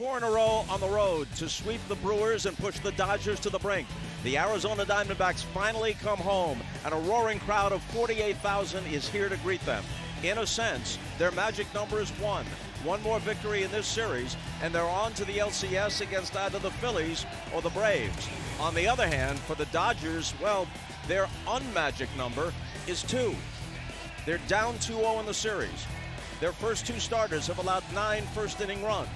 4 in a row on the road to sweep the Brewers and push the Dodgers to the brink. The Arizona Diamondbacks finally come home, and a roaring crowd of 48,000 is here to greet them. In a sense, their magic number is 1. One more victory in this series, and they're on to the LCS against either the Phillies or the Braves. On the other hand, for the Dodgers, well, their unmagic number is 2. They're down 2-0 in the series. Their first 2 starters have allowed 9 first-inning runs.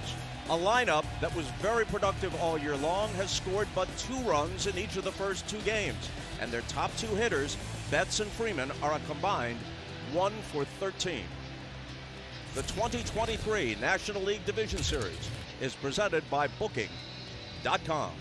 A lineup that was very productive all year long has scored but 2 runs in each of the first 2 games. And their top 2 hitters, Betts and Freeman, are a combined 1 for 13. The 2023 National League Division Series is presented by Booking.com.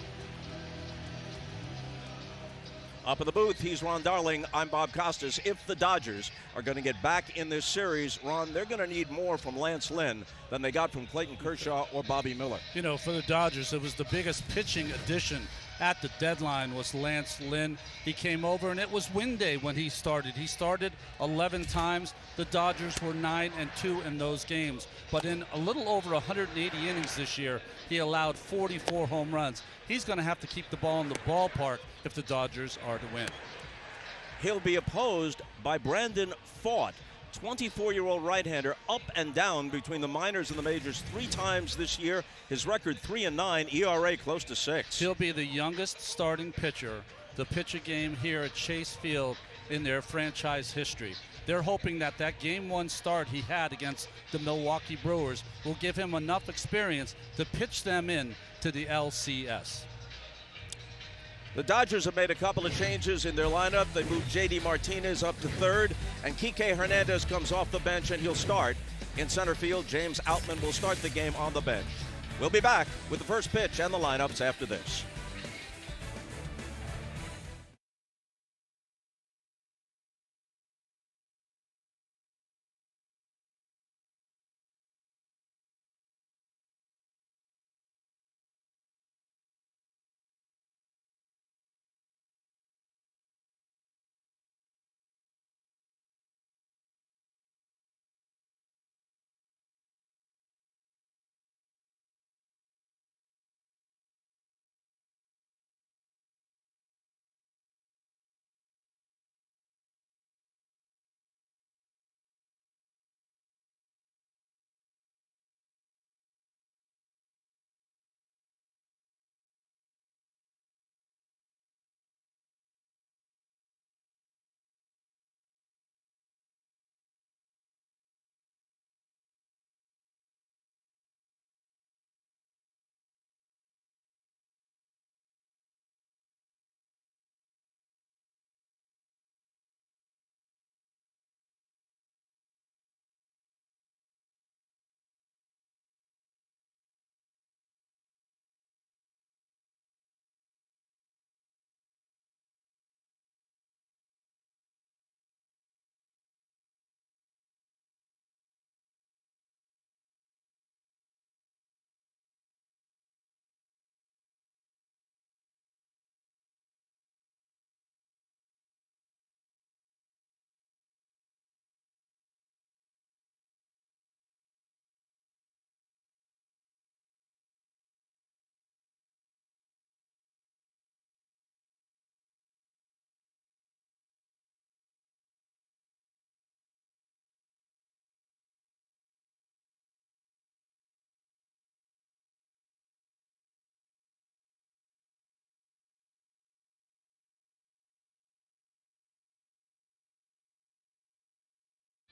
Up in the booth, he's Ron Darling. I'm Bob Costas. If the Dodgers are going to get back in this series, Ron, they're going to need more from Lance Lynn than they got from Clayton Kershaw or Bobby Miller. You know, for the Dodgers, it was the biggest pitching addition at the deadline was Lance Lynn. He came over, and it was win day when he started. He started 11 times. The Dodgers were 9-2 in those games. But in a little over 180 innings this year, he allowed 44 home runs. He's going to have to keep the ball in the ballpark if the Dodgers are to win. He'll be opposed by Brandon Pfaadt, 24-year-old right-hander, up and down between the minors and the majors 3 times this year. His record 3-9, ERA close to 6. He'll be the youngest starting pitcher to pitch a game here at Chase Field in their franchise history. They're hoping that that Game 1 start he had against the Milwaukee Brewers will give him enough experience to pitch them in to the LCS. The Dodgers have made a couple of changes in their lineup. They moved J.D. Martinez up to third, and Kike Hernandez comes off the bench, and he'll start. In center field, James Outman will start the game on the bench. We'll be back with the first pitch and the lineups after this.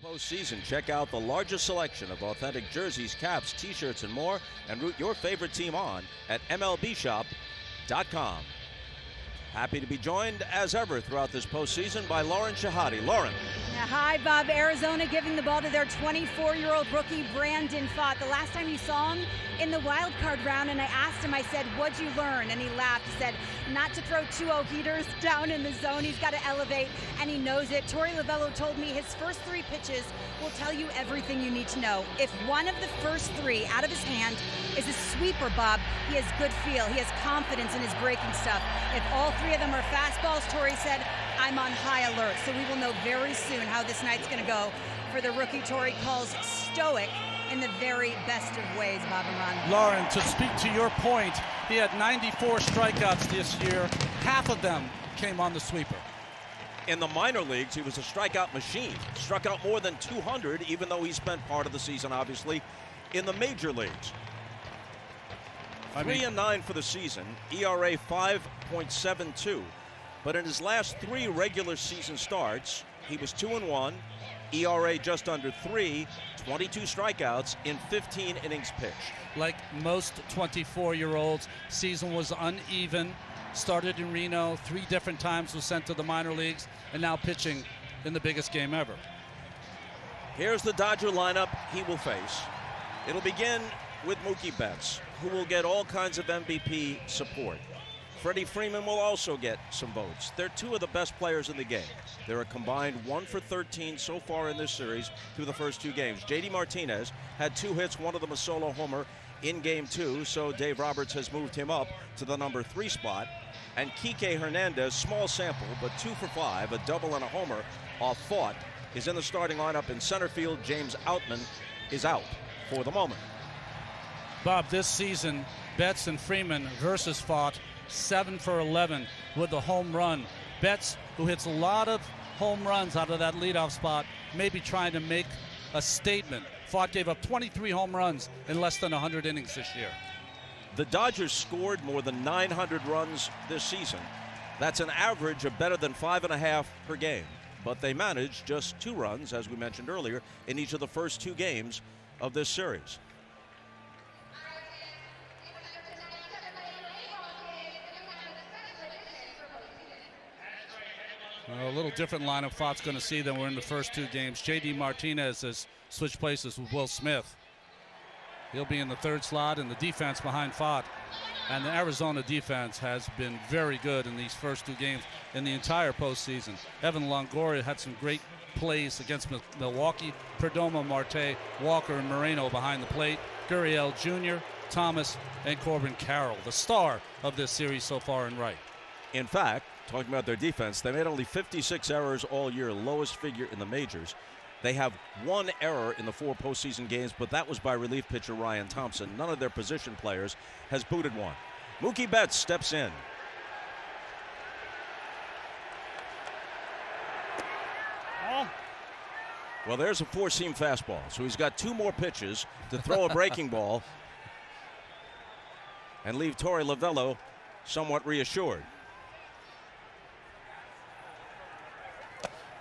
Postseason. Check out the largest selection of authentic jerseys, caps, t-shirts, and more, and root your favorite team on at MLBshop.com. Happy to be joined, as ever, throughout this postseason by Lauren Shahade. Lauren. Yeah, hi, Bob. Arizona giving the ball to their 24-year-old rookie, Brandon Pfaadt. The last time you saw him in the wild card round, and I asked him, I said, what'd you learn? And he laughed. He said, not to throw 2-0 heaters down in the zone. He's got to elevate, and he knows it. Torey Lovullo told me his first 3 pitches will tell you everything you need to know. If one of the first 3 out of his hand is a sweeper, Bob, he has good feel. He has confidence in his breaking stuff. If all 3 of them are fastballs, Torey said, I'm on high alert. So we will know very soon how this night's going to go for the rookie Torey calls stoic in the very best of ways, Bob and Ron. Lauren, to speak to your point, he had 94 strikeouts this year. Half of them came on the sweeper. In the minor leagues, he was a strikeout machine. Struck out more than 200, even though he spent part of the season, obviously, in the major leagues. 3-9 for the season, ERA 5.72. But in his last 3 regular season starts, he was 2-1, ERA just under 3, 22 strikeouts in 15 innings pitched. Like most 24-year-olds, season was uneven. Started in Reno, 3 different times was sent to the minor leagues, and now pitching in the biggest game ever. Here's the Dodger lineup he will face. It'll begin with Mookie Betts, who will get all kinds of MVP support. Freddie Freeman will also get some votes. They're 2 of the best players in the game. They're a combined 1 for 13 so far in this series through the first 2 games. JD Martinez had 2 hits, one of them a solo homer in game 2, so Dave Roberts has moved him up to the number 3 spot. And Kike Hernandez, small sample, but 2 for 5, a double and a homer off Fought, is in the starting lineup in center field. James Outman is out for the moment. Bob, this season, Betts and Freeman versus Fought, 7 for 11 with the home run. Betts, who hits a lot of home runs out of that leadoff spot, may be trying to make a statement. Fought gave up 23 home runs in less than 100 innings this year. The Dodgers scored more than 900 runs this season. That's an average of better than 5.5 per game. But they managed just 2 runs, as we mentioned earlier, in each of the first 2 games of this series. A little different lineup Fought's going to see than we're in the first 2 games. JD Martinez has switched places with Will Smith. He'll be in the 3rd slot in the defense behind Fought. And the Arizona defense has been very good in these first 2 games in the entire postseason. Evan Longoria had some great plays against Milwaukee. Perdomo, Marte, Walker, and Moreno behind the plate. Gurriel Jr., Thomas, and Corbin Carroll, the star of this series so far in right. In fact, talking about their defense, they made only 56 errors all year, lowest figure in the majors. They have 1 error in the 4 postseason games, but that was by relief pitcher Ryan Thompson. None of their position players has booted one. Mookie Betts steps in. Well, there's a 4-seam fastball, so he's got 2 more pitches to throw a breaking ball and leave Torey Lovullo somewhat reassured.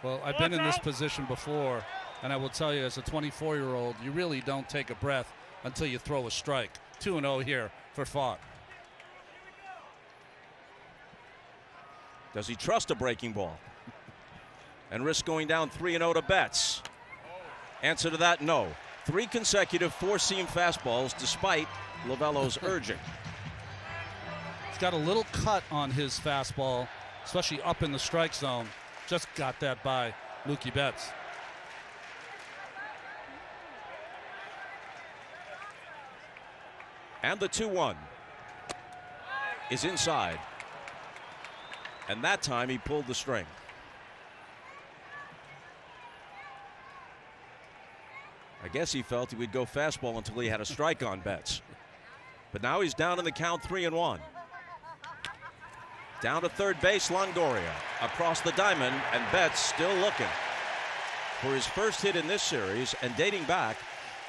Well, I've been in this position before, and I will tell you, as a 24-year-old, you really don't take a breath until you throw a strike. 2-0 here for Fought. Does he trust a breaking ball and risk going down 3-0 to Betts? Answer to that, no. 3 consecutive 4-seam fastballs despite Lovullo's urging. He's got a little cut on his fastball, especially up in the strike zone. Just got that by Mookie Betts. And the 2-1 is inside. And that time he pulled the string. I guess he felt he would go fastball until he had a strike on Betts. But now he's down in the count 3-1. Down to third base, Longoria across the diamond, and Betts still looking for his first hit in this series. And dating back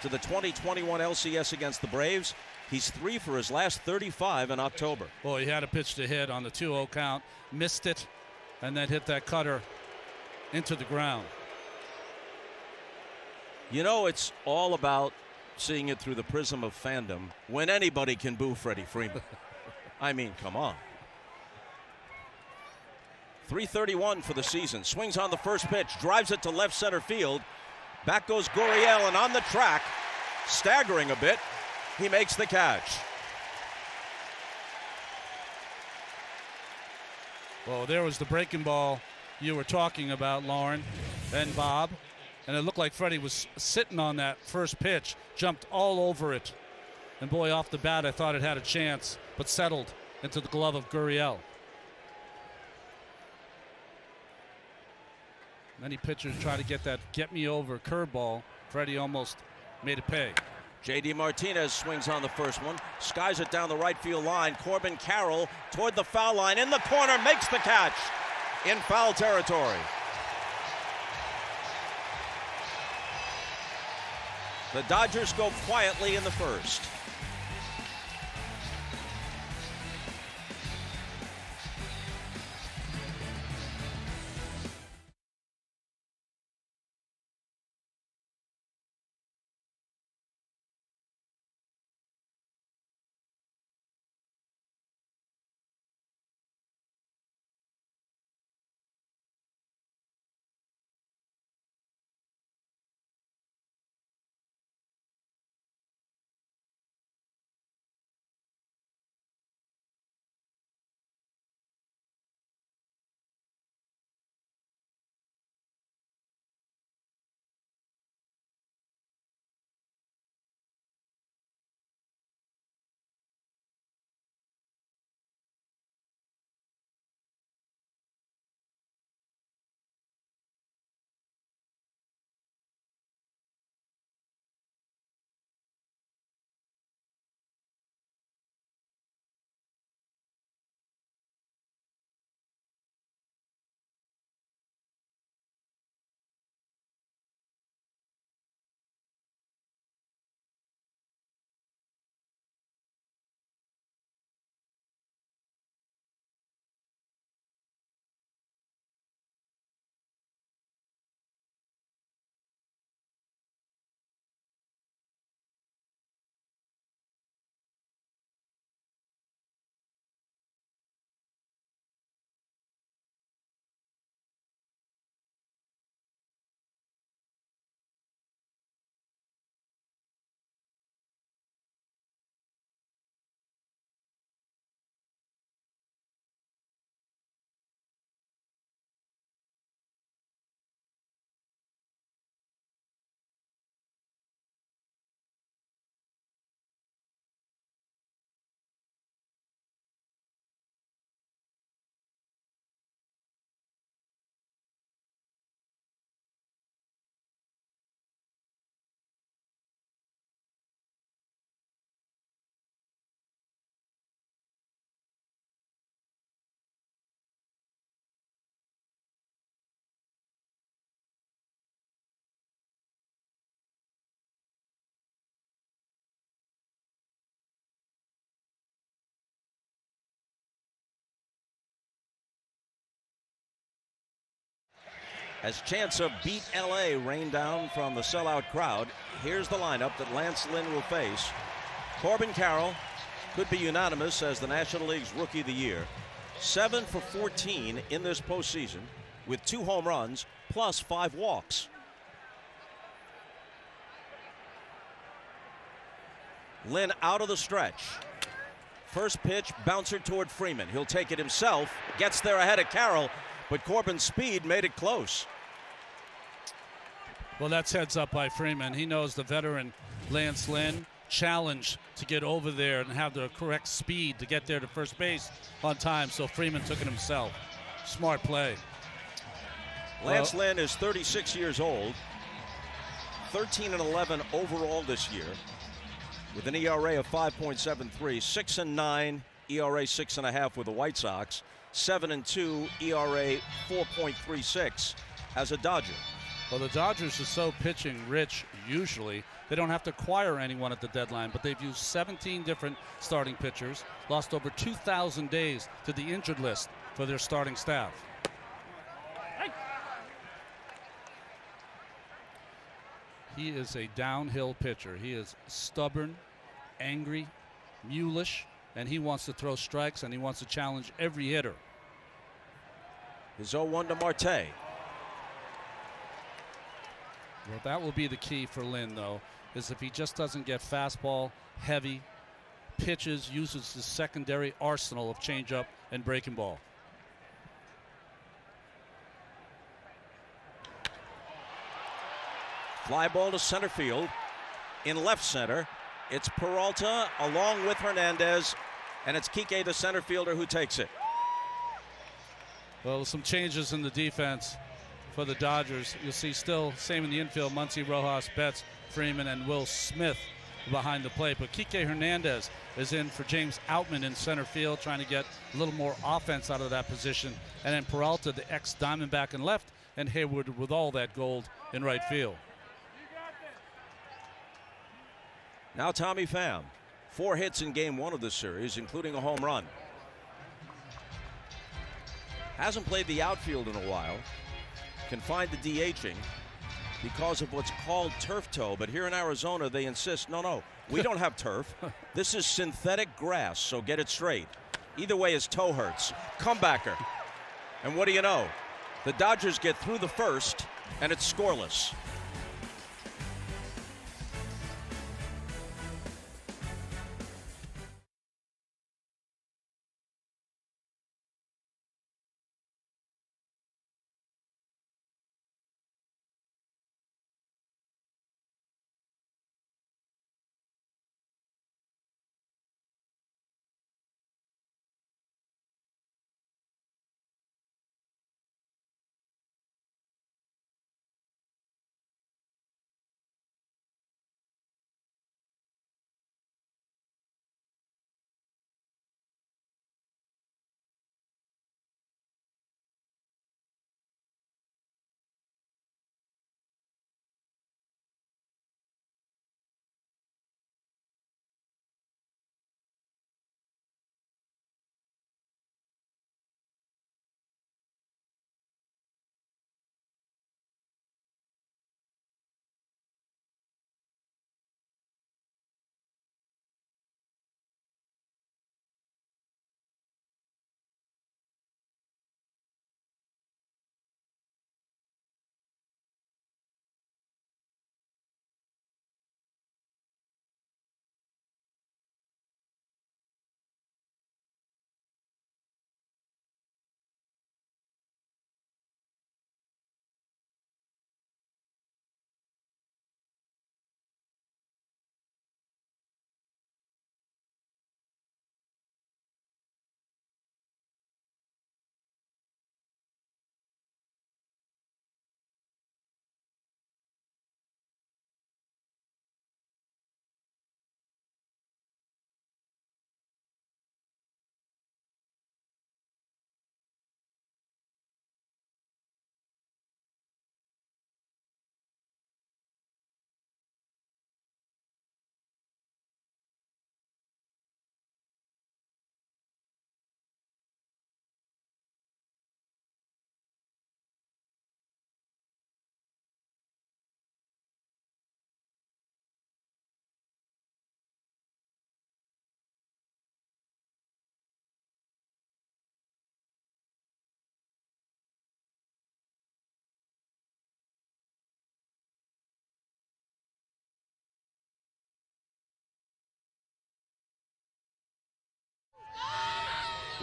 to the 2021 LCS against the Braves, he's 3 for his last 35 in October. Well, he had a pitch to hit on the 2-0 count, missed it, and then hit that cutter into the ground. You know, it's all about seeing it through the prism of fandom when anybody can boo Freddie Freeman. I mean, come on. 3:31 for the season. Swings on the first pitch, drives it to left center field. Back goes Gurriel, and on the track, staggering a bit, he makes the catch. Well, there was the breaking ball you were talking about, Lauren and Bob. And it looked like Freddie was sitting on that first pitch, jumped all over it. And boy, off the bat, I thought it had a chance, but settled into the glove of Gurriel. Many pitchers try to get that get-me-over curveball. Freddie almost made it pay. J.D. Martinez swings on the first one, skies it down the right field line. Corbin Carroll toward the foul line, in the corner, makes the catch in foul territory. The Dodgers go quietly in the first. As chants of "Beat LA" rain down from the sellout crowd, here's the lineup that Lance Lynn will face. Corbin Carroll could be unanimous as the National League's Rookie of the Year. 7 for 14 in this postseason with 2 home runs plus 5 walks. Lynn out of the stretch. First pitch, bouncer toward Freeman. He'll take it himself, gets there ahead of Carroll, but Corbin's speed made it close. Well, that's heads up by Freeman. He knows the veteran Lance Lynn challenged to get over there and have the correct speed to get there to first base on time, so Freeman took it himself. Smart play. Lance Lynn is 36 years old, 13-11 overall this year, with an ERA of 5.73, 6-9 ERA 6.5 with the White Sox, 7-2 ERA 4.36 as a Dodger. Well, the Dodgers are so pitching rich usually. They don't have to acquire anyone at the deadline, but they've used 17 different starting pitchers, lost over 2,000 days to the injured list for their starting staff. He is a downhill pitcher. He is stubborn, angry, mulish, and he wants to throw strikes, and he wants to challenge every hitter. His 0-1 to Marte. Well, that will be the key for Lynn, though, is if he just doesn't get fastball, heavy pitches, uses his secondary arsenal of changeup and breaking ball. Fly ball to center field. In left center, it's Peralta along with Hernandez, and it's Kike, the center fielder, who takes it. Well, some changes in the defense for the Dodgers. You'll see still same in the infield. Muncy, Rojas, Betts, Freeman, and Will Smith behind the plate. But Kike Hernandez is in for James Outman in center field, trying to get a little more offense out of that position. And then Peralta, the ex-Diamondback in left, and Hayward with all that gold in right field. Now Tommy Pham, 4 hits in game 1 of this series, including a home run. Hasn't played the outfield in a while. Confined to DHing because of what's called turf toe. But here in Arizona, they insist, no, we don't have turf. This is synthetic grass, so get it straight. Either way, his toe hurts. Comebacker. And what do you know? The Dodgers get through the first, and it's scoreless.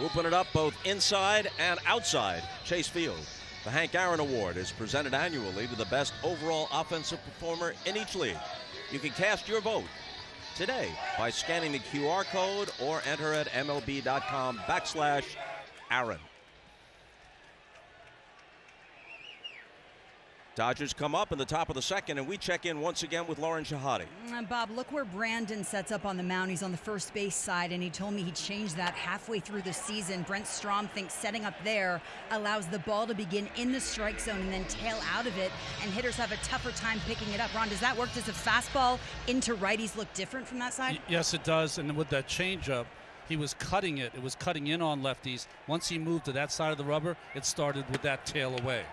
Whooping it up both inside and outside Chase Field. The Hank Aaron Award is presented annually to the best overall offensive performer in each league. You can cast your vote today by scanning the QR code or enter at MLB.com/Aaron. Dodgers come up in the top of the second, and we check in once again with Lauren Shahade. Bob, look where Brandon sets up on the mound. He's on the first base side, and he told me he changed that halfway through the season. Brent Strom thinks setting up there allows the ball to begin in the strike zone and then tail out of it, and hitters have a tougher time picking it up. Ron, does that work? Does a fastball into righties look different from that side? Yes, it does, and with that changeup, he was cutting it. It was cutting in on lefties. Once he moved to that side of the rubber, it started with that tail away.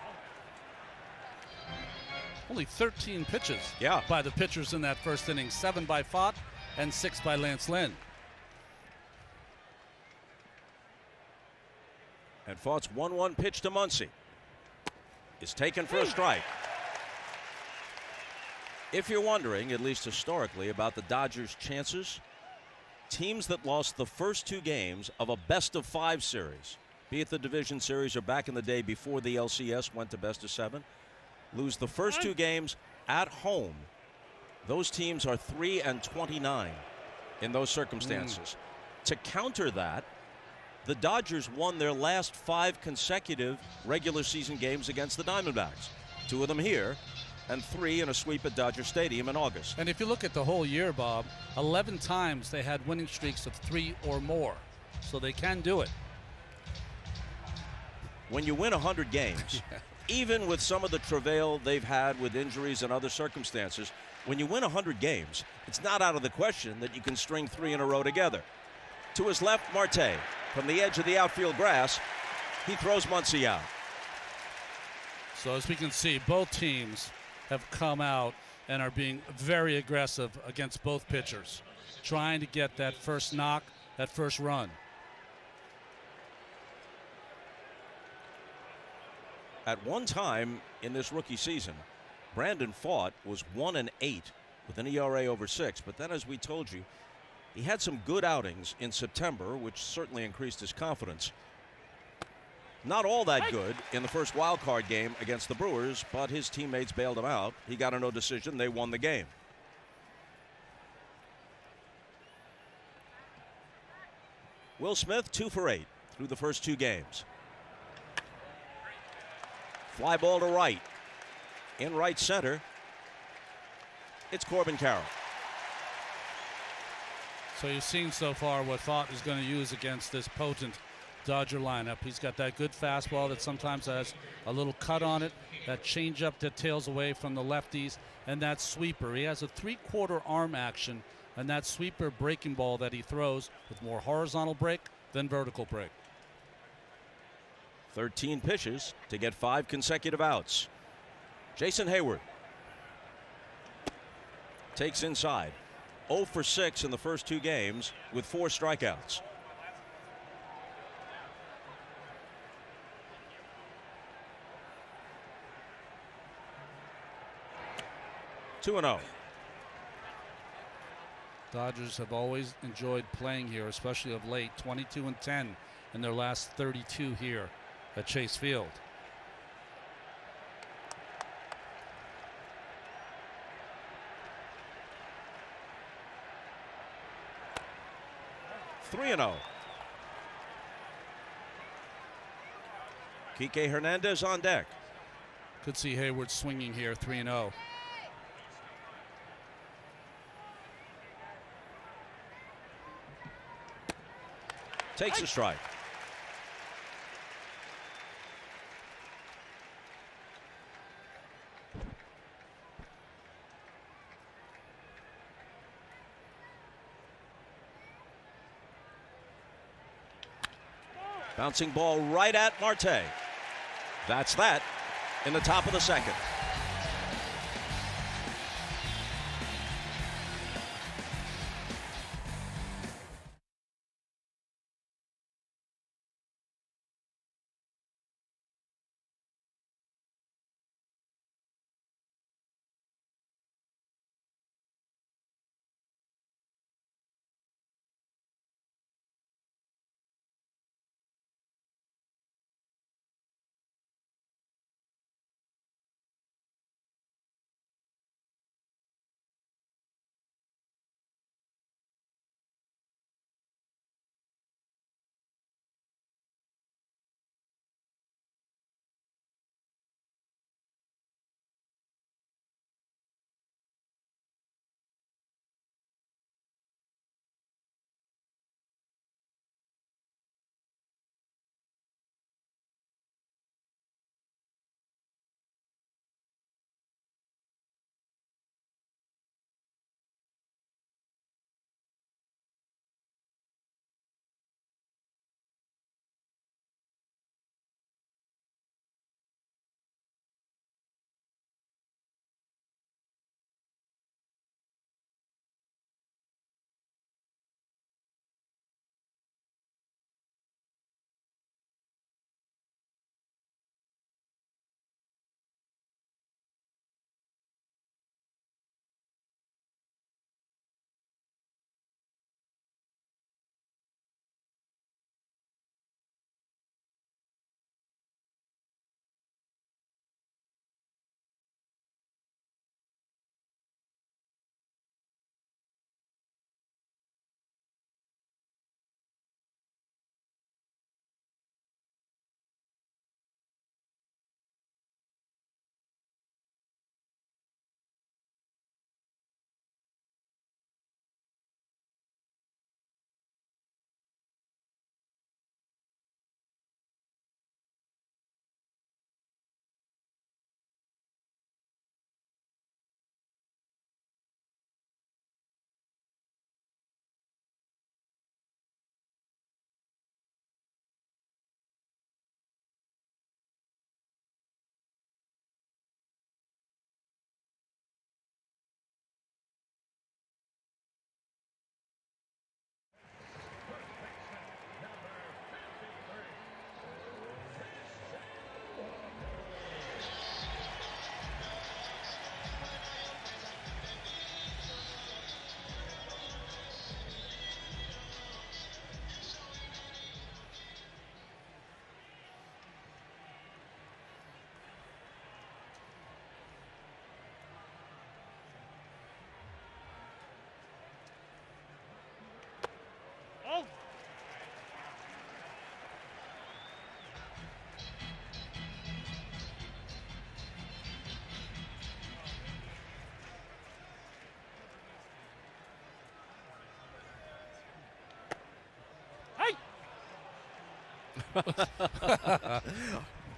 Only 13 pitches by the pitchers in that first inning. 7 by Fott and 6 by Lance Lynn. And Fott's 1-1 pitch to Muncy is taken for a strike. If you're wondering, at least historically, about the Dodgers' chances, teams that lost the first 2 games of a best-of-5 series, be it the division series or back in the day before the LCS went to best-of-7, lose the first 2 games at home, those teams are 3-29 in those circumstances. To counter that, the Dodgers won their last 5 consecutive regular season games against the Diamondbacks. 2 of them here, and 3 in a sweep at Dodger Stadium in August. And if you look at the whole year, Bob, 11 times they had winning streaks of 3 or more. So they can do it. When you win 100 games, even with some of the travail they've had with injuries and other circumstances, when you win 100 games, it's not out of the question that you can string 3 in a row together. To his left, Marte. From the edge of the outfield grass, he throws Muncy out. So as we can see, both teams have come out and are being very aggressive against both pitchers, trying to get that first knock, that first run. At one time in this rookie season, Brandon Pfaadt was 1-8 with an ERA over 6. But then, as we told you, he had some good outings in September, which certainly increased his confidence. Not all that good in the first wild card game against the Brewers, but his teammates bailed him out. He got a no decision. They won the game. Will Smith 2 for 8 through the first 2 games. Fly ball to right. In right center, it's Corbin Carroll. So you've seen so far what Pfaadt is going to use against this potent Dodger lineup. He's got that good fastball that sometimes has a little cut on it, that changeup that tails away from the lefties, and that sweeper. He has a 3/4 arm action, and that sweeper breaking ball that he throws with more horizontal break than vertical break. 13 pitches to get 5 consecutive outs. Jason Hayward takes inside. 0 for 6 in the first 2 games with 4 strikeouts. Two and 0. Dodgers have always enjoyed playing here, especially of late. 22-10 in their last 32 here at Chase Field. Three and 0. Kike Hernandez on deck. Could see Hayward swinging here, 3-0. Takes a strike. Bouncing ball right at Marte. That's that in the top of the second.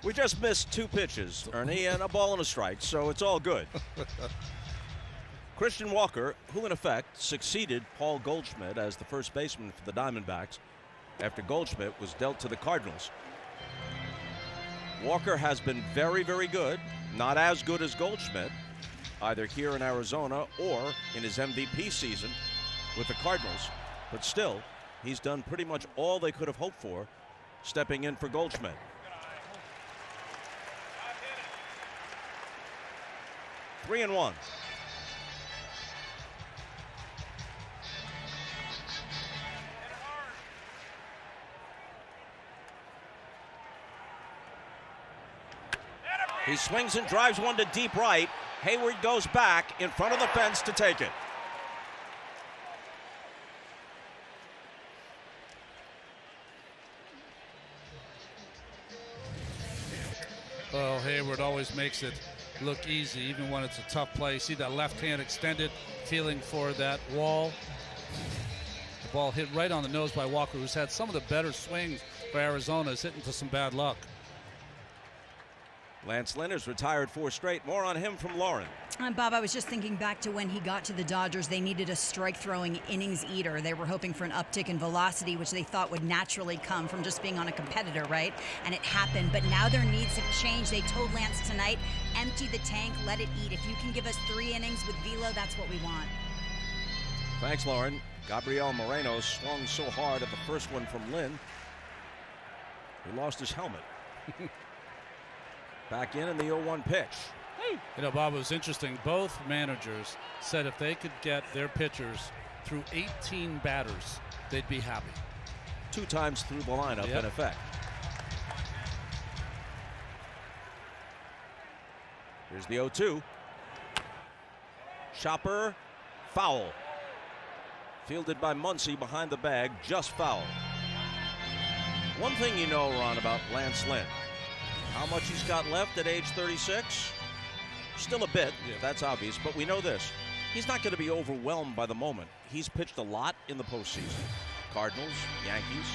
We just missed 2 pitches, Ernie, and a ball and a strike, so it's all good. Christian Walker, who in effect succeeded Paul Goldschmidt as the first baseman for the Diamondbacks after Goldschmidt was dealt to the Cardinals. Walker has been very, very good, not as good as Goldschmidt, either here in Arizona or in his MVP season with the Cardinals, but still, he's done pretty much all they could have hoped for stepping in for Goldschmidt. Three and one. He swings and drives one to deep right. Hayward goes back in front of the fence to take it. Well, Hayward always makes it look easy, even when it's a tough play. See that left hand extended, feeling for that wall. The ball hit right on the nose by Walker, who's had some of the better swings for Arizona, is hitting to some bad luck. Lance Lynn has retired 4 straight. More on him from Lauren. Bob, I was just thinking back to when he got to the Dodgers. They needed a strike-throwing innings eater. They were hoping for an uptick in velocity, which they thought would naturally come from just being on a competitor, right? And it happened. But now their needs have changed. They told Lance tonight, empty the tank, let it eat. If you can give us 3 innings with velo, that's what we want. Thanks, Lauren. Gabriel Moreno swung so hard at the first one from Lynn, he lost his helmet. Back in the 0-1 pitch. You know, Bob, it was interesting. Both managers said if they could get their pitchers through 18 batters, they'd be happy. 2 times through the lineup, in effect. Here's the 0-2. Chopper, foul. Fielded by Muncy behind the bag, just foul. One thing you know, Ron, about Lance Lynn, how much he's got left at age 36? Still a bit, that's obvious, but we know this. He's not going to be overwhelmed by the moment. He's pitched a lot in the postseason. Cardinals, Yankees.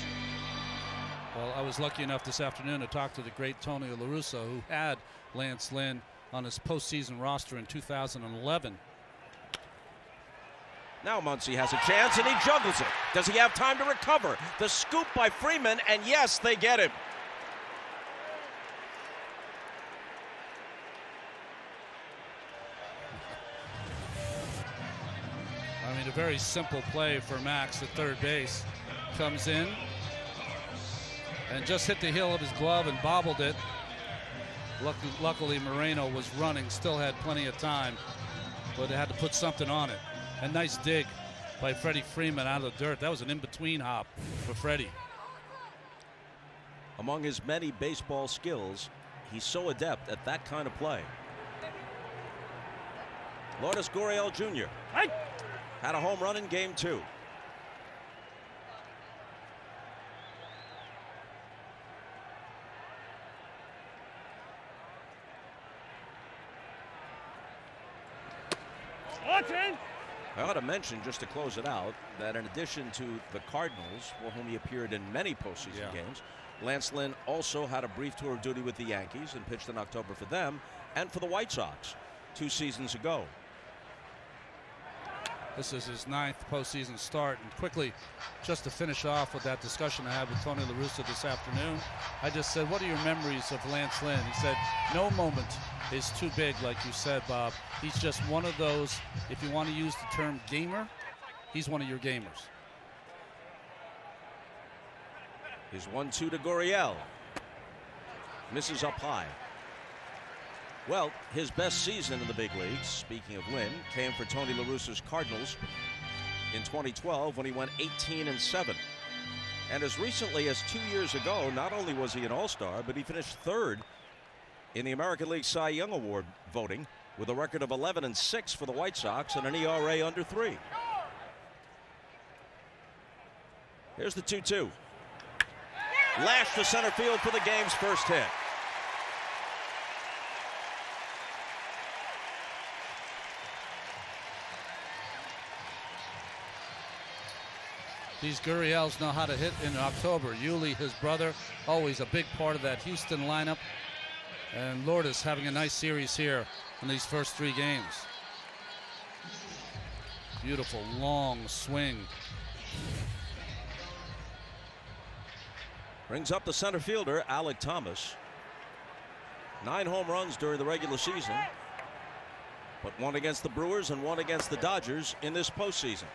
Well, I was lucky enough this afternoon to talk to the great Tony La Russa, who had Lance Lynn on his postseason roster in 2011. Now Muncy has a chance, and he juggles it. Does he have time to recover? The scoop by Freeman, and yes, they get him. I mean, a very simple play for Max at third base. Comes in and just hit the heel of his glove and bobbled it. Luckily, Moreno was running, still had plenty of time, but they had to put something on it. A nice dig by Freddie Freeman out of the dirt. That was an in-between hop for Freddie. Among his many baseball skills, he's so adept at that kind of play. Lourdes Gurriel Jr. had a home run in Game 2. I ought to mention, just to close it out, that in addition to the Cardinals, for whom he appeared in many postseason games, Lance Lynn also had a brief tour of duty with the Yankees and pitched in October for them and for the White Sox 2 seasons ago. This is his 9th postseason start. And quickly, just to finish off with that discussion I had with Tony La Russa this afternoon, I just said, what are your memories of Lance Lynn? He said, no moment is too big, like you said, Bob. He's just one of those, if you want to use the term gamer, he's one of your gamers. His 1-2 to Gurriel. Misses up high. Well, his best season in the big leagues, speaking of Lynn, came for Tony La Russa's Cardinals in 2012 when he went 18-7. And as recently as 2 years ago, not only was he an All-Star, but he finished 3rd in the American League Cy Young Award voting with a record of 11-6 for the White Sox and an ERA under 3. Here's the 2-2. Lashed to center field for the game's first hit. These Gurriels know how to hit in October. Yuli, his brother, always a big part of that Houston lineup. And Lourdes having a nice series here in these first 3 games. Beautiful long swing. Brings up the center fielder, Alec Thomas. 9 home runs during the regular season, but 1 against the Brewers and 1 against the Dodgers in this postseason.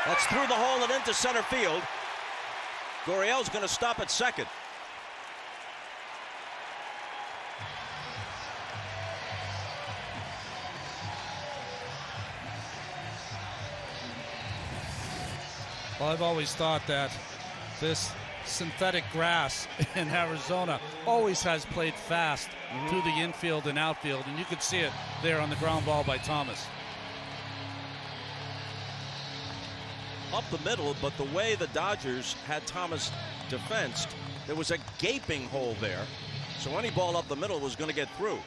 That's through the hole and into center field. Gurriel's going to stop at second. Well, I've always thought that this synthetic grass in Arizona always has played fast through the infield and outfield, and you could see it there on the ground ball by Thomas. Up the middle, but the way the Dodgers had Thomas defensed, there was a gaping hole there, so any ball up the middle was going to get through.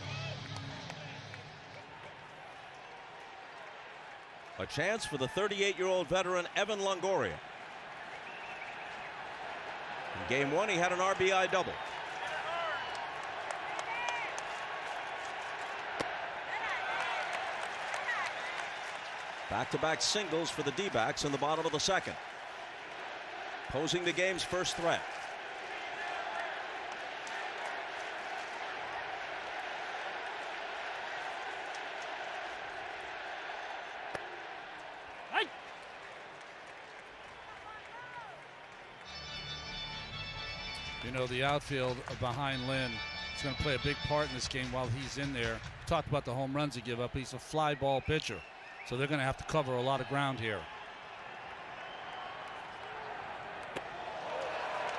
A chance for the 38-year-old veteran Evan Longoria. In game 1, he had an RBI double. Back-to-back singles for the D-backs in the bottom of the second. Posing the game's first threat. You know, the outfield behind Lynn is going to play a big part in this game while he's in there. Talked about the home runs he give up. He's a fly ball pitcher, so they're going to have to cover a lot of ground here.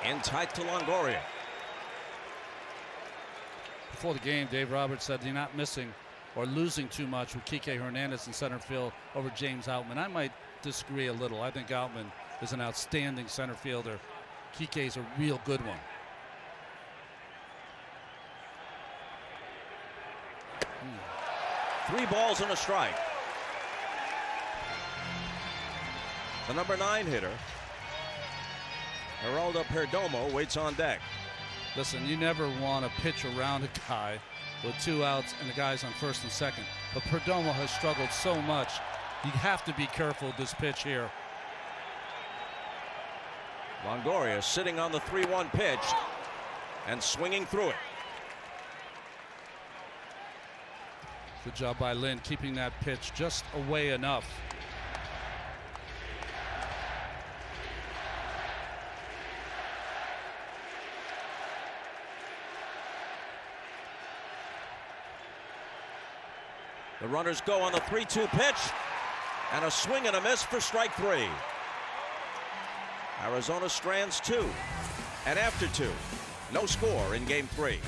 In tight to Longoria. Before the game, Dave Roberts said you're not missing or losing too much with Kike Hernandez in center field over James Outman. I might disagree a little. I think Outman is an outstanding center fielder. Kike's a real good one. 3 balls and a strike. The number 9 hitter, Geraldo Perdomo, waits on deck. Listen, you never want to pitch around a guy with 2 outs and the guy's on first and second. But Perdomo has struggled so much. You have to be careful with this pitch here. Longoria sitting on the 3-1 pitch and swinging through it. Good job by Lynn keeping that pitch just away enough. The runners go on the 3-2 pitch, and a swing and a miss for strike 3. Arizona strands 2, and after 2, no score in game 3.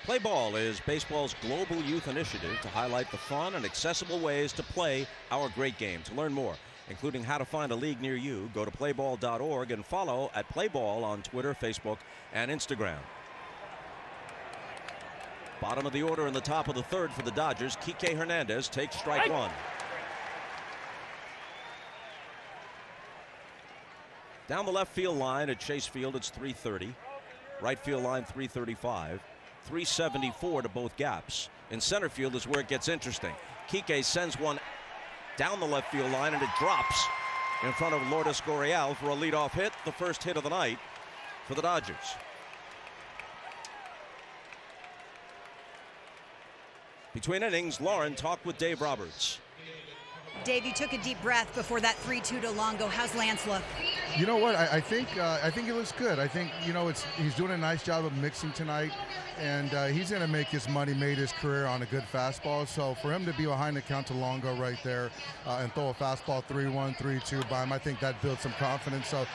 Play Ball is baseball's global youth initiative to highlight the fun and accessible ways to play our great game. To learn more, including how to find a league near you, go to playball.org and follow at Playball on Twitter, Facebook, and Instagram. Bottom of the order in the top of the third for the Dodgers. Kike Hernandez takes strike one. Down the left field line at Chase Field, it's 330. Right field line, 335. 374 to both gaps. In center field is where it gets interesting. Kike sends one down the left field line, and it drops in front of Lourdes Gurriel for a leadoff hit, the first hit of the night for the Dodgers. Between innings, Lauren talked with Dave Roberts. Dave, you took a deep breath before that 3-2 to Longo. How's Lance look? You know what? I think he looks good. I think, you know, he's doing a nice job of mixing tonight, and he's going to make his money, made his career on a good fastball. So for him to be behind the count to Longo right there and throw a fastball 3-1, 3-2 by him, I think that builds some confidence. So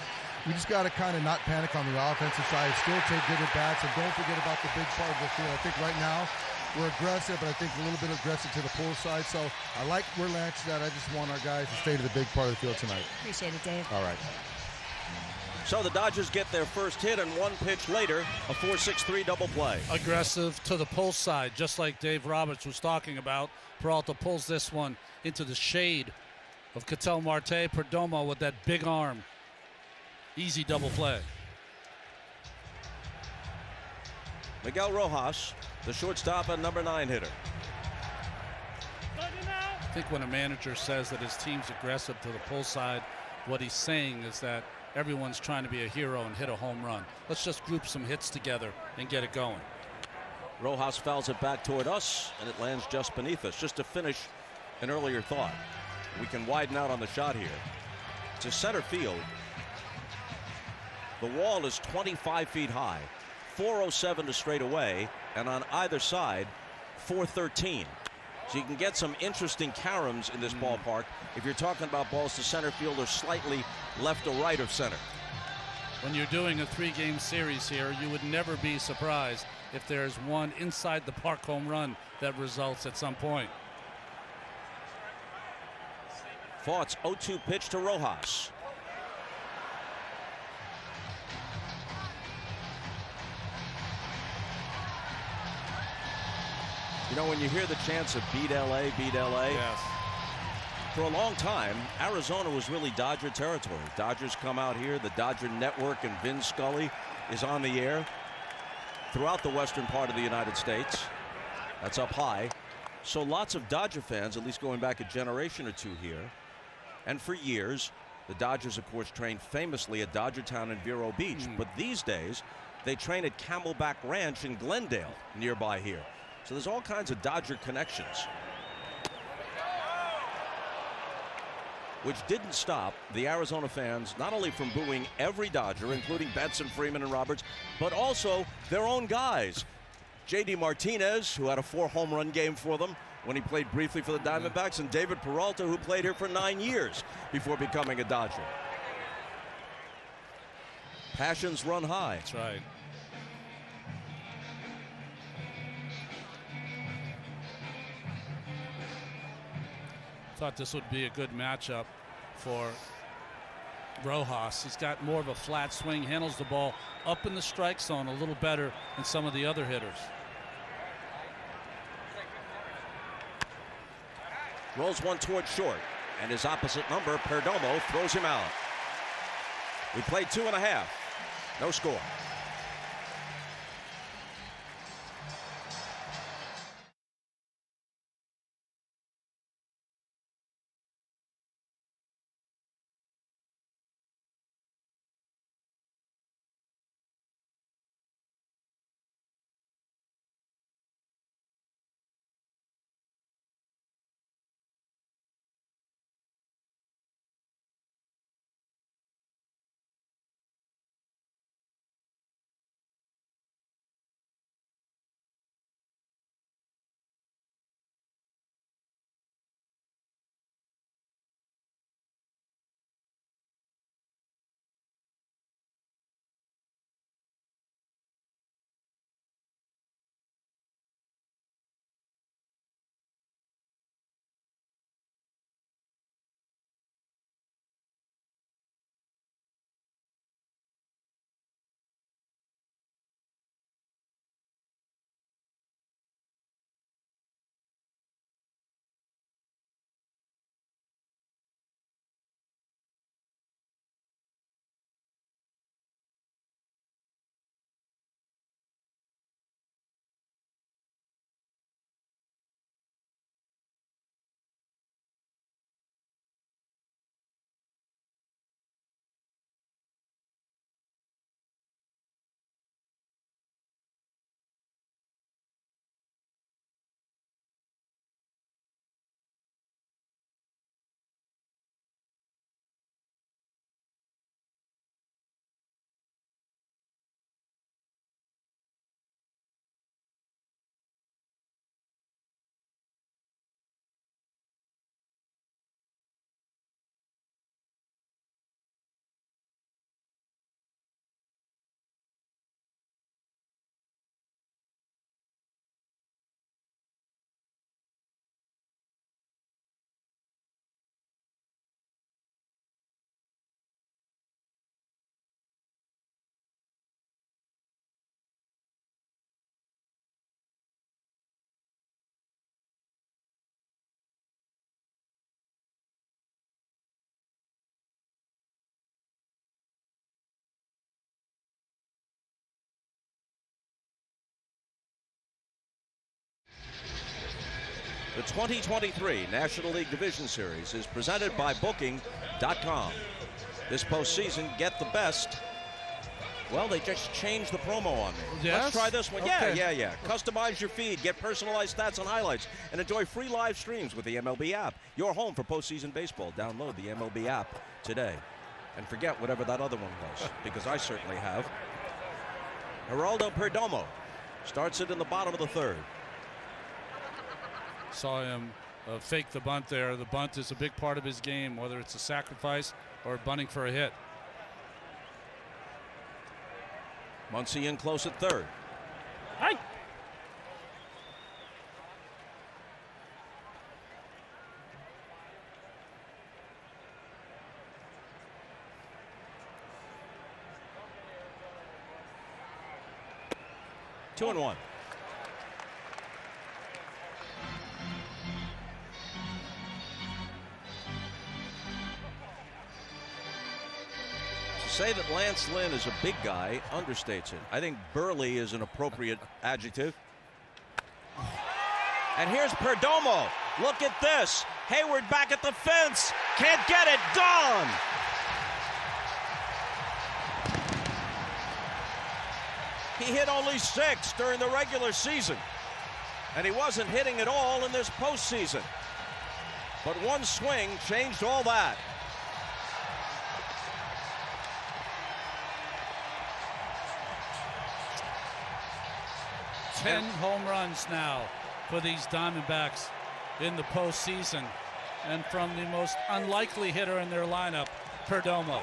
we just got to kind of not panic on the offensive side, still take good at bats, and don't forget about the big part of the field. I think right now we're aggressive, but I think a little bit aggressive to the pull side. So I like where Lance is at. I just want our guys to stay to the big part of the field tonight. Appreciate it, Dave. All right. So the Dodgers get their first hit, and one pitch later, a 4-6-3 double play. Aggressive to the pull side, just like Dave Roberts was talking about. Peralta pulls this one into the shade of Ketel Marte. Perdomo with that big arm. Easy double play. Miguel Rojas, the shortstop and number 9 hitter. I think when a manager says that his team's aggressive to the pull side, what he's saying is that everyone's trying to be a hero and hit a home run. Let's just group some hits together and get it going. Rojas fouls it back toward us, and it lands just beneath us. Just to finish an earlier thought, we can widen out on the shot here. To center field, the wall is 25 feet high, 407 to straight away, and on either side, 413. So you can get some interesting caroms in this ballpark if you're talking about balls to center field or slightly left or right of center. When you're doing a 3-game series here, you would never be surprised if there's one inside the park home run that results at some point. Thoughts, 0-2 pitch to Rojas. You know, when you hear the chants of beat LA, beat LA. Yes. For a long time, Arizona was really Dodger territory. Dodgers come out here, the Dodger Network and Vin Scully is on the air throughout the western part of the United States. That's up high. So lots of Dodger fans, at least going back a generation or two here. And for years, the Dodgers, of course, trained famously at Dodgertown and Vero Beach. But these days, they train at Camelback Ranch in Glendale, nearby here. So there's all kinds of Dodger connections, which didn't stop the Arizona fans not only from booing every Dodger, including Benson, Freeman, and Roberts, but also their own guys. J.D. Martinez, who had a 4-home run game for them when he played briefly for the Diamondbacks, and David Peralta, who played here for 9 years before becoming a Dodger. Passions run high. That's right. Thought this would be a good matchup for Rojas. He's got more of a flat swing, handles the ball up in the strike zone a little better than some of the other hitters. Rolls one toward short, and his opposite number, Perdomo, throws him out. We played 2.5. No score. The 2023 National League Division Series is presented by Booking.com. This postseason, get the best. Well, they just changed the promo on me. Yes? Let's try this one. Okay. Yeah. Customize your feed, get personalized stats and highlights, and enjoy free live streams with the MLB app. Your home for postseason baseball. Download the MLB app today. And forget whatever that other one was, because I certainly have. Geraldo Perdomo starts it in the bottom of the third. Saw him fake the bunt there. The bunt is a big part of his game, whether it's a sacrifice or bunting for a hit. Muncy in close at third. Hey! Two and one. To say that Lance Lynn is a big guy understates it. I think burly is an appropriate adjective. And here's Perdomo. Look at this. Hayward back at the fence. Can't get it. Gone. He hit only 6 during the regular season. And he wasn't hitting at all in this postseason. But one swing changed all that. Ten home runs now for these Diamondbacks in the postseason. And from the most unlikely hitter in their lineup, Perdomo.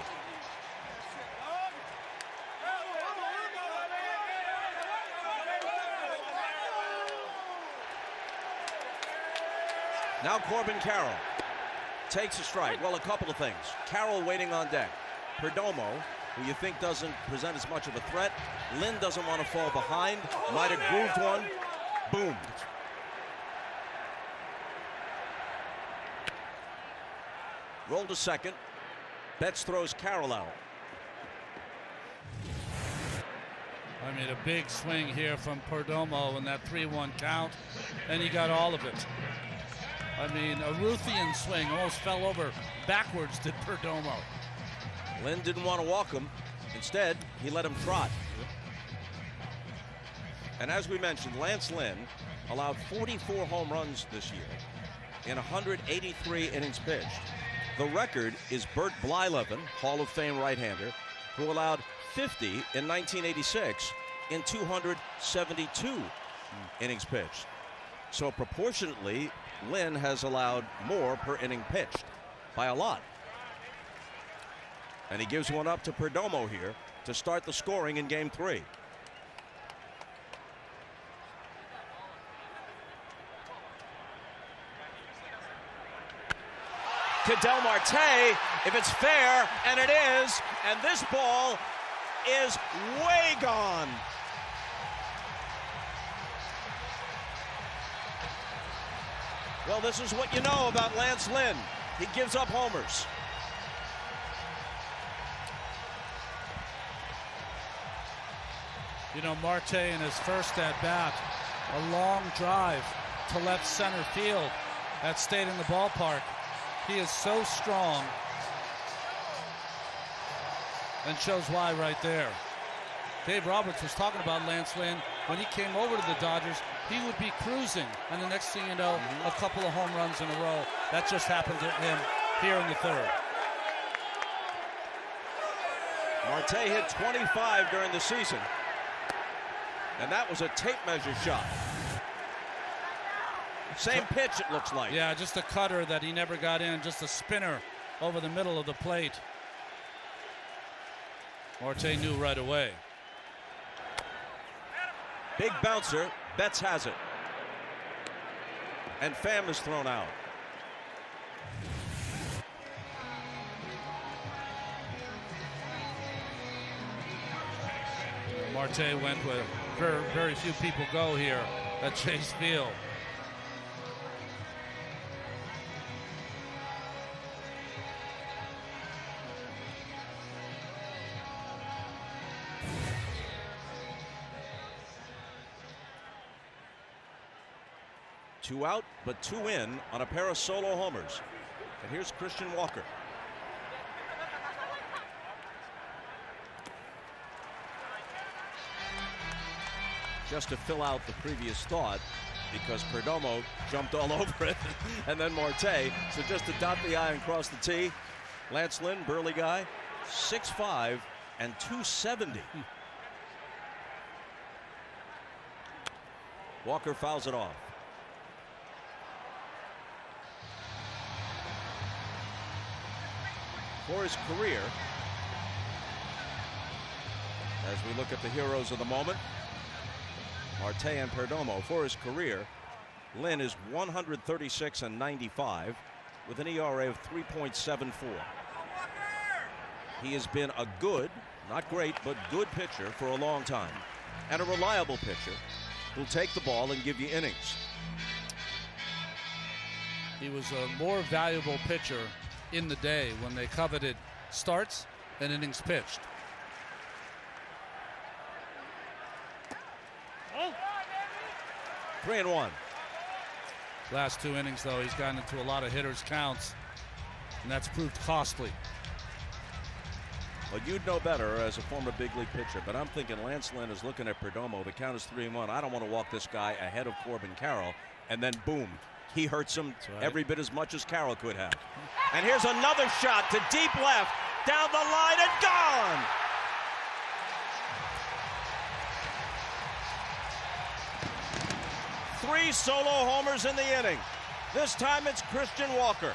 Now Corbin Carroll takes a strike. Well, a couple of things. Carroll waiting on deck. Perdomo, who you think doesn't present as much of a threat. Lynn doesn't want to fall behind. Might have grooved one. Boom. Roll to second. Betts throws Carroll out. I mean, a big swing here from Perdomo in that 3-1 count, and he got all of it. I mean, a Ruthian swing, almost fell over backwards, did Perdomo. Lynn didn't want to walk him. Instead, he let him trot. And as we mentioned, Lance Lynn allowed 44 home runs this year in 183 innings pitched. The record is Bert Blyleven, Hall of Fame right-hander, who allowed 50 in 1986 in 272 innings pitched. So proportionately, Lynn has allowed more per inning pitched by a lot. And he gives one up to Perdomo here to start the scoring in game 3. To Del Marte, if it's fair, and it is, and this ball is way gone. Well, this is what you know about Lance Lynn. He gives up homers. You know, Marte in his first at-bat, a long drive to left center field that stayed in the ballpark. He is so strong, and shows why right there. Dave Roberts was talking about Lance Lynn. When he came over to the Dodgers, he would be cruising, and the next thing you know, a couple of home runs in a row. That just happened to him here in the third. Marte hit 25 during the season, and that was a tape measure shot. Same pitch, it looks like. Yeah, just a cutter that he never got in, just a spinner over the middle of the plate. Marte knew right away. Big bouncer. Betts has it. And Pham is thrown out. Marte went where very, very few people go here at Chase Field. 2 out, but 2 in on a pair of solo homers. And here's Christian Walker. Just to fill out the previous thought, because Perdomo jumped all over it, and then Marte. So just to dot the I and cross the T, Lance Lynn, burly guy, 6'5" and 270. Walker fouls it off. For his career, as we look at the heroes of the moment, Marte and Perdomo, for his career, Lynn is 136 and 95 with an ERA of 3.74. He has been a good, not great, but good pitcher for a long time, and a reliable pitcher who'll take the ball and give you innings. He was a more valuable pitcher in the day when they coveted starts and innings pitched. Oh. 3-1. Last 2 innings, though, he's gotten into a lot of hitters' counts, and that's proved costly. Well, you'd know better as a former big league pitcher, but I'm thinking Lance Lynn is looking at Perdomo. The count is 3-1. I don't want to walk this guy ahead of Corbin Carroll, and then boom, he hurts him every bit as much as Carroll could have. And here's another shot to deep left, down the line and gone. Three solo homers in the inning. This time it's Christian Walker.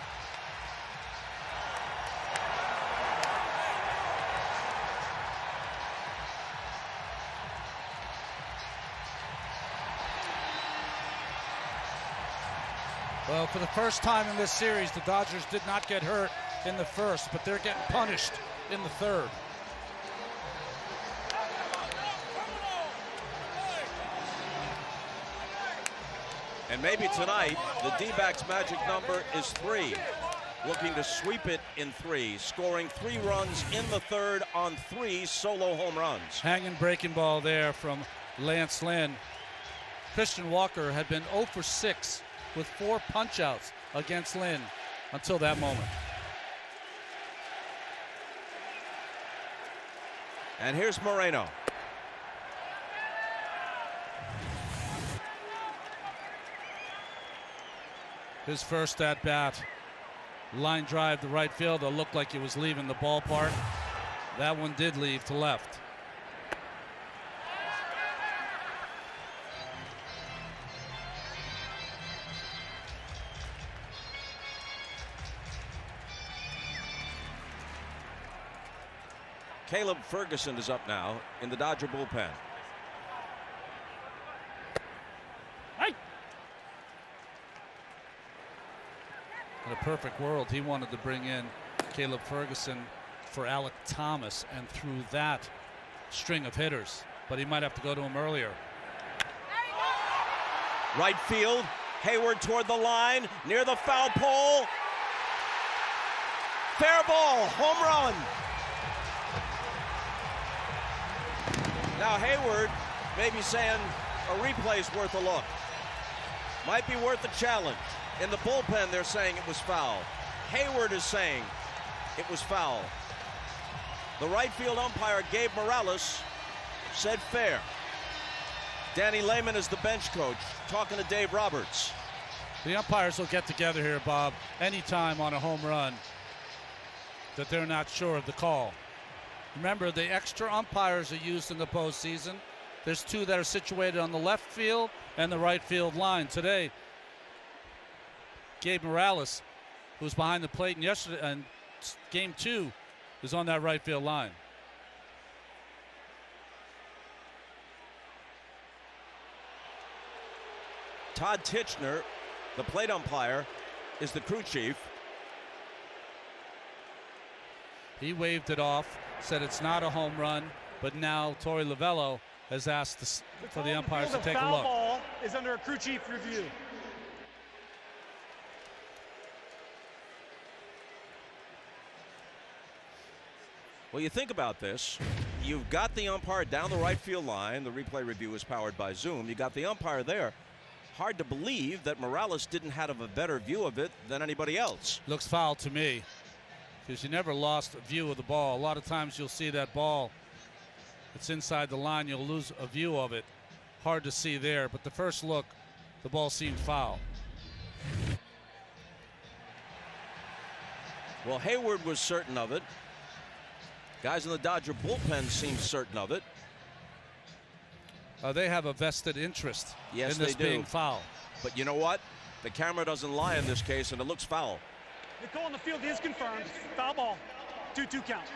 Well, for the first time in this series, the Dodgers did not get hurt in the first, but they're getting punished in the third. And maybe tonight, the D-backs' magic number is 3. Looking to sweep it in 3, scoring 3 runs in the third on 3 solo home runs. Hanging breaking ball there from Lance Lynn. Christian Walker had been 0 for 6 with 4 punch-outs against Lynn until that moment. And here's Moreno. His first at bat, line drive to right field. It looked like it was leaving the ballpark. That one did leave to left. Caleb Ferguson is up now in the Dodger bullpen. In a perfect world, he wanted to bring in Caleb Ferguson for Alec Thomas and through that string of hitters, but he might have to go to him earlier. Right field, Hayward toward the line, near the foul pole. Fair ball, home run. Now Hayward may be saying a replay's worth a look. Might be worth a challenge. In the bullpen, they're saying it was foul. Hayward is saying it was foul. The right field umpire, Gabe Morales, said fair. Danny Lehman is the bench coach, talking to Dave Roberts. The umpires will get together here, Bob, anytime on a home run that they're not sure of the call. Remember, the extra umpires are used in the postseason. There's 2 that are situated on the left field and the right field line. Today, Gabe Morales, who was behind the plate in yesterday and game 2, is on that right field line. Todd Titchener, the plate umpire, is the crew chief. He waved it off, said it's not a home run, but now Torey Lovello has asked for the umpires to take a look. The foul ball is under a crew chief review. Well, you think about this. You've got the umpire down the right field line. The replay review is powered by Zoom. You got the umpire there. hard to believe that Morales didn't have a better view of it than anybody else. Looks foul to me, because you never lost a view of the ball. A lot of times you'll see that ball, it's inside the line, you'll lose a view of it. Hard to see there, but the first look, the ball seemed foul. Well, Hayward was certain of it. Guys in the Dodger bullpen seemed certain of it. They have a vested interest Yes, in this they do. being foul. But you know what? The camera doesn't lie in this case, and it looks foul. The call on the field is confirmed. Foul ball. 2-2 count.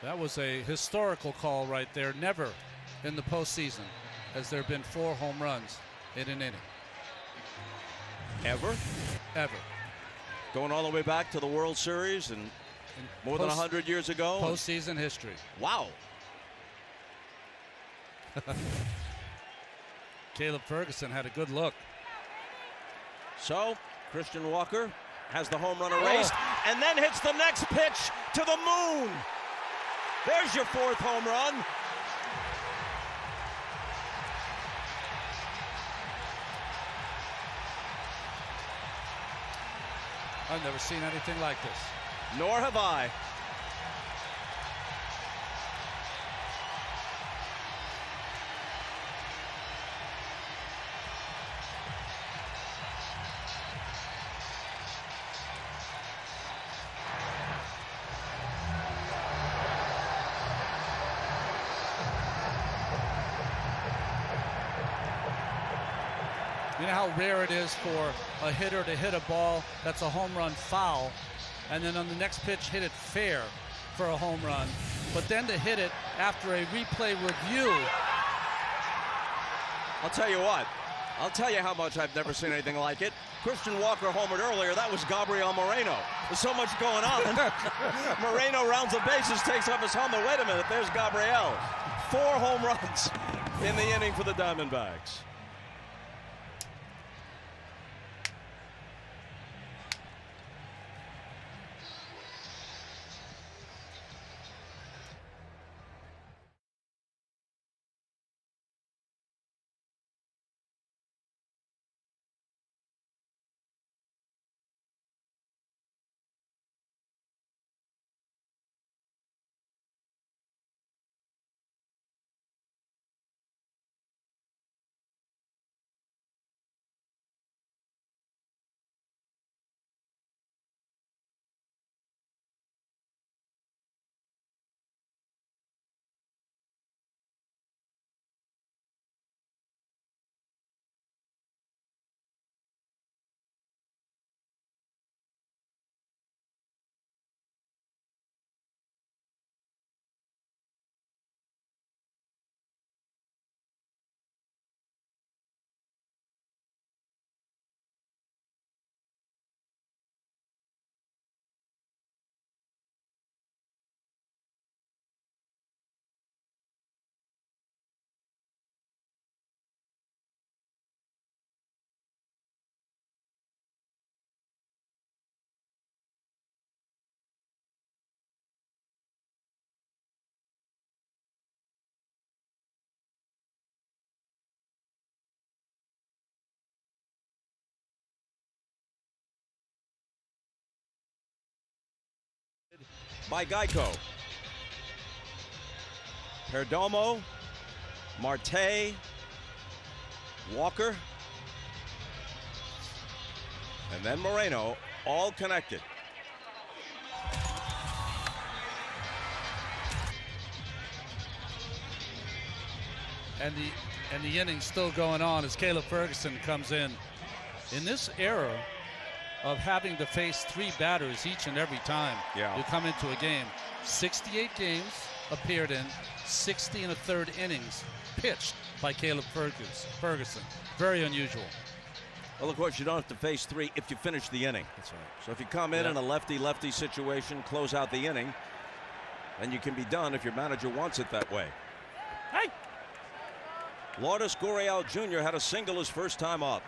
That was a historical call right there. Never in the postseason has there been 4 home runs in an inning. Ever? Ever. Going all the way back to the World Series and more than 100 years ago. Postseason history. Wow. Caleb Ferguson had a good look. So, Christian Walker has the home run erased and then hits the next pitch to the moon. There's your 4th home run. I've never seen anything like this. Nor have I. You know how rare it is for a hitter to hit a ball that's a home run foul, and then on the next pitch hit it fair for a home run, but then to hit it after a replay review. I'll tell you what. I'll tell you how much I've never seen anything like it. Christian Walker homered earlier. That was Gabriel Moreno. There's so much going on. Moreno rounds the bases, takes off his helmet. Wait a minute, there's Gabriel. 4 home runs in the inning for the Diamondbacks. By Geico. Perdomo, Marte, Walker, and then Moreno, all connected. And the inning's still going on as Caleb Ferguson comes in. In this era of having to face 3 batters each and every time you come into a game, 68 games appeared in, 60 1/3 innings pitched by Caleb Ferguson. Very unusual. Well, of course, you don't have to face 3 if you finish the inning. That's right. So if you come in a lefty-lefty situation, close out the inning, then you can be done if your manager wants it that way. Hey! Lourdes Gurriel Jr. had a single his first time up.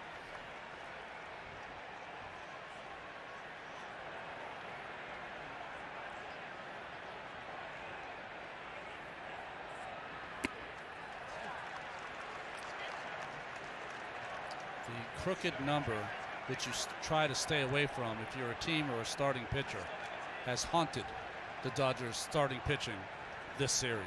The crooked number that you try to stay away from if you're a team or a starting pitcher has haunted the Dodgers starting pitching this series.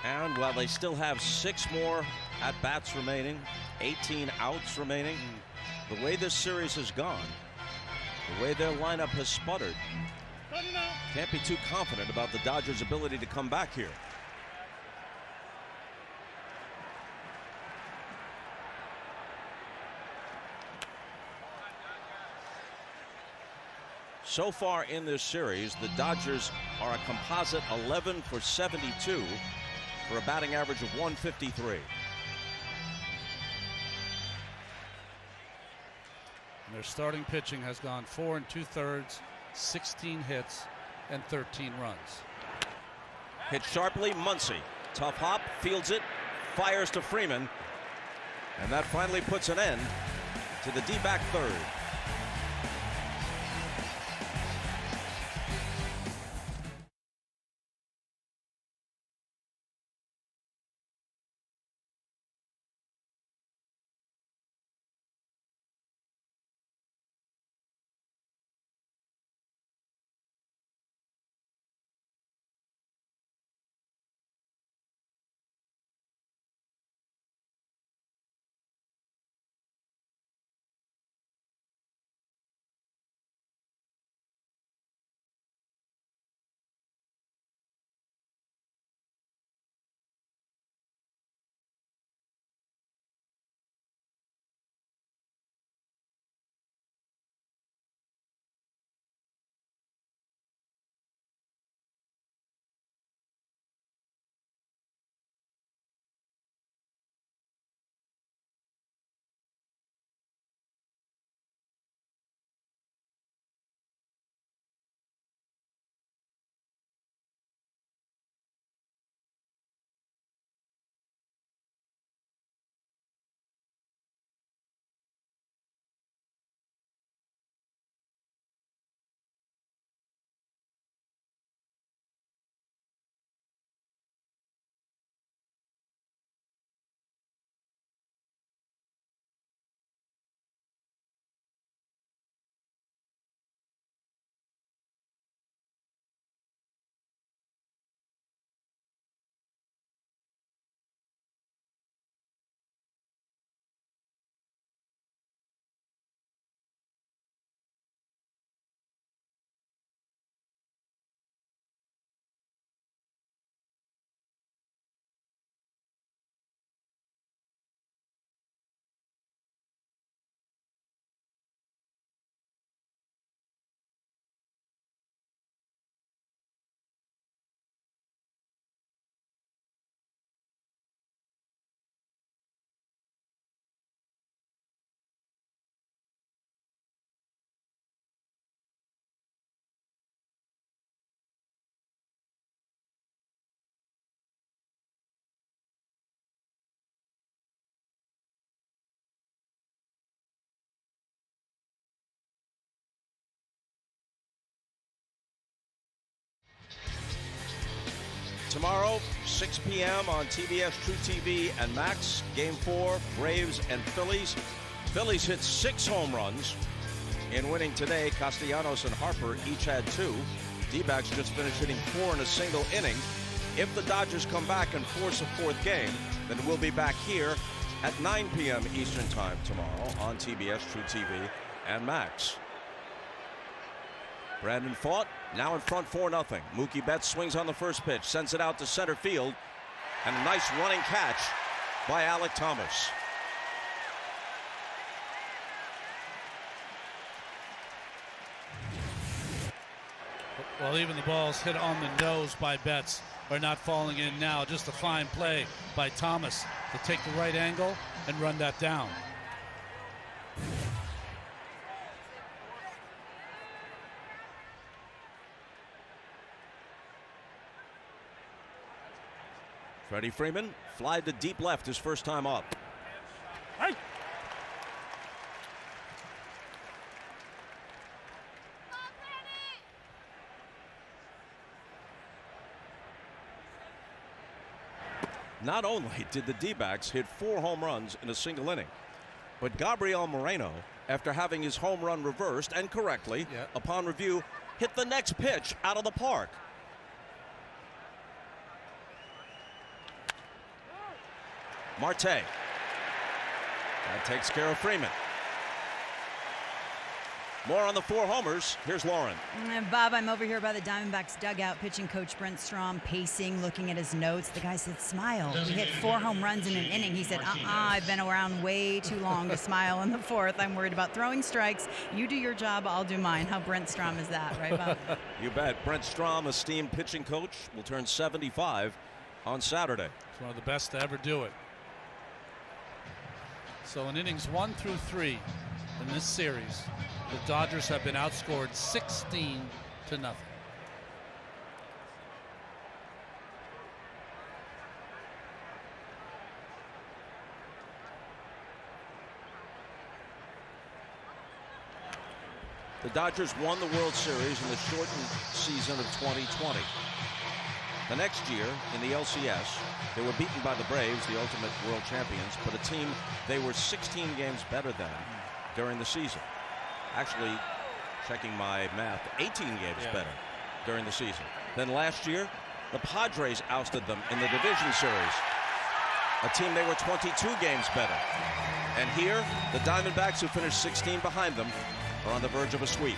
And while they still have 6 more at-bats remaining, 18 outs remaining, the way this series has gone, the way their lineup has sputtered, can't be too confident about the Dodgers' ability to come back here. So far in this series, the Dodgers are a composite 11 for 72 for a batting average of 153. And their starting pitching has gone 4 2/3, 16 hits, and 13 runs. Hit sharply, Muncy. Tough hop, fields it, fires to Freeman. And that finally puts an end to the D-back third. Tomorrow, 6 p.m. on TBS, True TV, and Max. Game 4, Braves and Phillies. Phillies hit 6 home runs in winning today. Castellanos and Harper each had 2. D-backs just finished hitting 4 in a single inning. If the Dodgers come back and force a 4th game, then we'll be back here at 9 p.m. Eastern Time tomorrow on TBS, True TV, and Max. Brandon Pfaadt now in front 4-0. Mookie Betts swings on the first pitch, sends it out to center field, and a nice running catch by Alek Thomas. Well, even the balls hit on the nose by Betts are not falling in now. Just a fine play by Thomas to take the right angle and run that down. Freddie Freeman flied to deep left his first time up. Hey. Not only did the D-backs hit 4 home runs in a single inning, but Gabriel Moreno, after having his home run reversed and correctly, upon review, hit the next pitch out of the park. Marte. That takes care of Freeman. More on the 4 homers. Here's Lauren. Bob, I'm over here by the Diamondbacks dugout. Pitching coach Brent Strom pacing, looking at his notes. The guy said, smile. He hit 4 home runs in an inning. He said, I've been around way too long to smile in the 4th. I'm worried about throwing strikes. You do your job, I'll do mine. How Brent Strom is that, right, Bob? You bet. Brent Strom, esteemed pitching coach, will turn 75 on Saturday. He's one of the best to ever do it. So in innings 1 through 3 in this series, the Dodgers have been outscored 16-0. The Dodgers won the World Series in the shortened season of 2020. The next year in the LCS, they were beaten by the Braves, the ultimate world champions, but a team they were 16 games better than during the season. Actually, checking my math, 18 games better during the season. Then last year, the Padres ousted them in the division series, a team they were 22 games better. And here, the Diamondbacks, who finished 16 behind them, are on the verge of a sweep.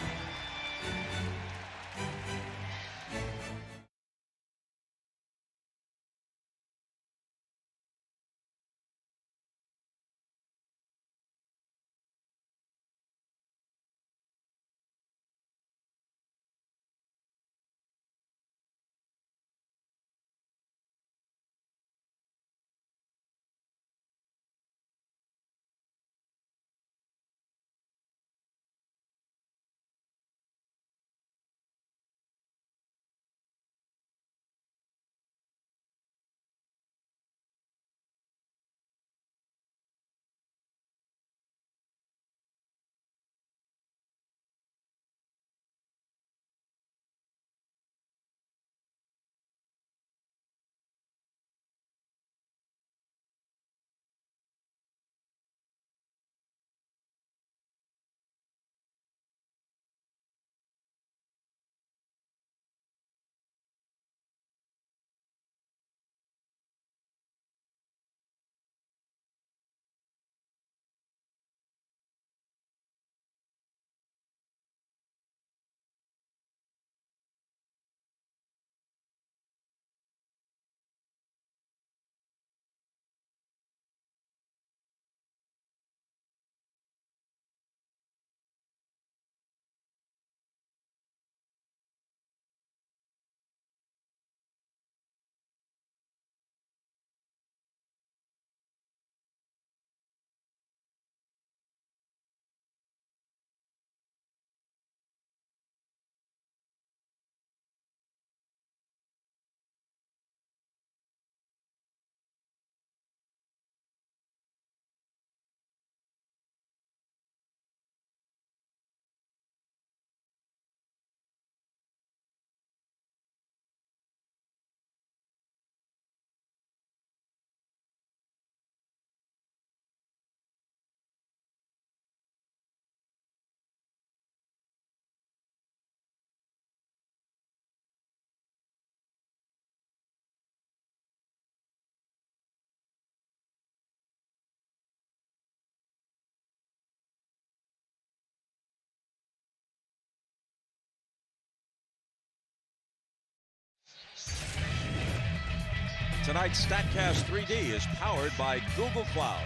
Tonight's StatCast 3D is powered by Google Cloud.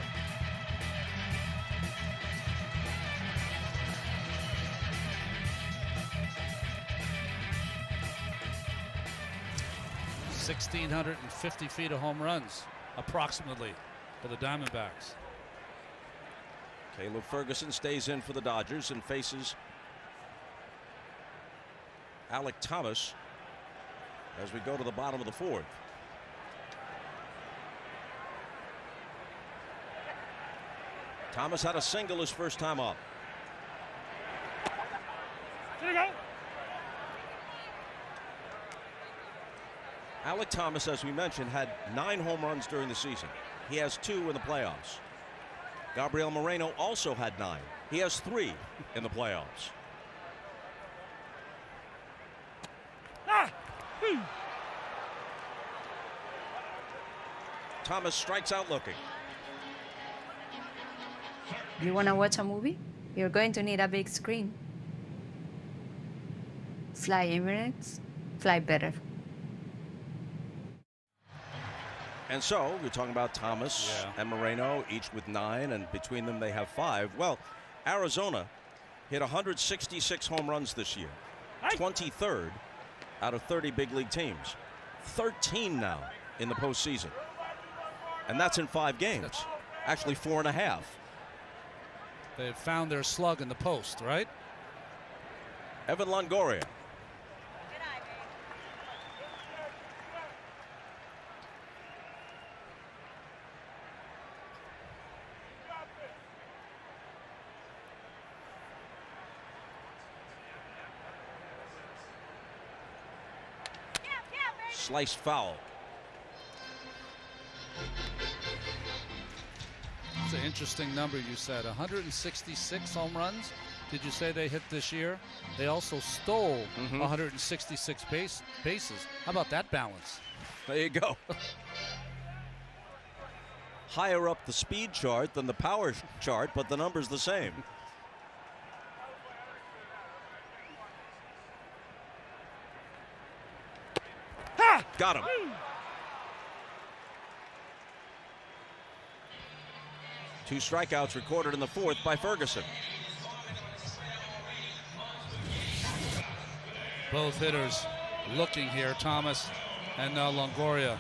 $1,650 feet of home runs, approximately, for the Diamondbacks. Caleb Ferguson stays in for the Dodgers and faces Alek Thomas as we go to the bottom of the 4th. Thomas had a single his first time up. Here we go. Alec Thomas, as we mentioned, had 9 home runs during the season. He has 2 in the playoffs. Gabriel Moreno also had 9. He has 3 in the playoffs. Thomas strikes out looking. You want to watch a movie? You're going to need a big screen. Fly Emirates, fly better. And so we're talking about Thomas and Moreno, each with 9, and between them they have 5. Well, Arizona hit 166 home runs this year, 23rd out of 30 big league teams, 13 now in the postseason, and that's in 5 games. Actually 4.5. They had found their slug in the post, right? Evan Longoria. Sliced foul. It's an interesting number you said. 166 home runs. Did you say they hit this year? They also stole 166 bases. How about that balance? There you go. Higher up the speed chart than the power chart, but the number's the same. Got him. Two strikeouts recorded in the 4th by Ferguson. Both hitters looking here, Thomas and Longoria.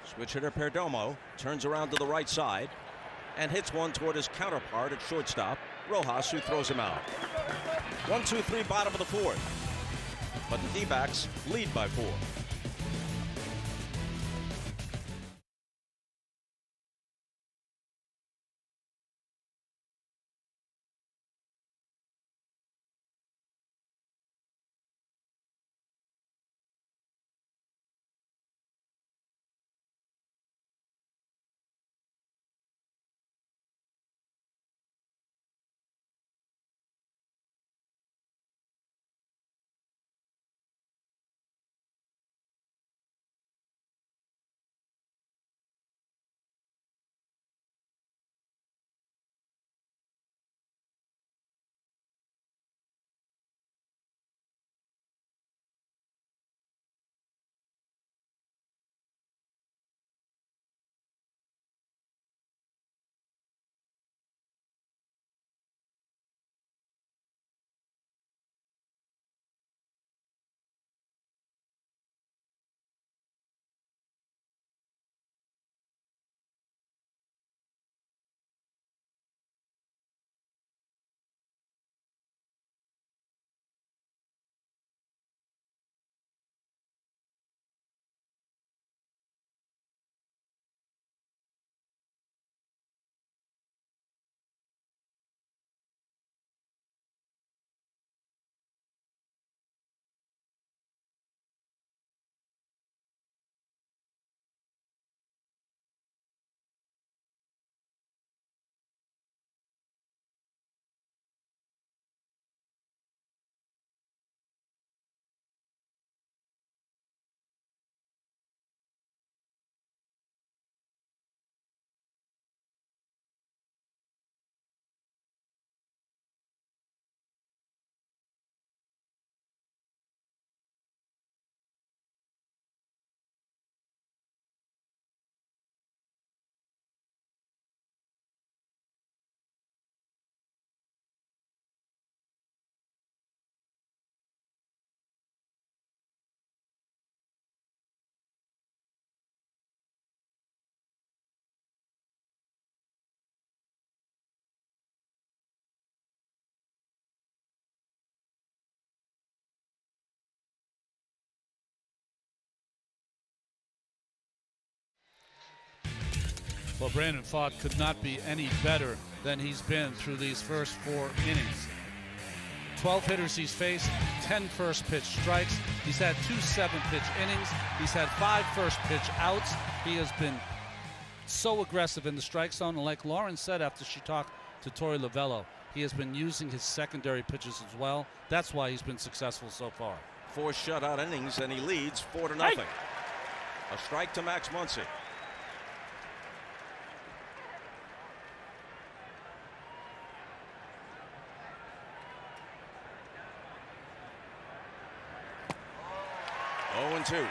Switch hitter Perdomo turns around to the right side and hits one toward his counterpart at shortstop, Rojas, who throws him out. 1-2-3, bottom of the 4th. But the D-backs lead by 4. Well, Brandon Pfaadt could not be any better than he's been through these first 4 innings. 12 hitters he's faced, 10 first pitch strikes. He's had 2 7-pitch innings. He's had 5 first pitch outs. He has been so aggressive in the strike zone. And like Lauren said after she talked to Torey Lovello, he has been using his secondary pitches as well. That's why he's been successful so far. 4 shutout innings, and he leads 4-0. A strike to Max Muncy. Oh, 0-2.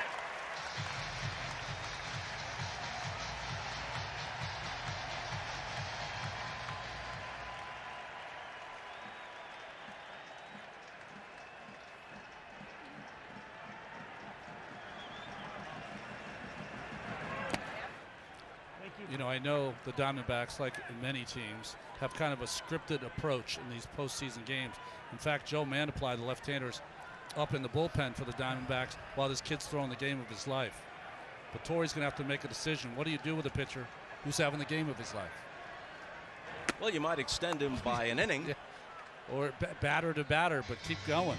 You know, I know the Diamondbacks, like many teams, have kind of a scripted approach in these postseason games. In fact, Joe Mantiply, the left-hander's up in the bullpen for the Diamondbacks while this kid's throwing the game of his life. But Torey's going to have to make a decision. What do you do with a pitcher who's having the game of his life? Well, you might extend him by an inning. Yeah. Or batter to batter, but keep going.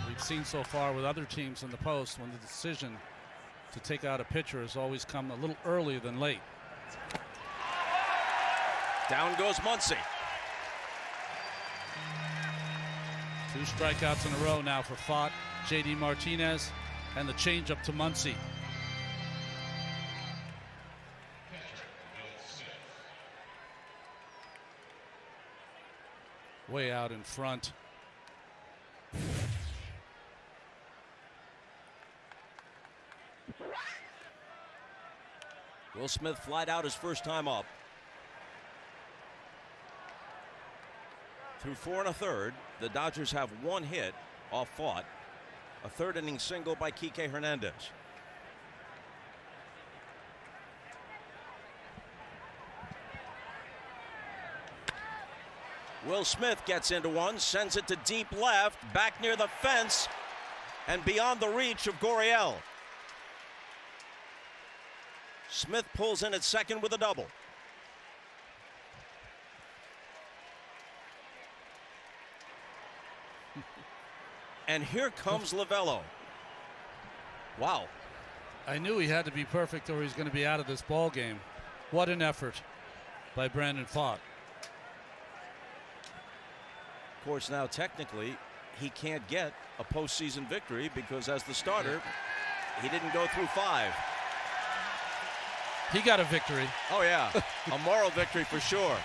We've seen so far with other teams in the post when the decision to take out a pitcher has always come a little earlier than late. Down goes Muncy. 2 strikeouts in a row now for Fott, J.D. Martinez, and the changeup to Muncy. Way out in front. Will Smith flied out his first time up. Through 4 1/3, the Dodgers have 1 hit off Fott. A 3rd inning single by Kike Hernandez. Will Smith gets into one, sends it to deep left, back near the fence, and beyond the reach of Gurriel. Smith pulls in at second with a double. And here comes Lovello. Wow. I knew he had to be perfect or he's going to be out of this ball game. What an effort by Brandon Fott. Of course, now technically he can't get a postseason victory because as the starter, he didn't go through 5. He got a victory. Oh, yeah. A moral victory for sure.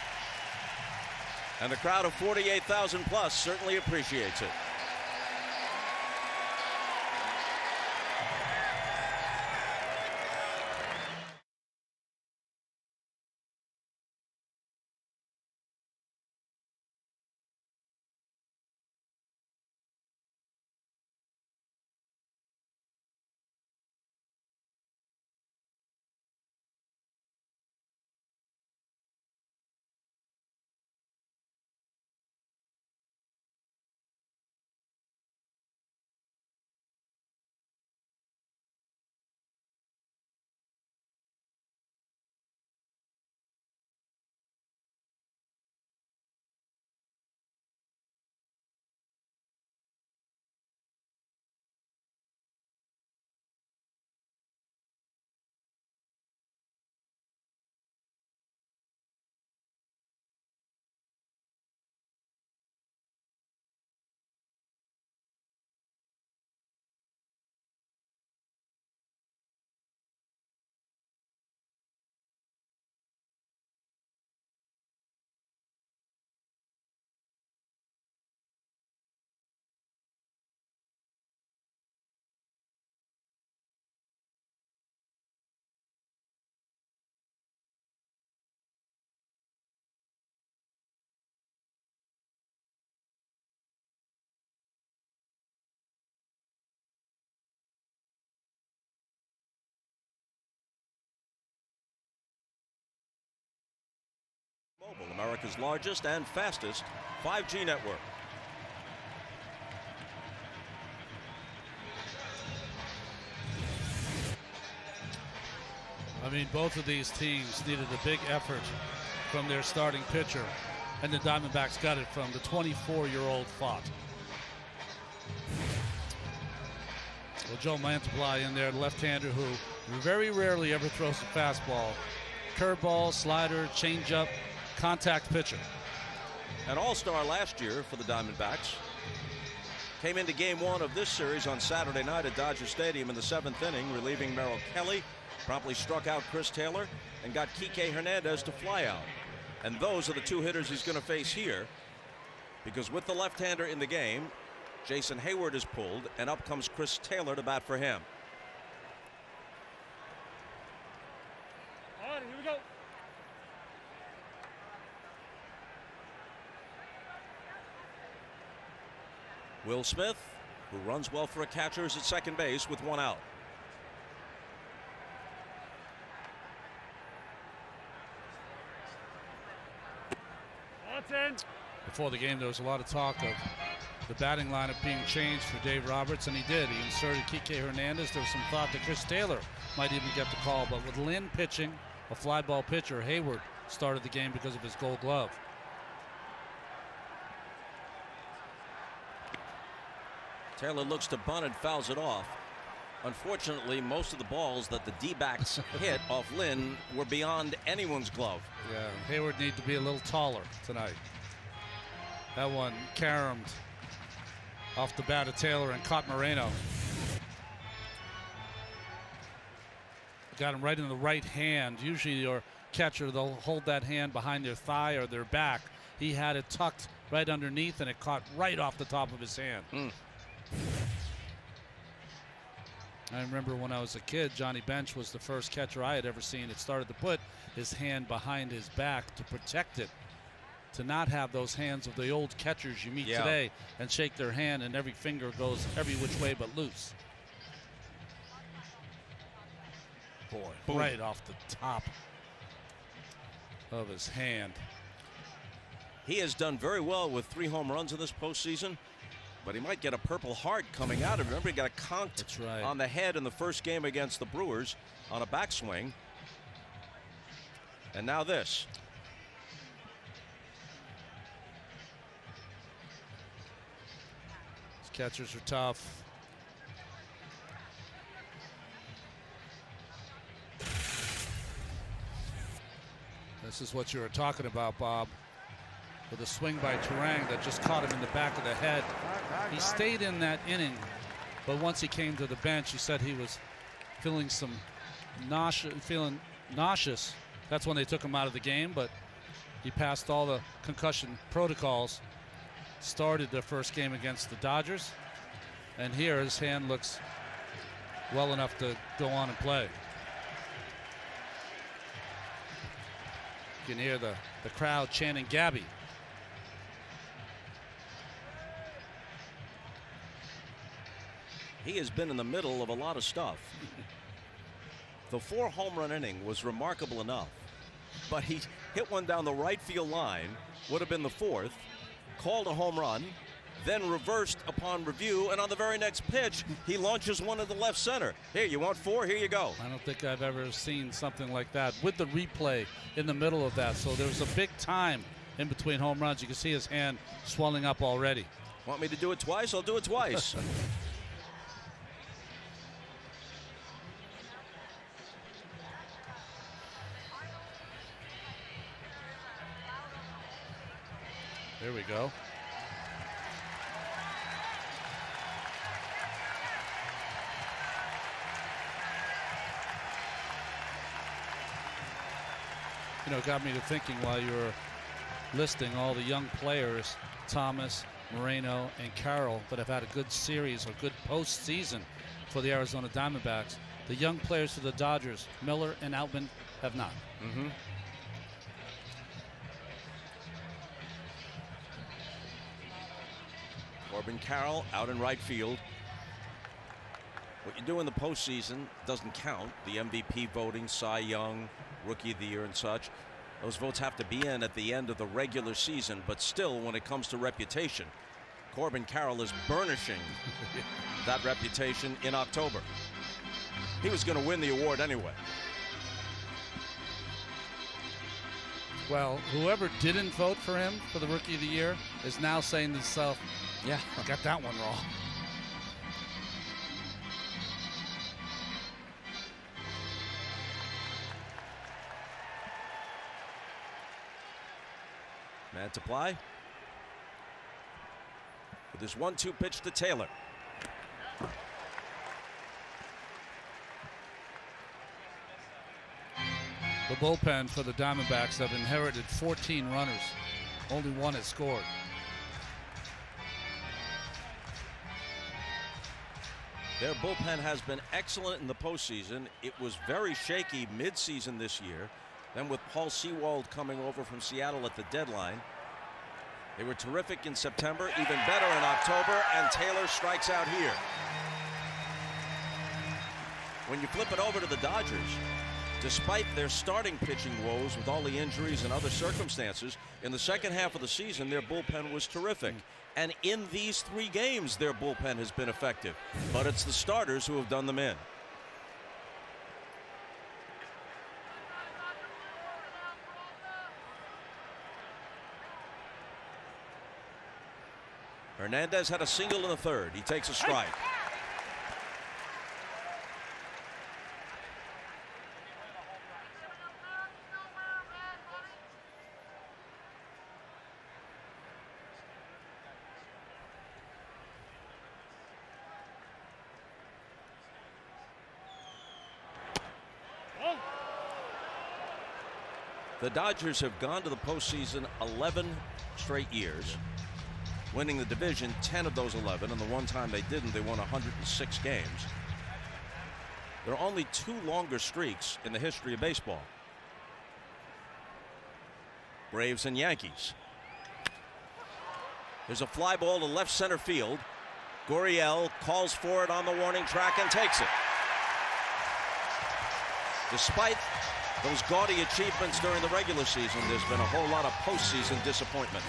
And the crowd of 48,000 plus certainly appreciates it. Mobile, America's largest and fastest 5G network. I mean, both of these teams needed a big effort from their starting pitcher, and the Diamondbacks got it from the 24-year-old Fott. Well, Joe Mantiply in there, left-hander who very rarely ever throws a fastball. Curveball, slider, changeup, contact pitcher. An all-star last year for the Diamondbacks. Came into game 1 of this series on Saturday night at Dodger Stadium in the 7th inning, relieving Merrill Kelly. Promptly struck out Chris Taylor and got Kike Hernandez to fly out. And those are the 2 hitters he's going to face here, because with the left-hander in the game, Jason Hayward is pulled, and up comes Chris Taylor to bat for him. All right, here we go. Will Smith, who runs well for a catcher, is at second base with 1 out. That's in. Before the game, there was a lot of talk of the batting lineup being changed for Dave Roberts, and he did. He inserted Kike Hernandez. There was some thought that Chris Taylor might even get the call, but with Lynn pitching, a fly ball pitcher, Hayward started the game because of his Gold Glove. Taylor looks to bunt and fouls it off. Unfortunately, most of the balls that the D-backs hit off Lynn were beyond anyone's glove. Yeah, Hayward needs to be a little taller tonight. That one caromed off the bat of Taylor and caught Moreno. Got him right in the right hand. Usually your catcher, they'll hold that hand behind their thigh or their back. He had it tucked right underneath, and it caught right off the top of his hand. I remember when I was a kid, Johnny Bench was the first catcher I had ever seen that started to put his hand behind his back to protect it, to not have those hands of the old catchers you meet today and shake their hand and every finger goes every which way but loose. Boy, boom. Right off the top of his hand. He has done very well with 3 home runs in this postseason, but he might get a Purple Heart coming out. Remember, he got a conked on the head in the first game against the Brewers on a backswing. And now this. These catchers are tough. This is what you were talking about, Bob, with a swing by Turang that just caught him in the back of the head. He stayed in that inning, but once he came to the bench, he said he was feeling nauseous. That's when they took him out of the game, but he passed all the concussion protocols, started the first game against the Dodgers, and here his hand looks well enough to go on and play. You can hear the crowd chanting Gabby. He has been in the middle of a lot of stuff. The 4 home run inning was remarkable enough, but he hit one down the right field line, would have been the 4th, called a home run, then reversed upon review, and on the very next pitch, he launches one into left center. Here, you want 4? Here you go. I don't think I've ever seen something like that with the replay in the middle of that. So there's a big time in between home runs. You can see his hand swelling up already. Want me to do it twice? I'll do it twice. There we go. You know, it got me to thinking while you were listing all the young players, Thomas, Moreno, and Carroll, that have had a good series or good postseason for the Arizona Diamondbacks. The young players for the Dodgers, Miller and Outman, have not. Corbin Carroll out in right field. What you do in the postseason doesn't count. The MVP voting, Cy Young, Rookie of the Year and such. Those votes have to be in at the end of the regular season, but still, when it comes to reputation, Corbin Carroll is burnishing that reputation in October. He was going to win the award anyway. Well, whoever didn't vote for him for the Rookie of the Year is now saying to himself, yeah, I got that one wrong. Mantiply with his 1-2 pitch to Taylor. The bullpen for the Diamondbacks have inherited 14 runners. Only one has scored. Their bullpen has been excellent in the postseason. It was very shaky midseason this year. Then with Paul Sewald coming over from Seattle at the deadline, they were terrific in September, even better in October, and Taylor strikes out here. When you flip it over to the Dodgers, despite their starting pitching woes with all the injuries and other circumstances, in the second half of the season, their bullpen was terrific. And in these 3 games, their bullpen has been effective. But it's the starters who have done them in. Hernandez had a single in the third. He takes a strike. The Dodgers have gone to the postseason 11 straight years, winning the division 10 of those 11, and the one time they didn't, they won 106 games. There are only 2 longer streaks in the history of baseball. Braves and Yankees. There's a fly ball to left center field. Gurriel calls for it on the warning track and takes it. Despite those gaudy achievements during the regular season, there's been a whole lot of postseason disappointment.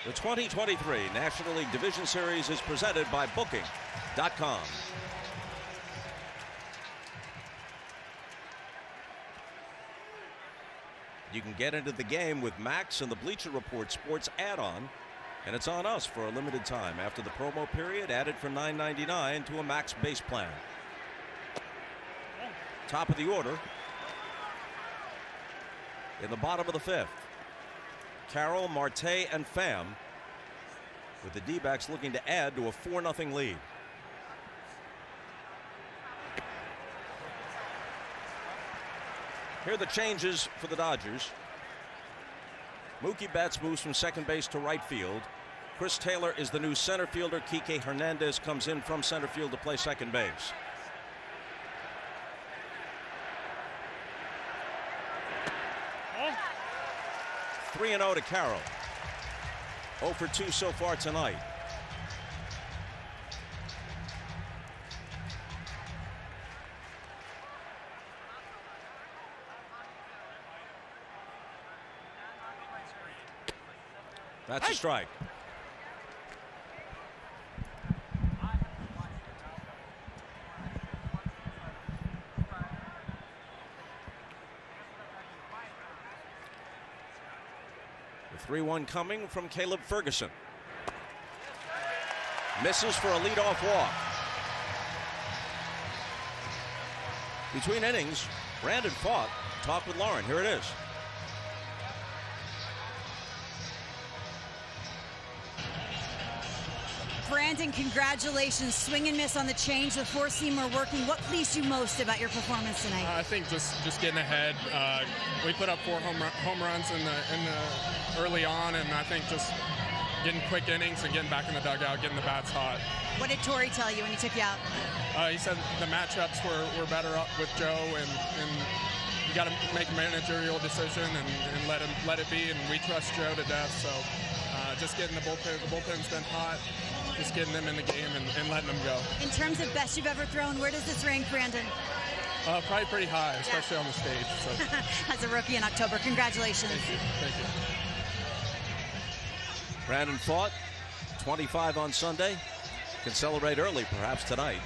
The 2023 National League Division Series is presented by Booking.com. You can get into the game with Max and the Bleacher Report Sports add-on, and it's on us for a limited time. After the promo period, added for $9.99 to a Max base plan. Top of the order. In the bottom of the fifth, Carroll, Marte, and Pham, with the D-backs looking to add to a 4-0 lead. Here are the changes for the Dodgers. Mookie Betts moves from second base to right field. Chris Taylor is the new center fielder. Kike Hernandez comes in from center field to play second base. Oh. 3-0 to Carroll. 0 for 2 so far tonight. That's a strike. The 3-1 coming from Caleb Ferguson. Misses for a leadoff walk. Between innings, Brandon Pfaadt talked with Lauren. Here it is. Brandon, congratulations. Swing and miss on the change. The four-seamer working. What pleased you most about your performance tonight? I think just getting ahead. We put up 4 home runs in the early on, and I think just getting quick innings and getting back in the dugout, getting the bats hot. What did Torrey tell you when he took you out? He said the matchups were better up with Joe, and you got to make a managerial decision and let it be, and we trust Joe to death. So just getting the bullpen's been hot. Just getting them in the game and letting them go. In terms of best you've ever thrown, where does this rank, Brandon? Probably pretty high, especially on the stage. So. As a rookie in October, congratulations. Thank you. Thank you. Brandon Pfaadt, 25 on Sunday. Can celebrate early, perhaps tonight.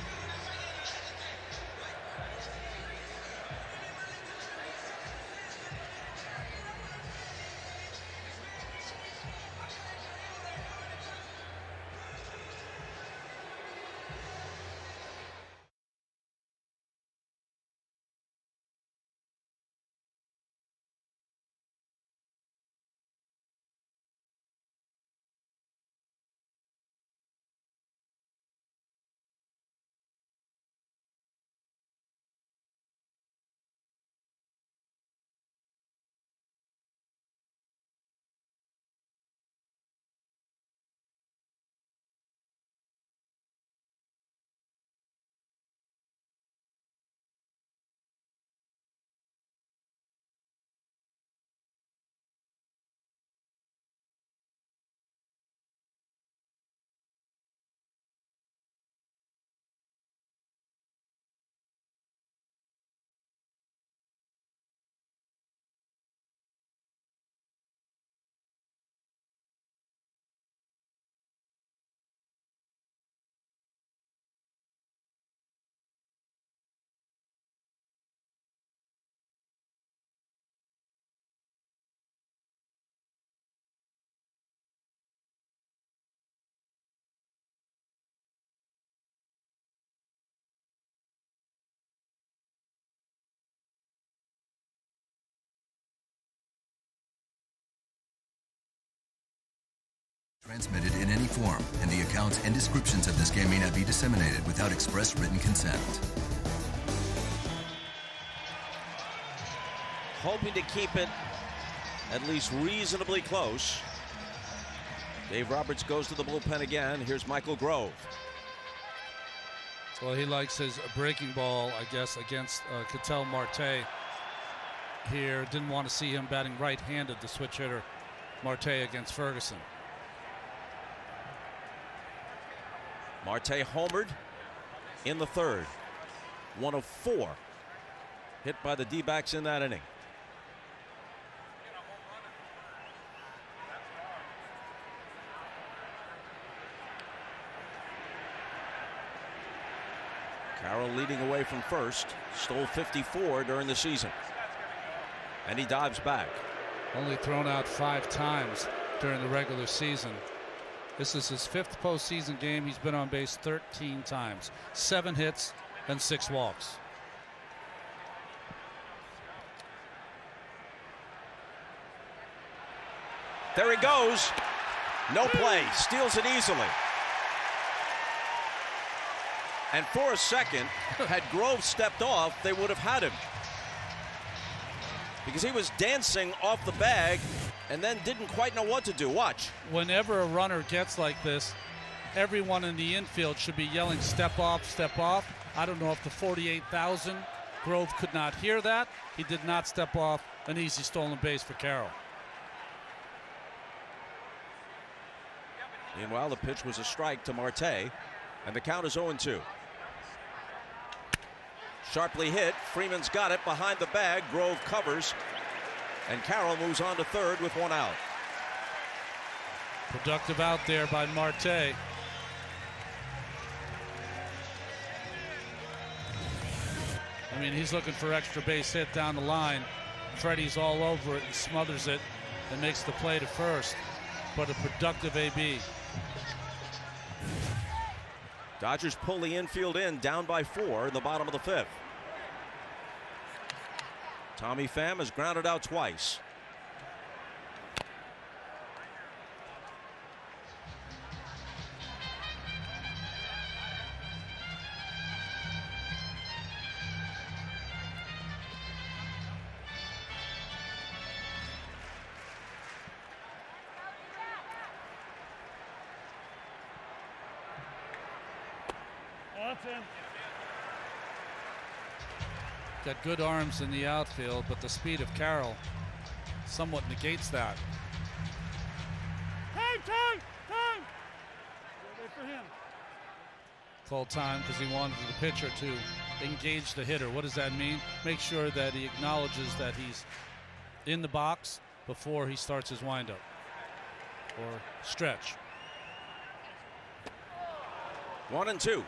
Transmitted in any form, and the accounts and descriptions of this game may not be disseminated without express written consent. Hoping to keep it at least reasonably close. Dave Roberts goes to the bullpen again. Here's Michael Grove. Well, he likes his breaking ball, I guess, against Ketel Marte here. Didn't want to see him batting right-handed, the switch hitter Marte against Ferguson. Marte homered in the third. 1 of 4 hit by the D-backs in that inning. Carroll leading away from first, stole 54 during the season. And he dives back. Only thrown out 5 times during the regular season. This is his 5th postseason game. He's been on base 13 times, 7 hits and 6 walks. There he goes. No play. Steals it easily. And for a second, had Grove stepped off, they would have had him. Because he was dancing off the bag and then didn't quite know what to do. Watch. Whenever a runner gets like this, everyone in the infield should be yelling, step off, step off. I don't know if the 48,000, Grove could not hear that. He did not step off. An easy stolen base for Carroll. Meanwhile, the pitch was a strike to Marte, and the count is 0-2. Sharply hit. Freeman's got it behind the bag. Grove covers, and Carroll moves on to third with 1 out. Productive out there by Marte. I mean, he's looking for extra base hit down the line. Freddie's all over it and smothers it and makes the play to first. But a productive AB. Dodgers pull the infield in, down by 4 in the bottom of the 5th. Tommy Pham has grounded out twice. Got good arms in the outfield, but the speed of Carroll somewhat negates that. Time! Wait for him. Called time because he wanted the pitcher to engage the hitter. What does that mean? Make sure that he acknowledges that he's in the box before he starts his windup or stretch. 1-2.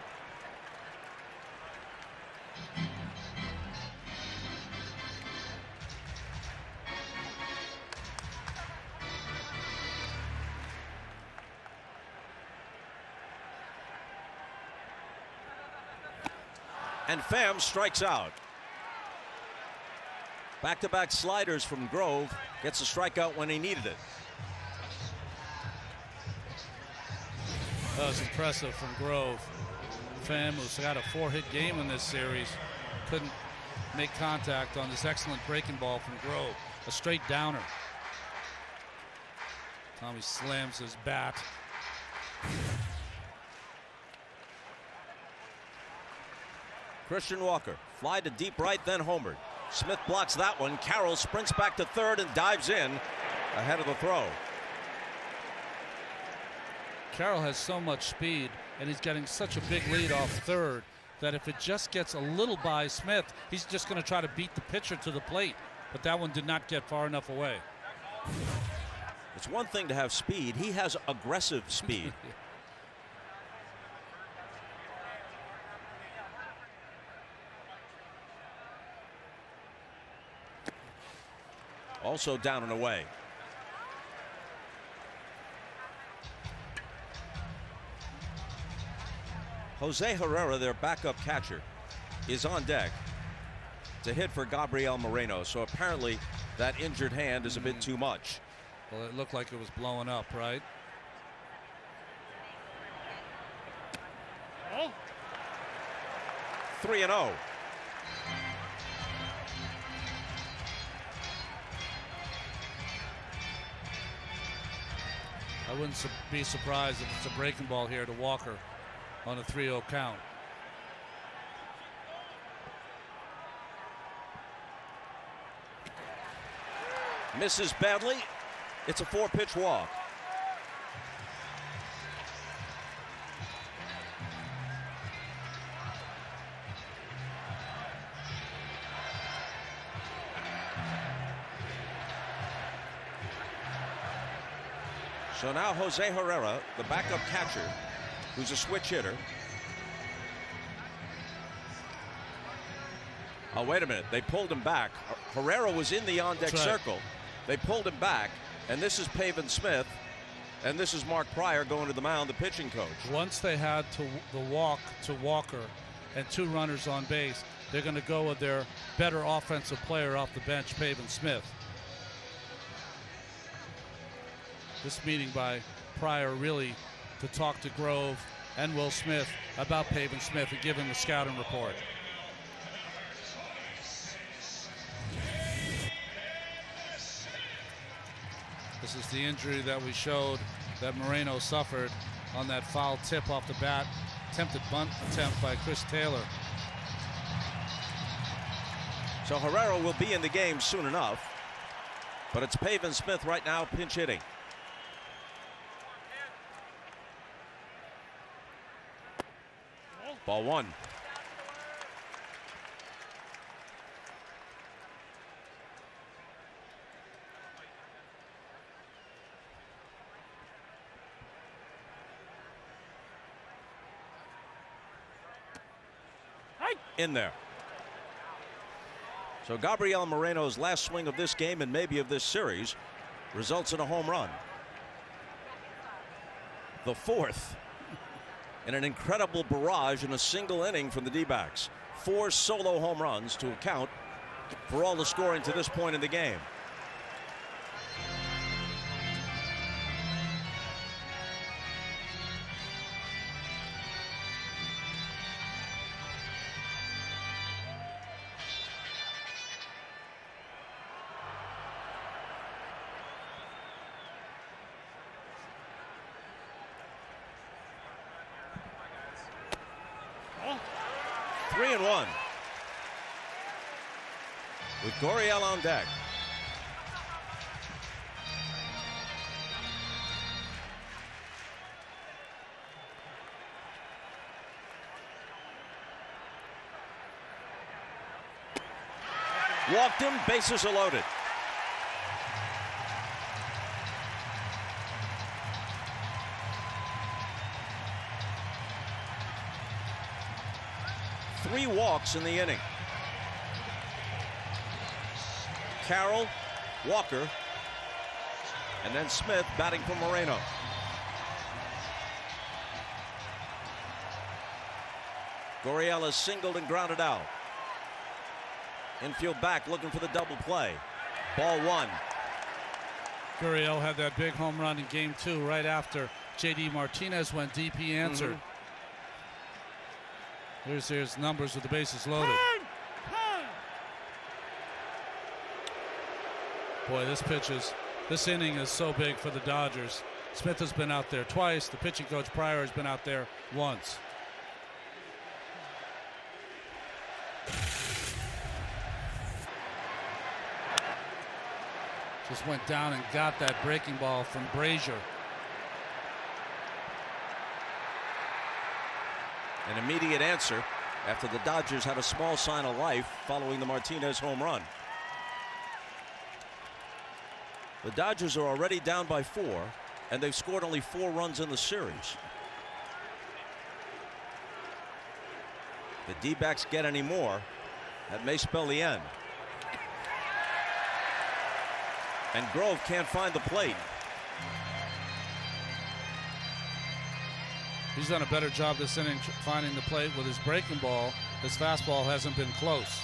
And Pham strikes out. Back-to-back sliders from Grove. Gets a strikeout when he needed it. That was impressive from Grove. Pham, who's got a 4-hit game in this series, couldn't make contact on this excellent breaking ball from Grove. A straight downer. Tommy slams his bat. Christian Walker, fly to deep right, then homered. Smith blocks that one. Carroll sprints back to third and dives in ahead of the throw. Carroll has so much speed, and he's getting such a big lead off third that if it just gets a little by Smith, he's just going to try to beat the pitcher to the plate. But that one did not get far enough away. It's one thing to have speed. He has aggressive speed. Also down and away. Jose Herrera, their backup catcher, is on deck to hit for Gabriel Moreno. So apparently that injured hand is a bit too much. Well, it looked like it was blowing up, right? Oh. 3-0. I wouldn't be surprised if it's a breaking ball here to Walker on a 3-0 count. Misses badly. It's a 4-pitch walk. So now Jose Herrera, the backup catcher, who's a switch hitter. Oh, wait a minute. They pulled him back. Herrera was in the on-deck circle. They pulled him back, and this is Pavin Smith, and this is Mark Pryor going to the mound, the pitching coach. Once they had the walk to Walker and 2 runners on base, they're going to go with their better offensive player off the bench, Pavin Smith. This meeting by Pryor really to talk to Grove and Will Smith about Pavin Smith and give him the scouting report. This is the injury that we showed that Moreno suffered on that foul tip off the bat. Attempted bunt attempt by Chris Taylor. So Herrera will be in the game soon enough, but it's Pavin Smith right now pinch hitting. Ball 1. In there. So Gabriel Moreno's last swing of this game and maybe of this series results in a home run. The 4th in an incredible barrage in a single inning from the D-backs. 4 solo home runs to account for all the scoring to this point in the game. Three and one. With Gurriel on deck. Walked him, bases are loaded. Three walks in the inning. Carroll, Walker, and then Smith batting for Moreno. Gurriel is singled and grounded out. Infield back looking for the double play. Ball 1. Gurriel had that big home run in game 2 right after J.D. Martinez went deep. He answered. Here's his numbers with the bases loaded. Boy, this inning is so big for the Dodgers. Smith has been out there twice. The pitching coach Pryor has been out there once. Just went down and got that breaking ball from Brazier. An immediate answer after the Dodgers had a small sign of life following the Martinez home run. The Dodgers are already down by 4, and they've scored only 4 runs in the series. The D-backs get any more, that may spell the end. And Grove can't find the plate. He's done a better job this inning finding the plate with his breaking ball. His fastball hasn't been close.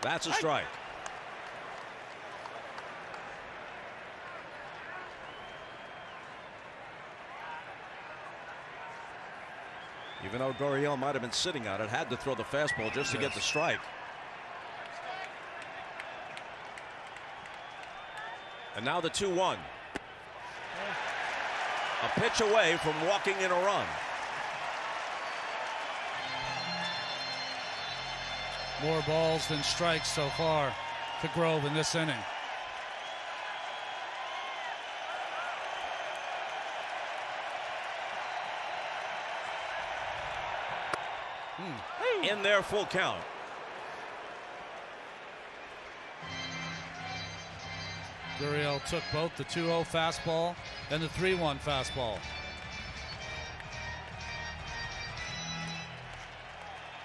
That's a strike. Even though Gurriel might have been sitting on it, had to throw the fastball just to get the strike. And now the 2-1. A pitch away from walking in a run. More balls than strikes so far for Grove in this inning. In there, full count. Gurriel took both the 2-0 fastball and the 3-1 fastball.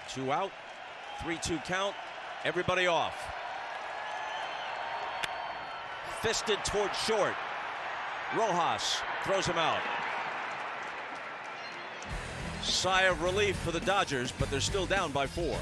2 out, 3-2 count, everybody off. Fisted towards short. Rojas throws him out. Sigh of relief for the Dodgers, but they're still down by 4.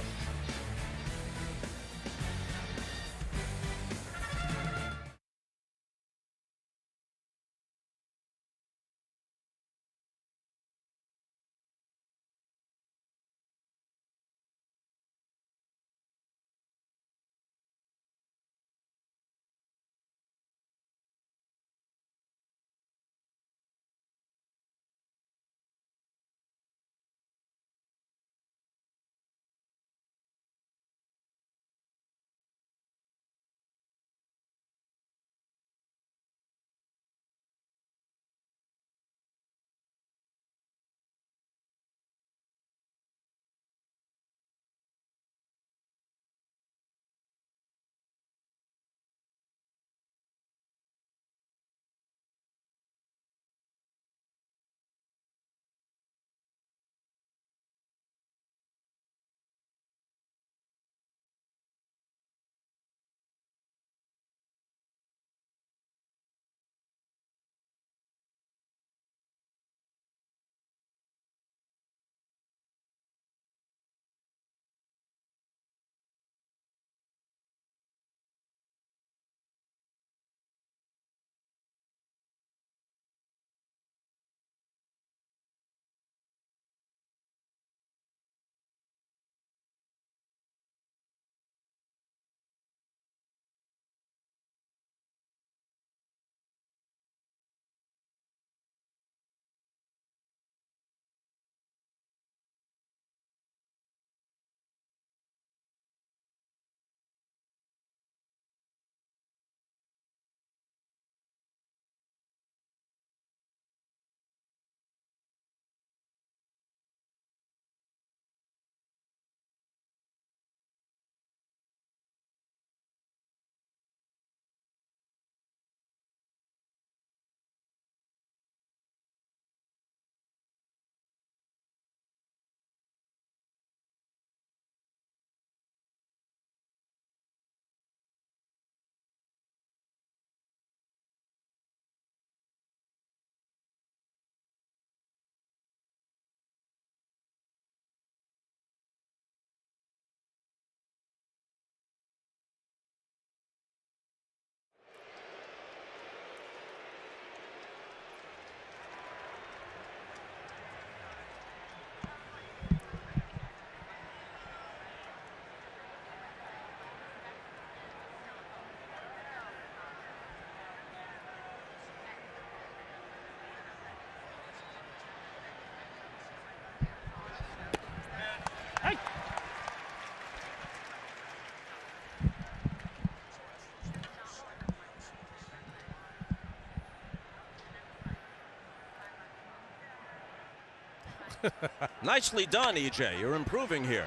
Nicely done, EJ. You're improving here.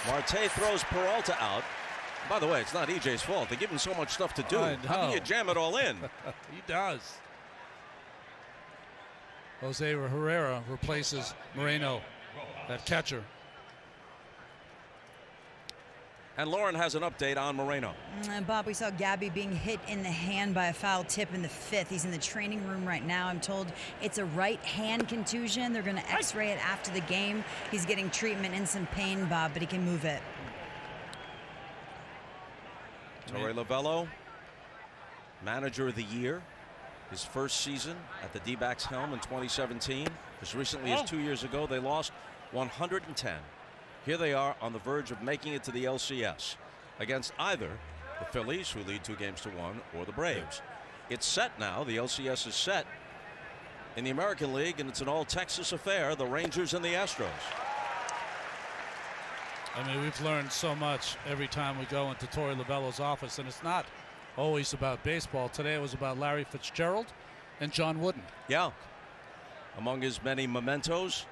Marte throws Peralta out. By the way, it's not EJ's fault. They give him so much stuff to do. How can you jam it all in? He does. Jose Herrera replaces Moreno, that catcher. And Lauren has an update on Moreno. Bob, we saw Gabby being hit in the hand by a foul tip in the 5th. He's in the training room right now. I'm told it's a right hand contusion. They're going to x-ray it after the game. He's getting treatment in some pain, Bob, but he can move it. Torey Lovullo, manager of the year. His first season at the D-backs helm in 2017. As recently as 2 years ago, they lost 110. Here they are on the verge of making it to the LCS against either the Phillies, who lead 2-1, or the Braves. It's set now. The LCS is set in the American League, and it's an all-Texas affair, the Rangers and the Astros. I mean, we've learned so much every time we go into Torey Lovullo's office, and it's not always about baseball. Today it was about Larry Fitzgerald and John Wooden. Yeah. Among his many mementos,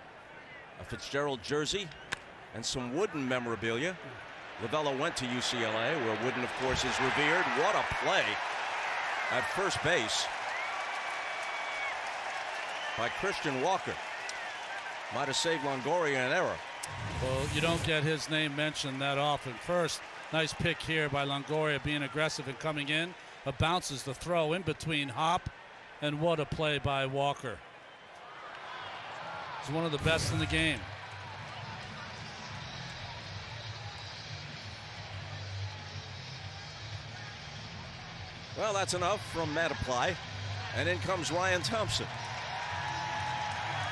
a Fitzgerald jersey and some Wooden memorabilia. Lavella went to UCLA, where Wooden, of course, is revered. What a play at first base by Christian Walker. Might have saved Longoria an error. Well, you don't get his name mentioned that often. First, nice pick here by Longoria, being aggressive and coming in. Bounces the throw in between Hop, and what a play by Walker. He's one of the best in the game. Well, that's enough from Mataply. And in comes Ryan Thompson,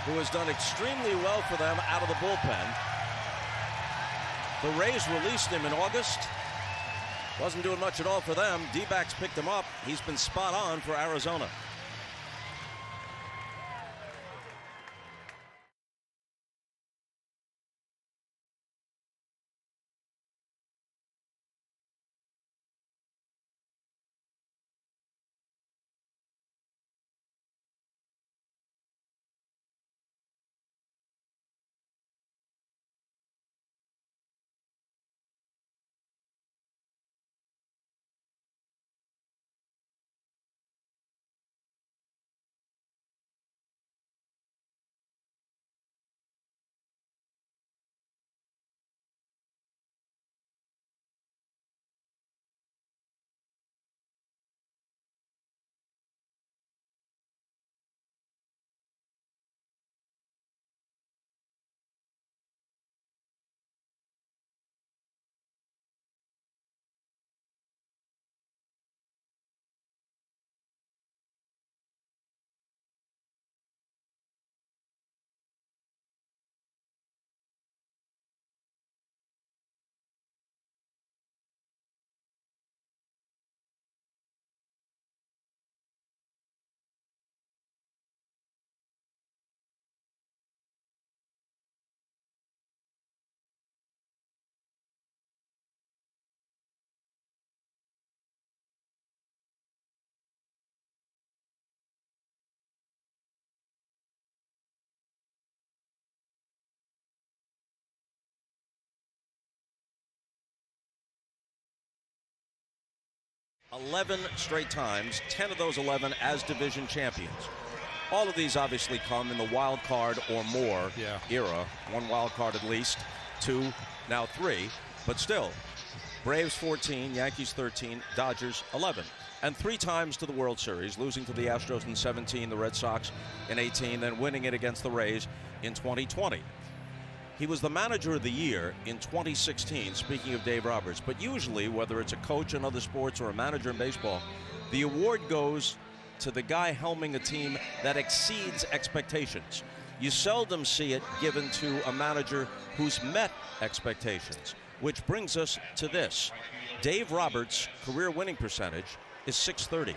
who has done extremely well for them out of the bullpen. The Rays released him in August. Wasn't doing much at all for them. D-backs picked him up. He's been spot on for Arizona. "11 straight times, 10 of those 11 as division champions. All of these obviously come in the wild card or more era. One wild card at least, 2, now 3. But still, Braves 14, Yankees 13, Dodgers 11. And 3 times to the World Series, losing to the Astros in 17, the Red Sox in 18, then winning it against the Rays in 2020. He was the manager of the year in 2016, speaking of Dave Roberts. But usually, whether it's a coach in other sports or a manager in baseball, the award goes to the guy helming a team that exceeds expectations. You seldom see it given to a manager who's met expectations, which brings us to this. Dave Roberts' career winning percentage is .630.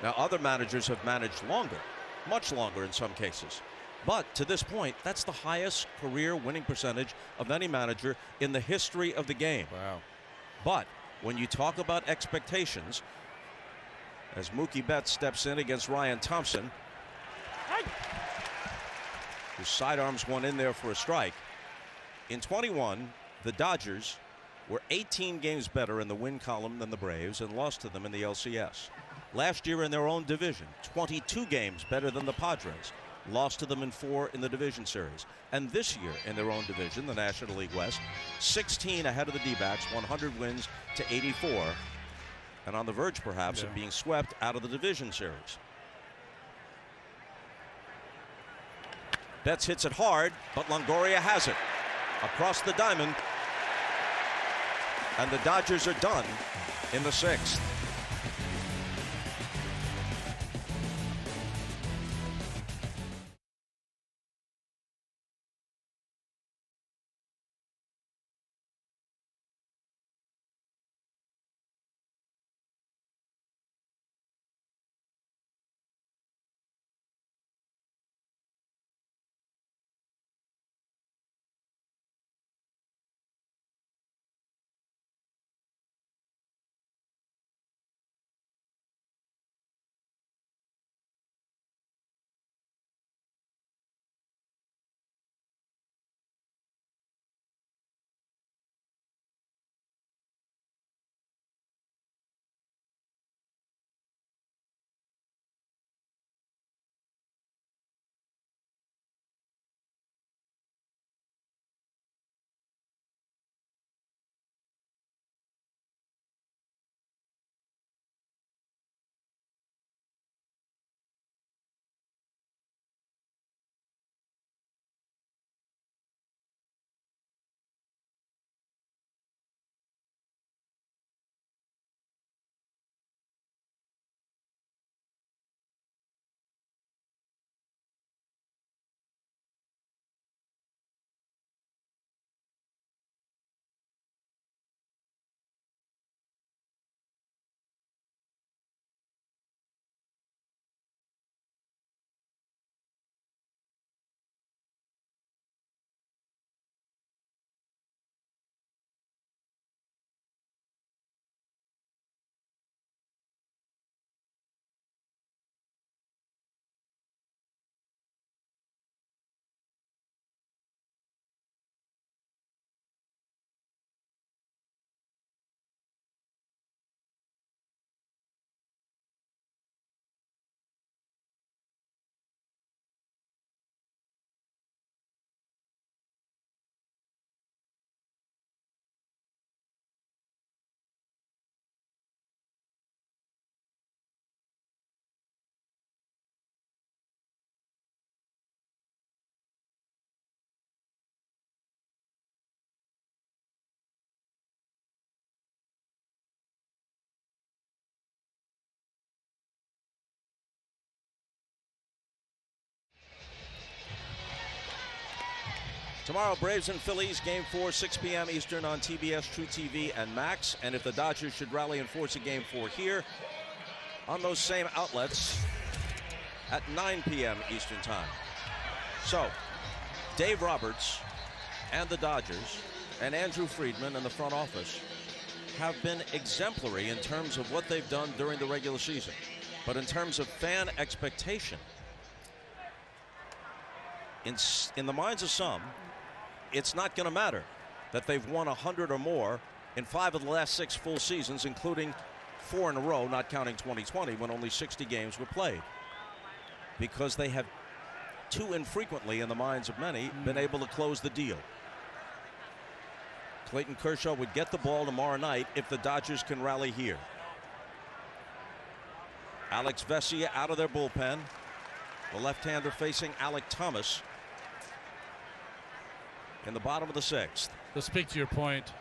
Now, other managers have managed longer, much longer in some cases. But to this point, that's the highest career winning percentage of any manager in the history of the game. Wow. But when you talk about expectations, as Mookie Betts steps in against Ryan Thompson, who sidearms one in there for a strike. In 21, the Dodgers were 18 games better in the win column than the Braves and lost to them in the LCS. Last year in their own division, 22 games better than the Padres. Lost to them in 4 in the division series. And this year in their own division, the National League West, 16 ahead of the D-backs, 100 wins to 84. And on the verge, perhaps, of being swept out of the division series. Betts hits it hard, but Longoria has it. Across the diamond. And the Dodgers are done in the 6th. Tomorrow, Braves and Phillies, Game 4, 6 p.m. Eastern on TBS, True TV, and Max. And if the Dodgers should rally and force a Game 4 here, on those same outlets at 9 p.m. Eastern Time. So, Dave Roberts and the Dodgers and Andrew Friedman and the front office have been exemplary in terms of what they've done during the regular season. But in terms of fan expectation, in the minds of some, it's not going to matter that they've won 100 or more in 5 of the last 6 full seasons, including 4 in a row, not counting 2020 when only 60 games were played. Because they have too infrequently, in the minds of many, been able to close the deal. Clayton Kershaw would get the ball tomorrow night if the Dodgers can rally here. Alex Vesia out of their bullpen. The left-hander facing Alek Thomas in the bottom of the 6th. To speak to your point,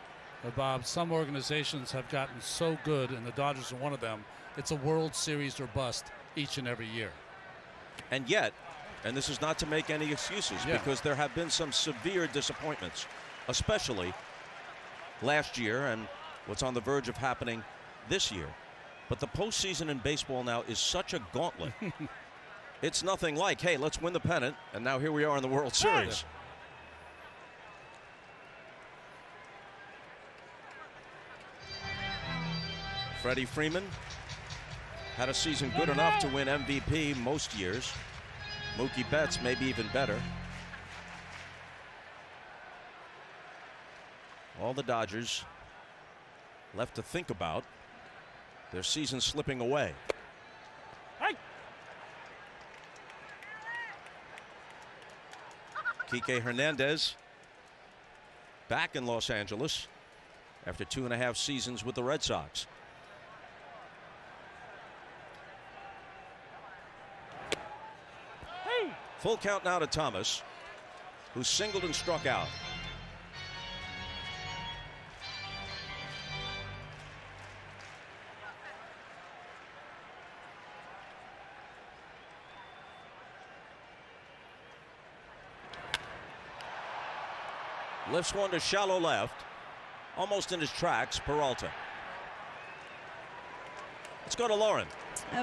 Bob, some organizations have gotten so good, and the Dodgers are one of them. It's a World Series or bust each and every year. And yet, and this is not to make any excuses, because there have been some severe disappointments, especially last year and what's on the verge of happening this year. But the postseason in baseball now is such a gauntlet. It's nothing like, hey, let's win the pennant, and now here we are in the World Series. Freddie Freeman had a season good enough to win MVP most years. Mookie Betts maybe even better. All the Dodgers left to think about. Their season slipping away. Kike Hernandez back in Los Angeles after 2.5 seasons with the Red Sox. Full count now to Thomas, who singled and struck out. Lifts one to shallow left, almost in his tracks. Peralta. Let's go to Lauren.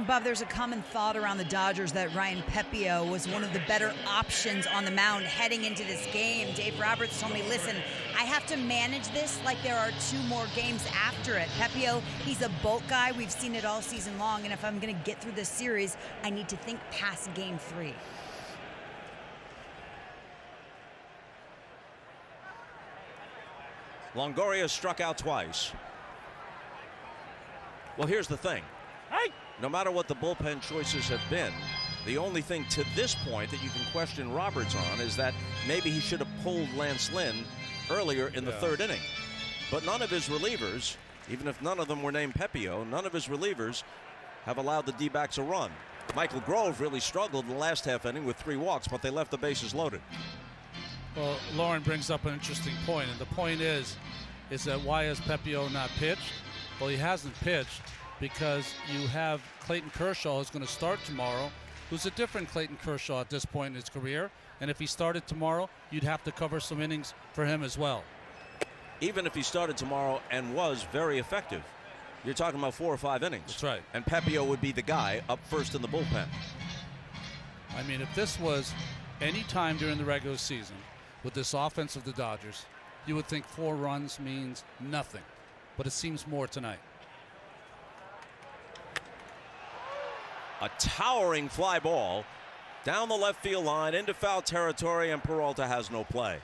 Bob, there's a common thought around the Dodgers that Ryan Pepiot was one of the better options on the mound heading into this game. Dave Roberts told me, listen, I have to manage this like there are 2 more games after it. Pepiot, he's a bulk guy. We've seen it all season long. And if I'm going to get through this series, I need to think past Game 3. Longoria struck out twice. Well, here's the thing. No matter what the bullpen choices have been, the only thing to this point that you can question Roberts on is that maybe he should have pulled Lance Lynn earlier in the 3rd inning. But none of his relievers, even if none of them were named Pepiot, none of his relievers have allowed the D-backs a run. Michael Grove really struggled in the last half inning with 3 walks, but they left the bases loaded. Well, Lauren brings up an interesting point, and the point is that why has Pepiot not pitched? Well, he hasn't pitched because you have Clayton Kershaw who's going to start tomorrow, who's a different Clayton Kershaw at this point in his career. And if he started tomorrow, you'd have to cover some innings for him as well. Even if he started tomorrow and was very effective, you're talking about 4 or 5 innings. That's right. And Pepiot would be the guy up first in the bullpen. I mean, if this was any time during the regular season with this offense of the Dodgers, you would think 4 runs means nothing. But it seems more tonight. A towering fly ball down the left field line into foul territory, and Peralta has no play.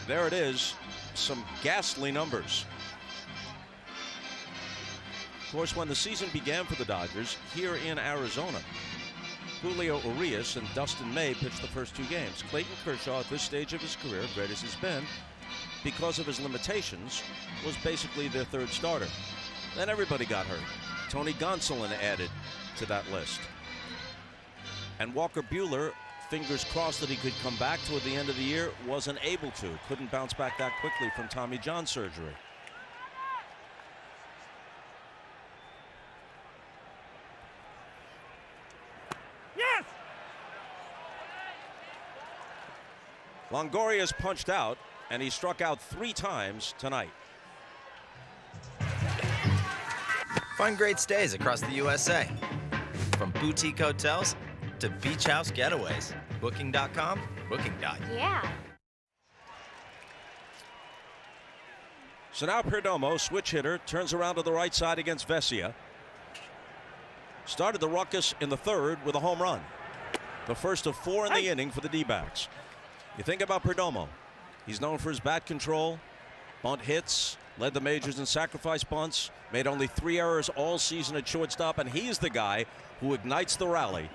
There it is, some ghastly numbers. Of course, when the season began for the Dodgers here in Arizona, Julio Urias and Dustin May pitched the first 2 games. Clayton Kershaw, at this stage of his career, great as he's been, because of his limitations, was basically their 3rd starter. Then everybody got hurt. Tony Gonsolin added to that list. And Walker Buehler, fingers crossed that he could come back toward the end of the year, wasn't able to. Couldn't bounce back that quickly from Tommy John surgery. Longoria's punched out, and he struck out 3 times tonight. Find great stays across the USA. From boutique hotels to beach house getaways. Booking.com, booking.com. Yeah. So now Perdomo, switch hitter, turns around to the right side against Vesia. Started the ruckus in the 3rd with a home run. The first of 4 in the inning for the D-backs. You think about Perdomo. He's known for his bat control, bunt hits, led the majors in sacrifice bunts, made only 3 errors all season at shortstop, and he's the guy who ignites the rally.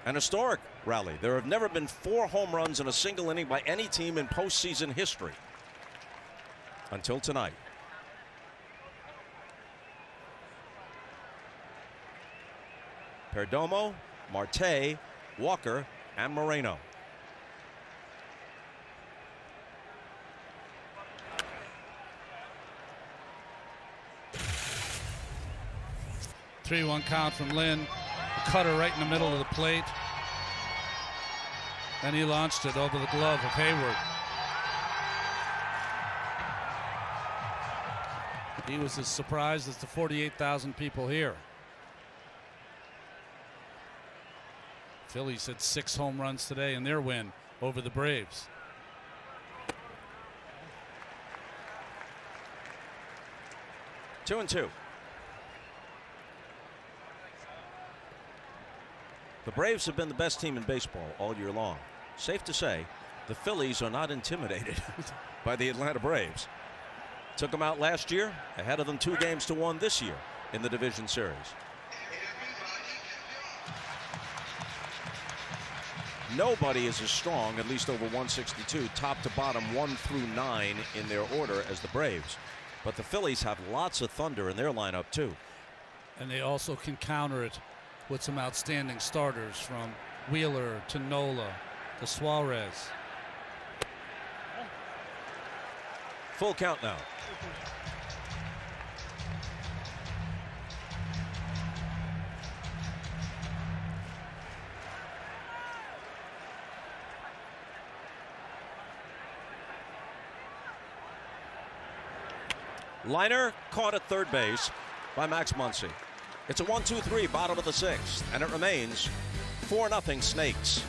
An historic rally. There have never been 4 home runs in a single inning by any team in postseason history until tonight. Perdomo, Marte, Walker, and Moreno. Three-one count from Lynn. A cutter right in the middle of the plate. And he launched it over the glove of Hayward. He was as surprised as the 48,000 people here. Phillies had 6 home runs today in their win over the Braves. Two and two. The Braves have been the best team in baseball all year long. Safe to say, the Phillies are not intimidated by the Atlanta Braves. Took them out last year, ahead of them 2-1 this year in the division series. Nobody is as strong, at least over 162, top to bottom, 1 through 9 in their order as the Braves. But the Phillies have lots of thunder in their lineup, too. And they also can counter it with some outstanding starters, from Wheeler to Nola to Suarez. Full count now. Liner caught at third base by Max Muncy. It's a 1-2-3, bottom of the 6th, and it remains 4-0 Snakes.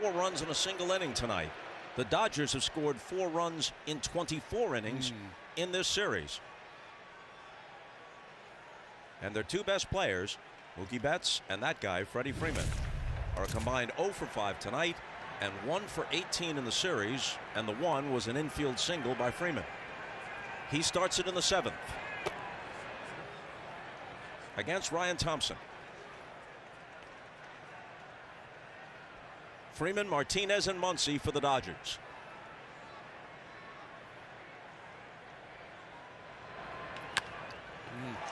4 runs in a single inning tonight. The Dodgers have scored 4 runs in 24 innings in this series. And their 2 best players, Mookie Betts and that guy, Freddie Freeman, are combined 0 for 5 tonight and 1 for 18 in the series, and the one was an infield single by Freeman. He starts it in the 7th against Ryan Thompson. Freeman, Martinez, and Muncy for the Dodgers.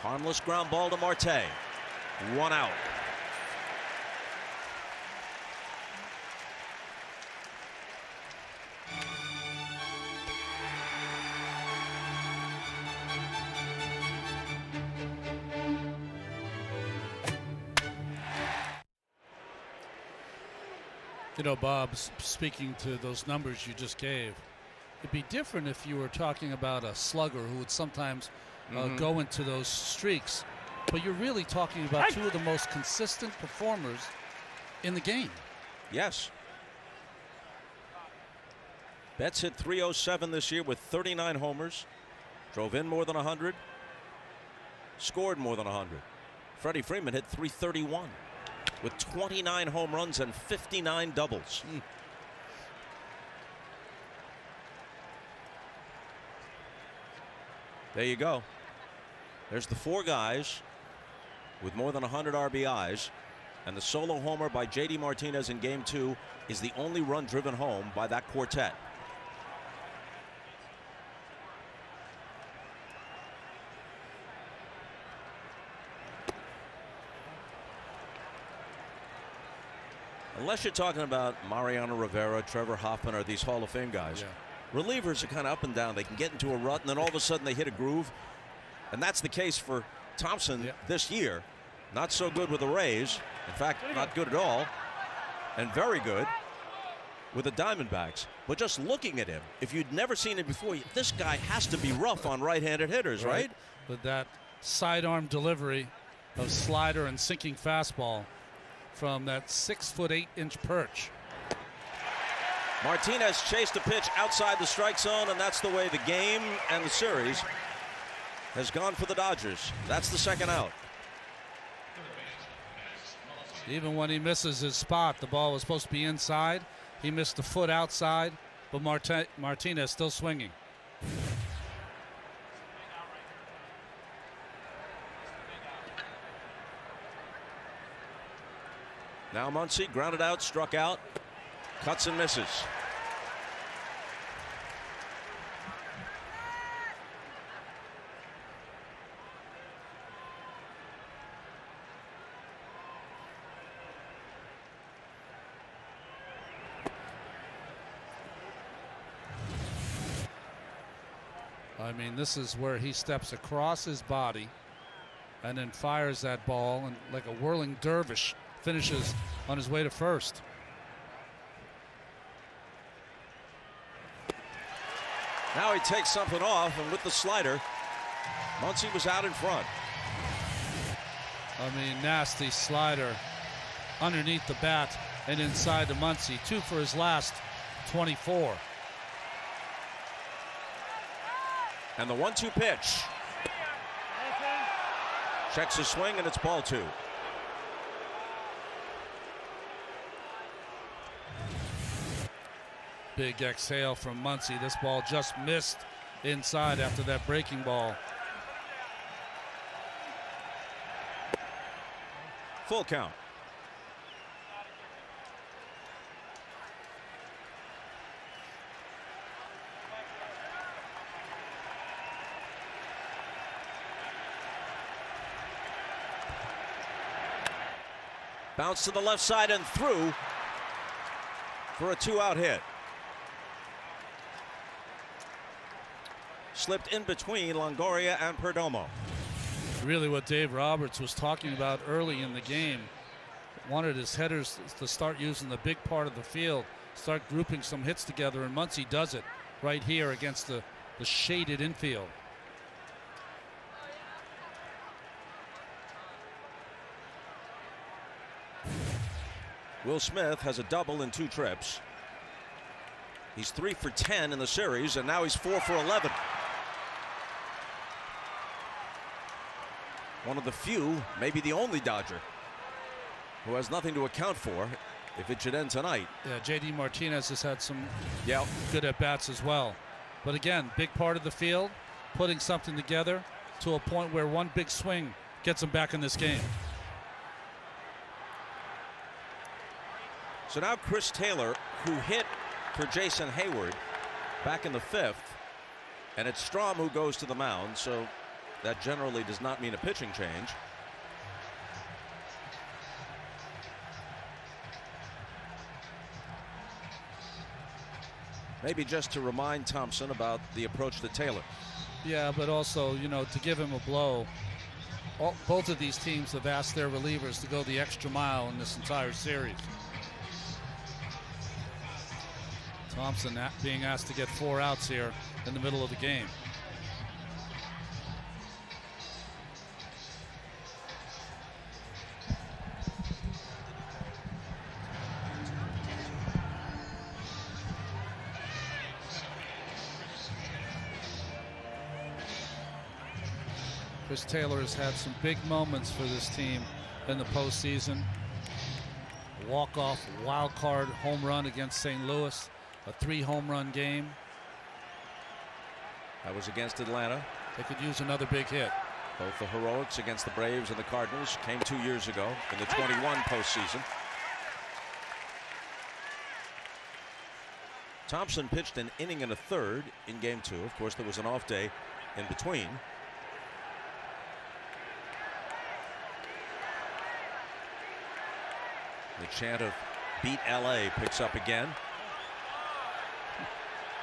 Harmless ground ball to Marte. 1 out. You know, Bob, speaking to those numbers you just gave, it'd be different if you were talking about a slugger who would sometimes go into those streaks. But you're really talking about 2 of the most consistent performers in the game. Yes. Betts hit .307 this year with 39 homers, drove in more than 100, scored more than 100. Freddie Freeman hit .331 with 29 home runs and 59 doubles. There you go. There's the 4 guys with more than 100 RBIs, and the solo homer by J.D. Martinez in Game 2 is the only run driven home by that quartet. Unless you're talking about Mariano Rivera, Trevor Hoffman, or these Hall of Fame guys, relievers are kind of up and down. They can get into a rut, and then all of a sudden they hit a groove. And that's the case for Thompson this year. Not so good with the Rays. In fact, not good at all. And very good with the Diamondbacks. But just looking at him, if you'd never seen it before, this guy has to be rough on right-handed hitters, right? With that sidearm delivery of slider and sinking fastball from that 6'8" perch. Martinez chased a pitch outside the strike zone, and that's the way the game and the series has gone for the Dodgers. That's the 2nd out. Even when he misses his spot, the ball was supposed to be inside. He missed a foot outside, but Martinez still swinging. Now Muncy grounded out, struck out, cuts and misses. I mean, this is where he steps across his body and then fires that ball, and like a whirling dervish finishes on his way to first. Now he takes something off, and with the slider, Muncy was out in front. I mean, nasty slider underneath the bat and inside to Muncy. 2 for his last 24. And the 1-2 pitch. Checks his swing, and it's ball 2. Big exhale from Muncy. This ball just missed inside after that breaking ball. Full count. Bounce to the left side and through for a 2-out hit. Slipped in between Longoria and Perdomo. Really what Dave Roberts was talking about early in the game. Wanted his hitters to start using the big part of the field, start grouping some hits together, and Muncy does it right here against the shaded infield. Will Smith has a double in 2 trips. He's 3 for 10 in the series, and now he's 4 for 11. One of the few, maybe the only Dodger, who has nothing to account for if it should end tonight. Yeah, J.D. Martinez has had some good at-bats as well. But again, big part of the field, putting something together to a point where one big swing gets him back in this game. So now Chris Taylor, who hit for Jason Hayward back in the 5th, and it's Strom who goes to the mound, so that generally does not mean a pitching change. Maybe just to remind Thompson about the approach to Taylor. Yeah, but also, you know, to give him a blow. Both of these teams have asked their relievers to go the extra mile in this entire series. Thompson being asked to get 4 outs here in the middle of the game. Chris Taylor has had some big moments for this team in the postseason. Walk-off wild card home run against St. Louis, a 3-home run game. That was against Atlanta. They could use another big hit. Both the heroics against the Braves and the Cardinals came 2 years ago in the 21 postseason. Thompson pitched an inning and a third in game 2. Of course, there was an off day in between. The chant of "Beat LA" picks up again.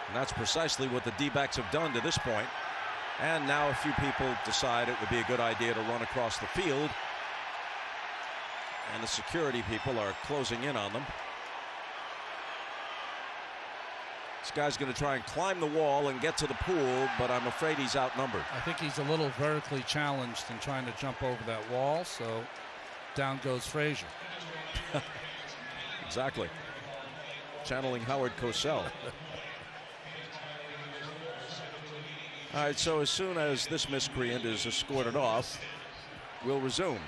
And that's precisely what the D-backs have done to this point. And now a few people decide it would be a good idea to run across the field. And the security people are closing in on them. This guy's going to try and climb the wall and get to the pool, but I'm afraid he's outnumbered. I think he's a little vertically challenged in trying to jump over that wall, so down goes Frazier. Exactly. Channeling Howard Cosell. All right, so as soon as this miscreant is escorted off, we'll resume.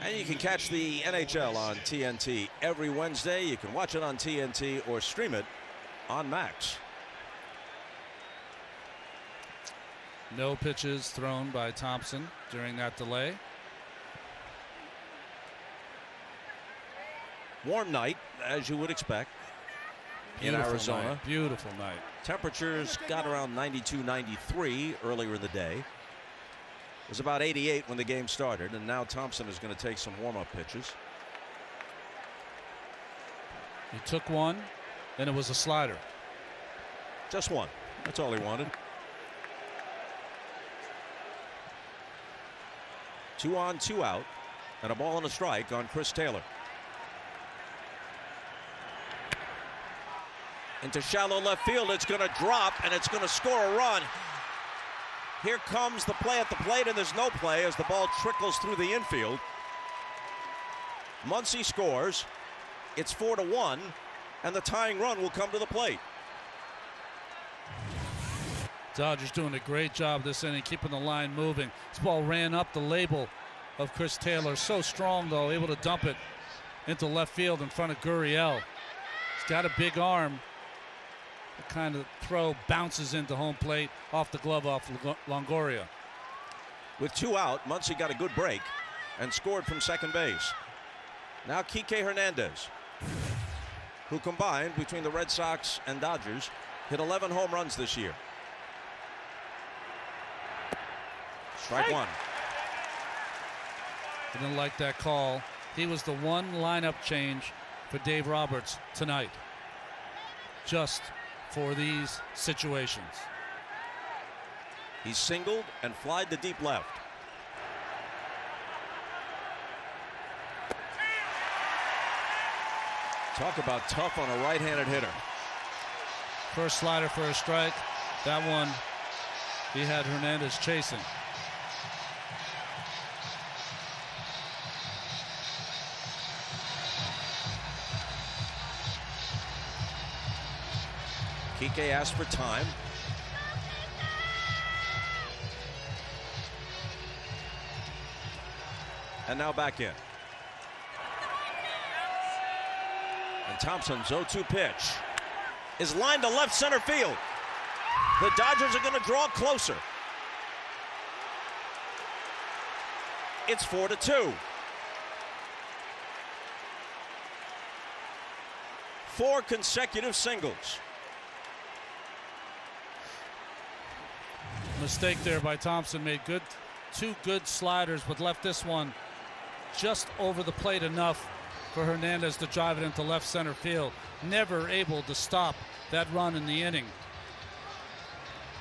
And you can catch the NHL on TNT every Wednesday. You can watch it on TNT or stream it on Max. No pitches thrown by Thompson during that delay. Warm night, as you would expect, Beautiful in Arizona. Night. Beautiful night. Temperatures got around 92, 93 earlier in the day. It was about 88 when the game started, and now Thompson is going to take some warm-up pitches. He took one, and it was a slider. Just one. That's all he wanted. 2 on, 2 out, and a ball and a strike on Chris Taylor. Into shallow left field. It's going to drop, and it's going to score a run. Here comes the play at the plate, and there's no play as the ball trickles through the infield. Muncy scores. It's 4-1, and the tying run will come to the plate. Dodgers doing a great job this inning, keeping the line moving. This ball ran up the label of Chris Taylor. So strong, though, able to dump it into left field in front of Gurriel. He's got a big arm. The kind of throw bounces into home plate off the glove off Longoria. With 2 out, Muncy got a good break and scored from second base. Now Kike Hernandez, who combined between the Red Sox and Dodgers, hit 11 home runs this year. Strike one. I didn't like that call. He was the one lineup change for Dave Roberts tonight. Just for these situations. He's singled and flied to deep left. Talk about tough on a right-handed hitter. First slider for a strike. That one he had Hernandez chasing. Kike asked for time. And now back in. And Thompson's 0-2 pitch is lined to left center field. The Dodgers are going to draw closer. It's 4-2. 4 consecutive singles. Mistake there by Thompson. Made two good sliders, but left this one just over the plate enough for Hernandez to drive it into left center field. Never able to stop that run in the inning.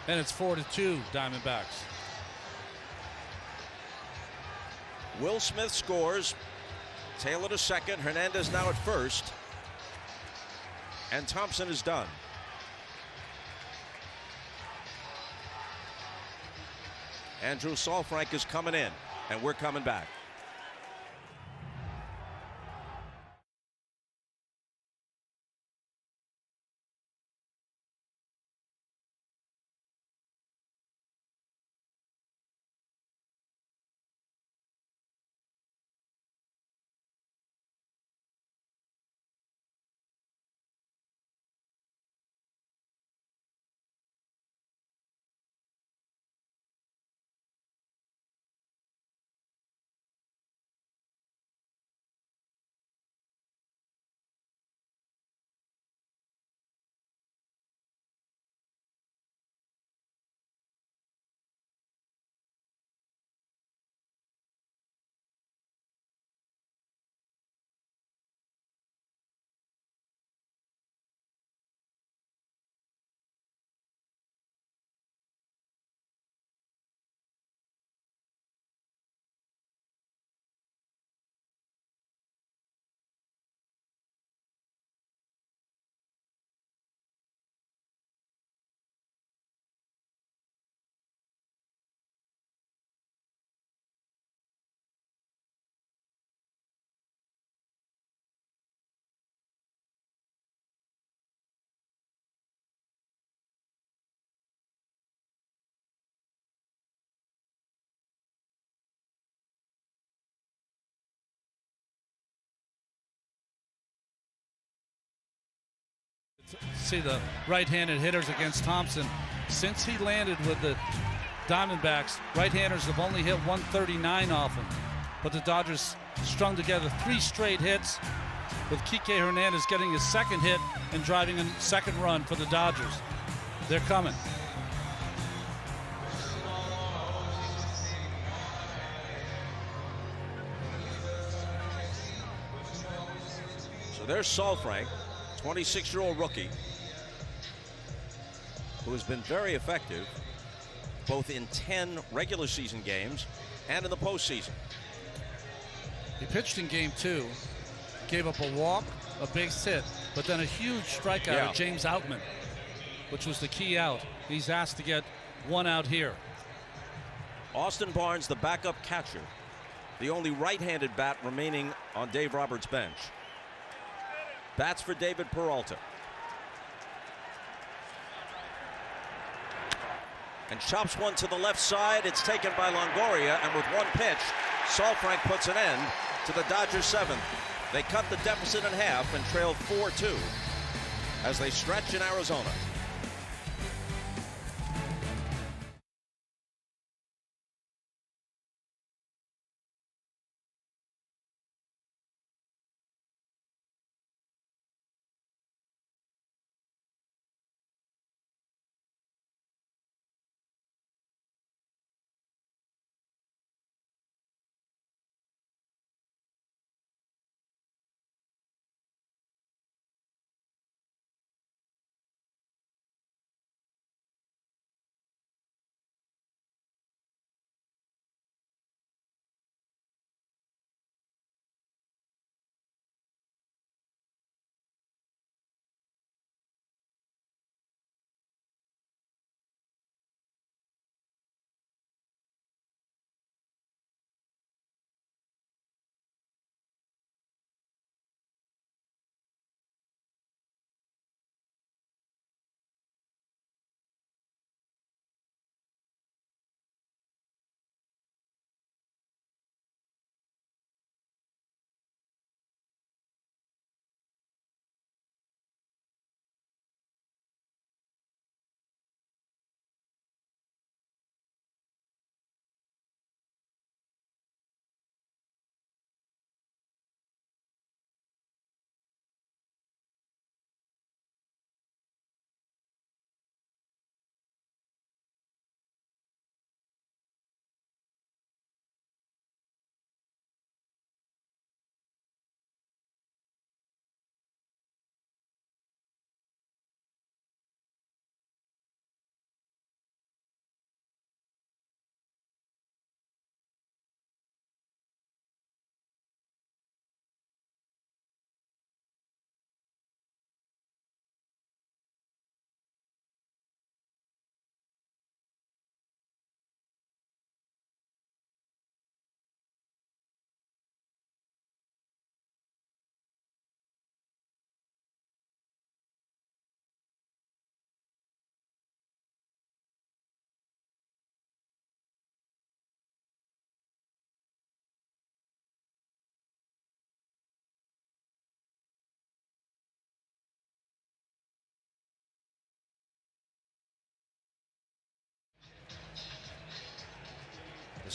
And it's 4-2 Diamondbacks. Will Smith scores. Taylor to second. Hernandez now at first. And Thompson is done. Andrew Saalfrank is coming in, and we're coming back. See the right-handed hitters against Thompson. Since he landed with the Diamondbacks, right-handers have only hit 139 off him. But the Dodgers strung together 3 straight hits, with Kike Hernandez getting his second hit and driving a second run for the Dodgers. They're coming. So there's Saalfrank, 26-year-old rookie, who has been very effective both in 10 regular season games and in the postseason. He pitched in game 2, gave up a walk, a base hit, but then a huge strikeout of James Outman, which was the key out. He's asked to get 1 out here. Austin Barnes, the backup catcher, the only right-handed bat remaining on Dave Roberts' bench. Bats for David Peralta. And chops one to the left side. It's taken by Longoria, and with 1 pitch, Saalfrank puts an end to the Dodgers' 7th. They cut the deficit in half and trail 4-2 as they stretch in Arizona.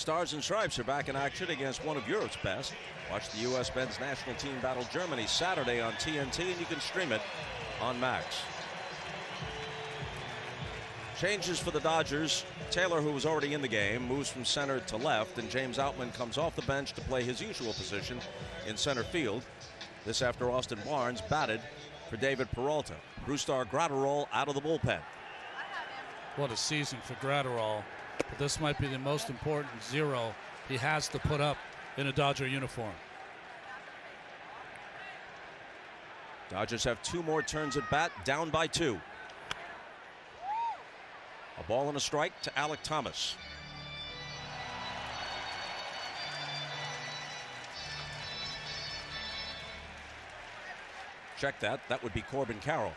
Stars and Stripes are back in action against one of Europe's best. Watch the U.S. men's national team battle Germany Saturday on TNT, and you can stream it on Max. Changes for the Dodgers. Taylor, who was already in the game, moves from center to left, and James Outman comes off the bench to play his usual position in center field. This after Austin Barnes batted for David Peralta. Brusdar Graterol out of the bullpen. What a season for Graterol. But this might be the most important zero he has to put up in a Dodger uniform. Dodgers have 2 more turns at bat, down by 2. A ball and a strike to Alek Thomas. Check that. That would be Corbin Carroll.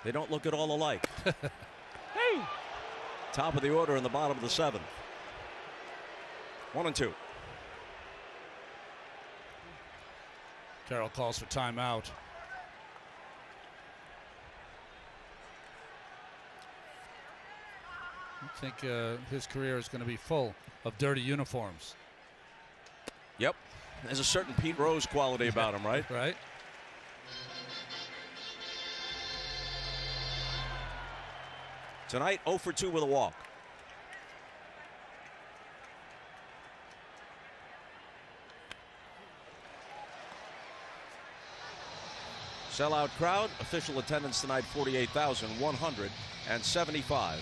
They don't look at all alike. Hey! Top of the order in the bottom of the 7th. 1-2. Carroll calls for timeout. I think his career is going to be full of dirty uniforms. Yep. There's a certain Pete Rose quality about him, right? Right. Tonight, 0 for 2 with a walk. Sellout crowd. Official attendance tonight, 48,175.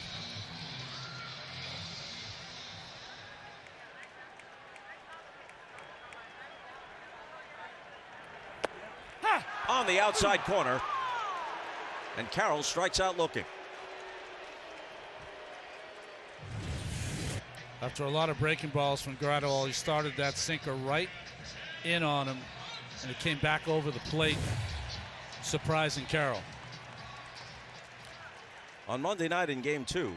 On the outside corner. And Carroll strikes out looking. After a lot of breaking balls from Graterol, he started that sinker right in on him, and it came back over the plate, surprising Carroll. On Monday night in Game 2,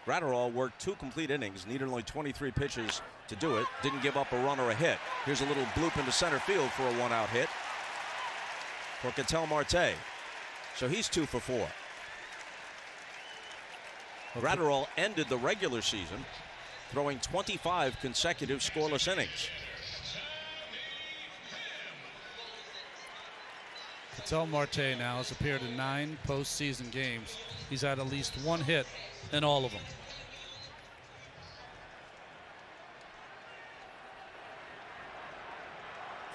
Graterol worked 2 complete innings, needed only 23 pitches to do it, didn't give up a run or a hit. Here's a little bloop into center field for a 1-out hit for Ketel Marte. So he's 2 for 4. Graterol ended the regular season throwing 25 consecutive scoreless innings. Ketel Marte now has appeared in 9 postseason games. He's had at least 1 hit in all of them.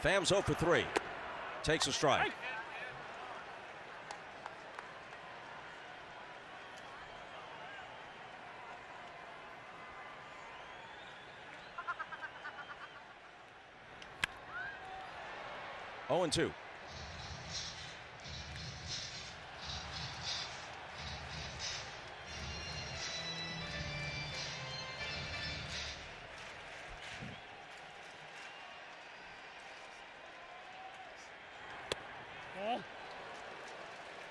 Tham's 0 for 3. Takes a strike. Oh, and 2.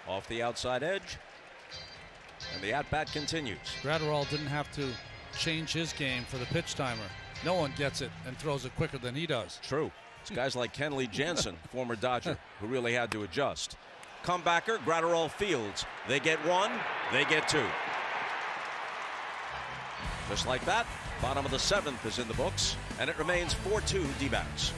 Off the outside edge, and the at-bat continues. Graterol didn't have to change his game for the pitch timer. No one gets it and throws it quicker than he does. True. It's guys like Kenley Jansen, former Dodger, who really had to adjust. Comebacker, Graterol fields. They get 1, they get 2. Just like that, bottom of the 7th is in the books, and it remains 4-2 D-backs.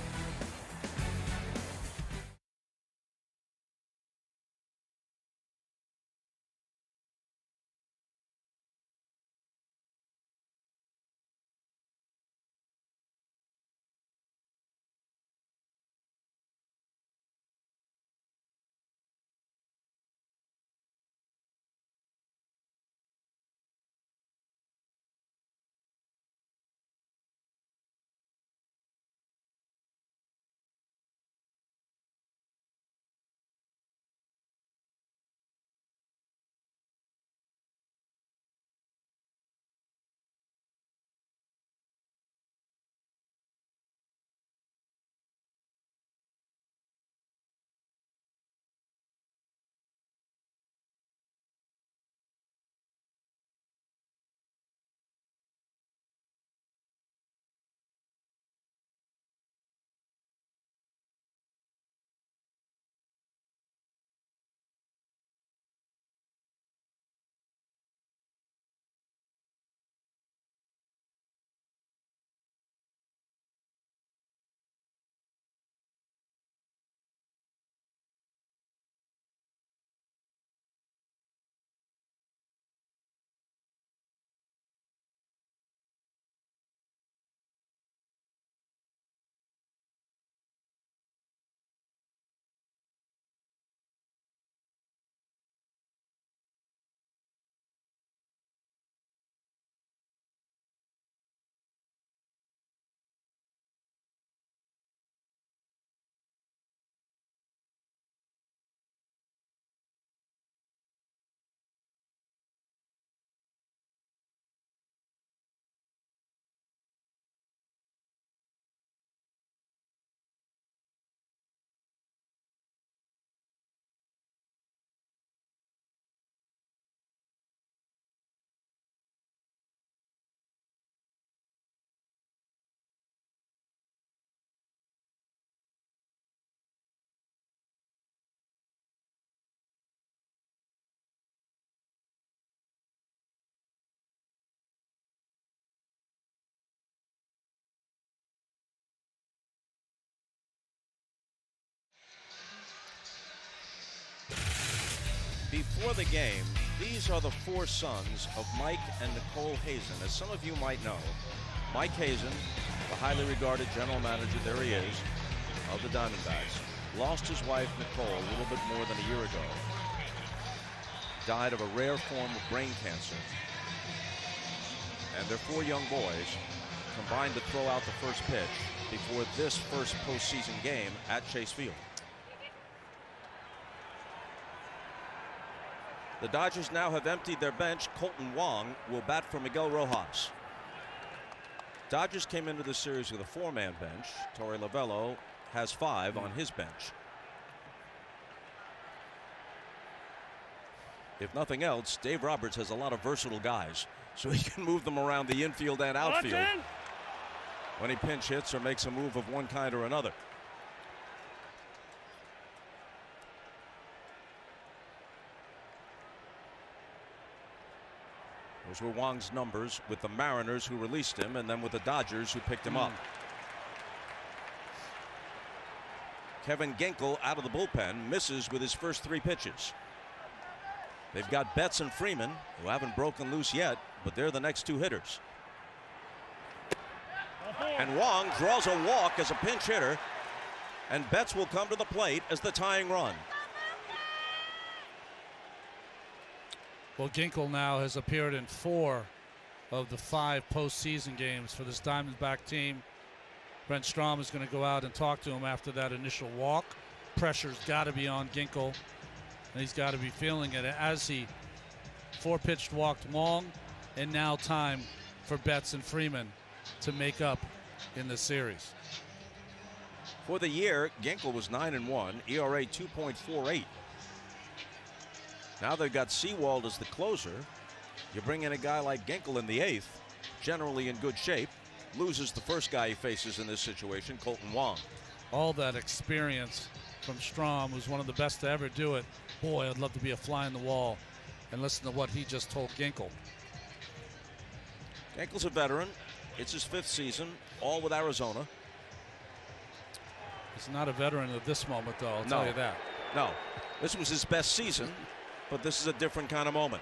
Before the game, these are the four sons of Mike and Nicole Hazen. As some of you might know, Mike Hazen, the highly regarded general manager, there he is, of the Diamondbacks, lost his wife Nicole a little bit more than a year ago. Died of a rare form of brain cancer. And their four young boys combined to throw out the first pitch before this first postseason game at Chase Field. The Dodgers now have emptied their bench. Colton Wong will bat for Miguel Rojas. Dodgers came into the series with a four-man bench. Torey Lovullo has 5 on his bench. If nothing else, Dave Roberts has a lot of versatile guys, so he can move them around the infield and outfield when he pinch hits or makes a move of one kind or another. Those were Wong's numbers with the Mariners, who released him, and then with the Dodgers, who picked him up. Kevin Ginkel out of the bullpen misses with his first 3 pitches. They've got Betts and Freeman, who haven't broken loose yet, but they're the next 2 hitters. And Wong draws a walk as a pinch hitter, and Betts will come to the plate as the tying run. Well, Ginkel now has appeared in 4 of the 5 postseason games for this Diamondback team. Brent Strom is going to go out and talk to him after that initial walk. Pressure's got to be on Ginkel, and he's got to be feeling it as he 4-pitched walked Wong, and now time for Betts and Freeman to make up in the series. For the year, Ginkel was 9-1, ERA 2.48. Now they've got Sewald as the closer. You bring in a guy like Ginkel in the 8th, generally in good shape, loses the first guy he faces in this situation, Colton Wong. All that experience from Strom, who's one of the best to ever do it. Boy, I'd love to be a fly on the wall and listen to what he just told Ginkel. Ginkel's a veteran. It's his 5th season, all with Arizona. He's not a veteran at this moment, though, I'll tell you that. No, this was his best season, but this is a different kind of moment.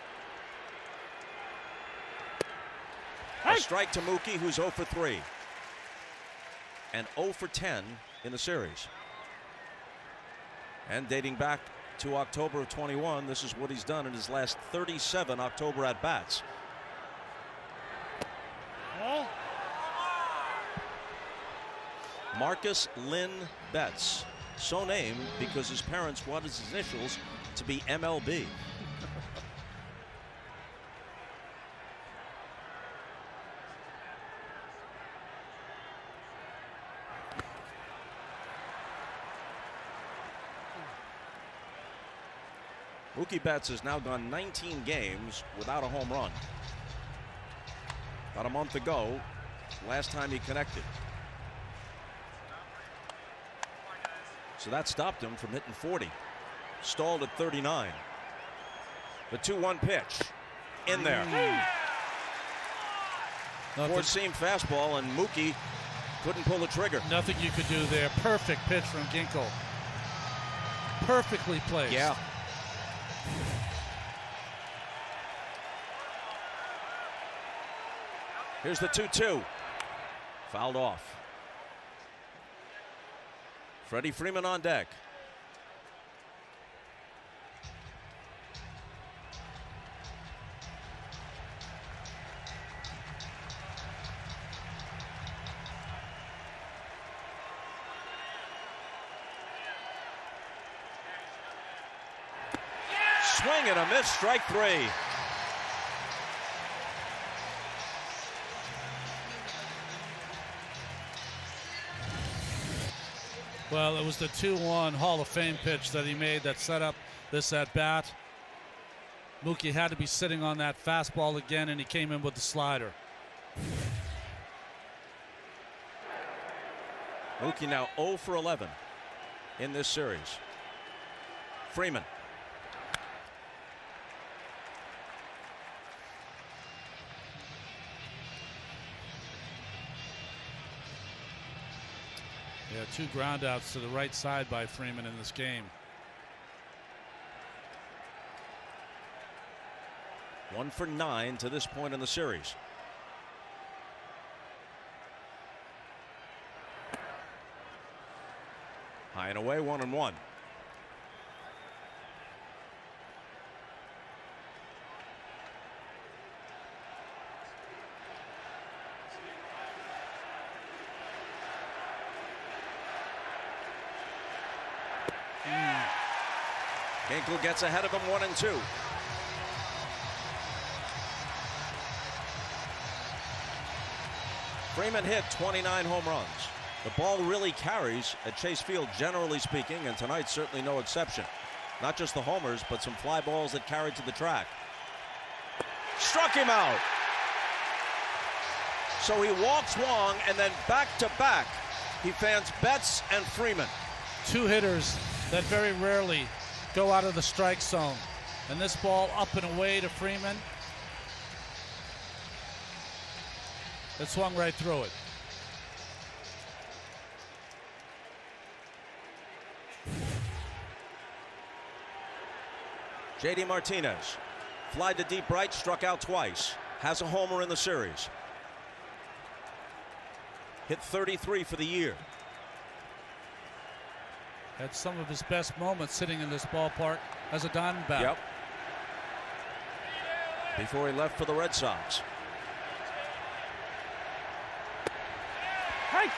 A strike to Mookie, who's 0 for 3. And 0 for 10 in the series. And dating back to October of 21, this is what he's done in his last 37 October at-bats. Marcus Lynn Betts, so named because his parents wanted his initials to be MLB. Mookie Betts has now gone 19 games without a home run. About a month ago, last time he connected. So that stopped him from hitting 40. Stalled at 39. The 2-1 pitch in there. 4-seam fastball, and Mookie couldn't pull the trigger. Nothing you could do there. Perfect pitch from Ginkel. Perfectly placed. Yeah. Here's the 2-2. Fouled off. Freddie Freeman on deck. Swing and a miss, strike 3. Well, it was the 2-1 Hall of Fame pitch that he made that set up this at-bat. Mookie had to be sitting on that fastball again, and he came in with the slider. Mookie now 0 for 11 in this series. Freeman. Yeah, 2 groundouts to the right side by Freeman in this game. 1 for 9 to this point in the series. High and away, 1-1. Hinkle gets ahead of him, 1-2. Freeman hit 29 home runs. The ball really carries at Chase Field, generally speaking, and tonight's certainly no exception. Not just the homers, but some fly balls that carried to the track. Struck him out. So he walks Wong, and then back-to-back, he fans Betts and Freeman. Two hitters that very rarely go out of the strike zone. And this ball up and away to Freeman. It swung right through it. J.D. Martinez, fly to deep right, struck out twice. Has a homer in the series. Hit 33 for the year. Had some of his best moments sitting in this ballpark as a Diamondback. Yep. Before he left for the Red Sox. Hey!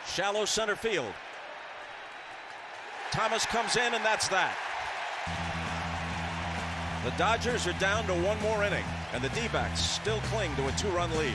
Shallow center field. Thomas comes in, and that's that. The Dodgers are down to one more inning, and the D-backs still cling to a 2-run lead.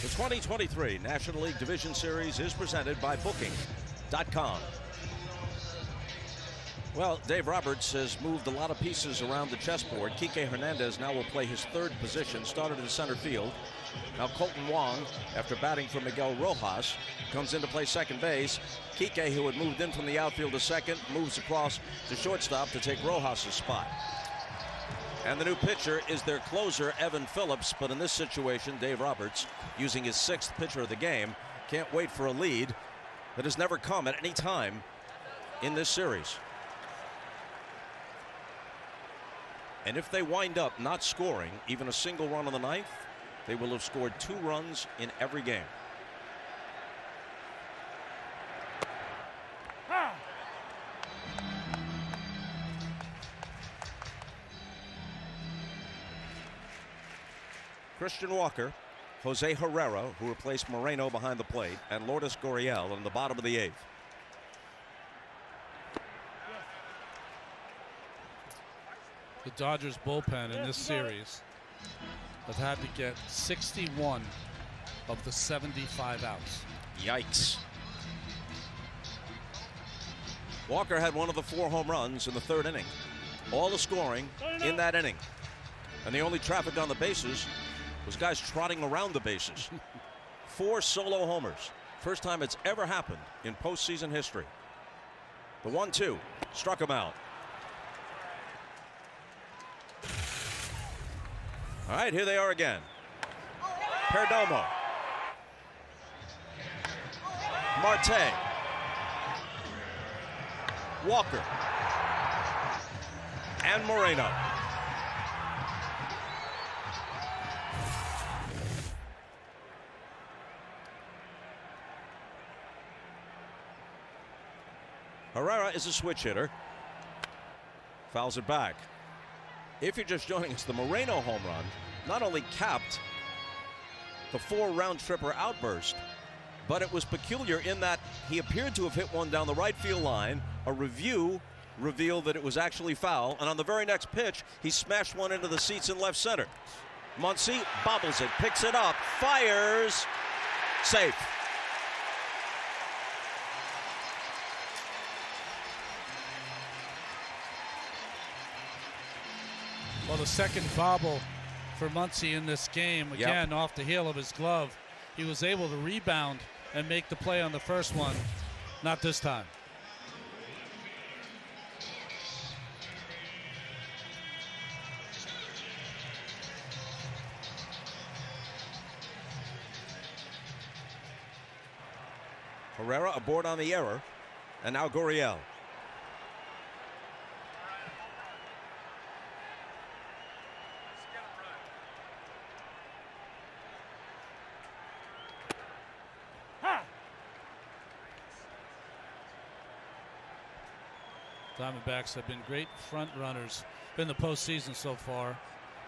The 2023 National League Division Series is presented by Booking.com. Well, Dave Roberts has moved a lot of pieces around the chessboard. Kike Hernandez now will play his third position, started in center field. Now Colton Wong, after batting for Miguel Rojas, comes in to play second base. Kike, who had moved in from the outfield to second, moves across to shortstop to take Rojas' spot. And the new pitcher is their closer, Evan Phillips. But in this situation, Dave Roberts, using his 6th pitcher of the game, can't wait for a lead that has never come at any time in this series. And if they wind up not scoring even a single run in the 9th, they will have scored 2 runs in every game. Christian Walker, Jose Herrera, who replaced Moreno behind the plate, and Lourdes Gurriel in the bottom of the 8th. The Dodgers bullpen in this series have had to get 61 of the 75 outs. Yikes. Walker had one of the 4 home runs in the 3rd inning. All the scoring in that inning. And the only traffic on the bases was guys trotting around the bases. 4 solo homers. First time it's ever happened in postseason history. The 1-2 struck him out. All right, here they are again. Perdomo. Marte. Walker. And Moreno. Herrera is a switch hitter. Fouls it back. If you're just joining us, the Moreno home run not only capped the 4-round tripper outburst, but it was peculiar in that he appeared to have hit one down the right field line. A review revealed that it was actually foul, and on the very next pitch, he smashed one into the seats in left center. Muncy bobbles it, picks it up, fires, safe. Well, the second bobble for Muncy in this game, again, off the heel of his glove. He was able to rebound and make the play on the first one. Not this time. Herrera aboard on the error, and now Gurriel. Diamondbacks have been great front runners in the postseason so far.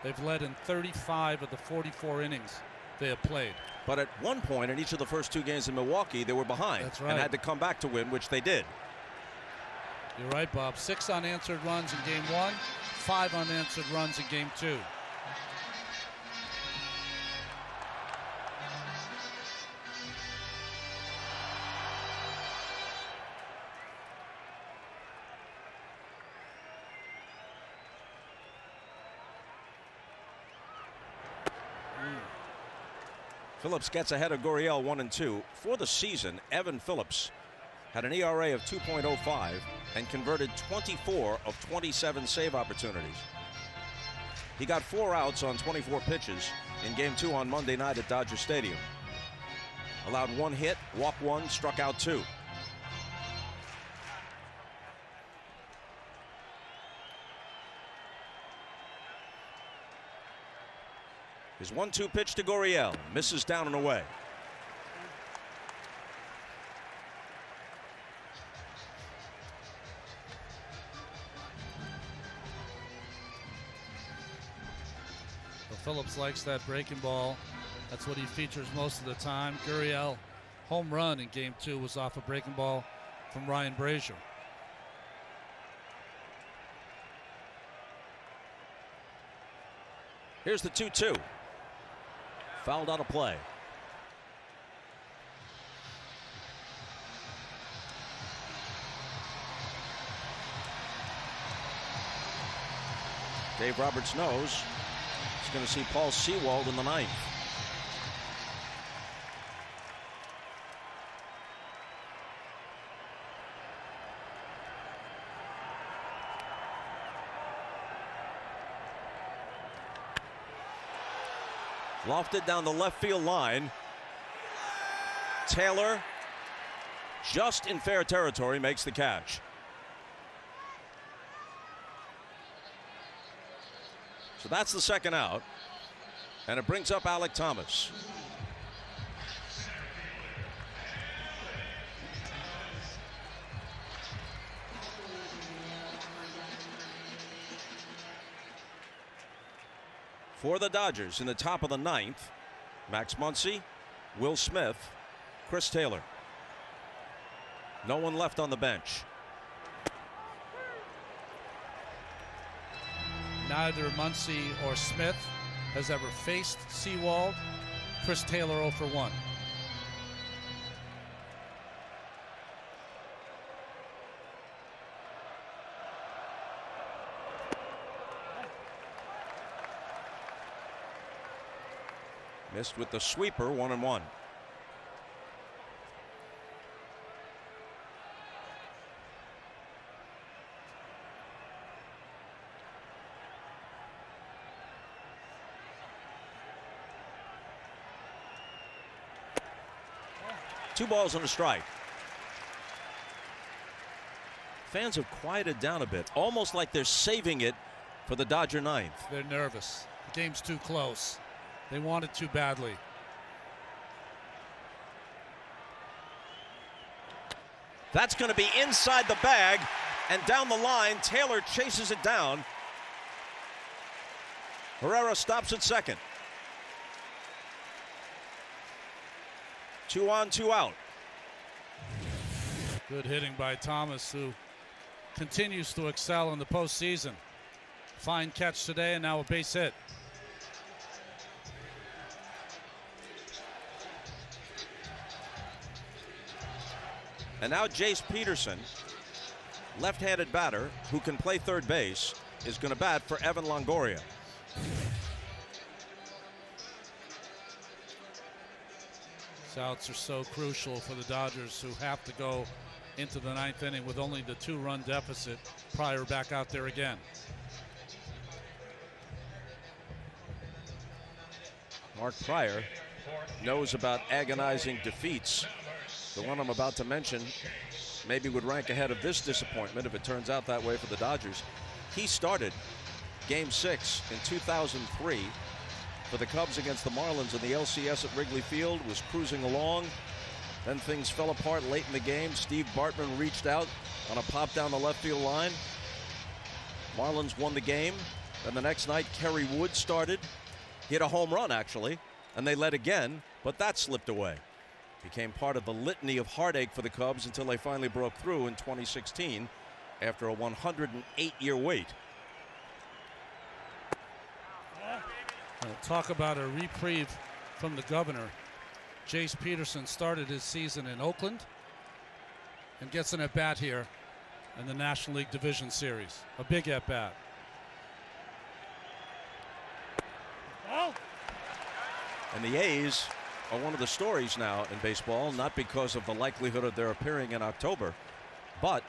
They've led in 35 of the 44 innings they have played. But at one point in each of the first 2 games in Milwaukee, they were behind. That's right. And had to come back to win, which they did. You're right, Bob. 6 unanswered runs in game 1, 5 unanswered runs in game 2. Phillips gets ahead of Gurriel 1-2. For the season, Evan Phillips had an ERA of 2.05 and converted 24 of 27 save opportunities. He got 4 outs on 24 pitches in Game 2 on Monday night at Dodger Stadium. Allowed 1 hit, walked 1, struck out 2. His 1-2 pitch to Gurriel, misses down and away. Well, Phillips likes that breaking ball. That's what he features most of the time. Gurriel home run in game 2 was off a breaking ball from Ryan Brazier. Here's the 2-2. Fouled out of play. Dave Roberts knows he's going to see Paul Sewald in the ninth. Lofted down the left field line. Taylor, just in fair territory, makes the catch. So that's the second out. And it brings up Alec Thomas. For the Dodgers in the top of the ninth, Max Muncy, Will Smith, Chris Taylor. No one left on the bench. Neither Muncy or Smith has ever faced Sewald. Chris Taylor 0 for 1. Missed with the sweeper, 1-1. Two balls and a strike. Fans have quieted down a bit, almost like they're saving it for the Dodger ninth. They're nervous. The game's too close. They want it too badly. That's going to be inside the bag and down the line. Taylor chases it down. Herrera stops at second. 2 on, 2 out. Good hitting by Thomas, who continues to excel in the postseason. Fine catch today and now a base hit. And now Jace Peterson, left-handed batter who can play third base, is going to bat for Evan Longoria. Outs are so crucial for the Dodgers, who have to go into the ninth inning with only the 2-run deficit. Pryor back out there again. Mark Pryor knows about agonizing defeats. The one I'm about to mention maybe would rank ahead of this disappointment if it turns out that way for the Dodgers. He started Game 6 in 2003 for the Cubs against the Marlins in the LCS at Wrigley Field, was cruising along. Then things fell apart late in the game. Steve Bartman reached out on a pop down the left field line. Marlins won the game. Then the next night, Kerry Wood started. He hit a home run, actually, and they led again, but that slipped away. Became part of the litany of heartache for the Cubs until they finally broke through in 2016 after a 108-year wait. Talk about a reprieve from the governor. Jace Peterson started his season in Oakland and gets an at-bat here in the National League Division Series. A big at-bat. And the A's are one of the stories now in baseball, not because of the likelihood of their appearing in October, but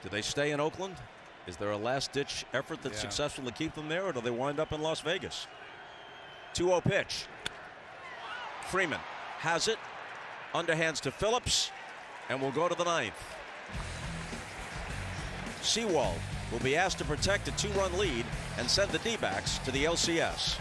do they stay in Oakland? Is there a last-ditch effort that's successful to keep them there, or do they wind up in Las Vegas? 2-0 pitch. Freeman has it, underhands to Phillips, and will go to the ninth. Sewald will be asked to protect a 2-run lead and send the D-backs to the LCS.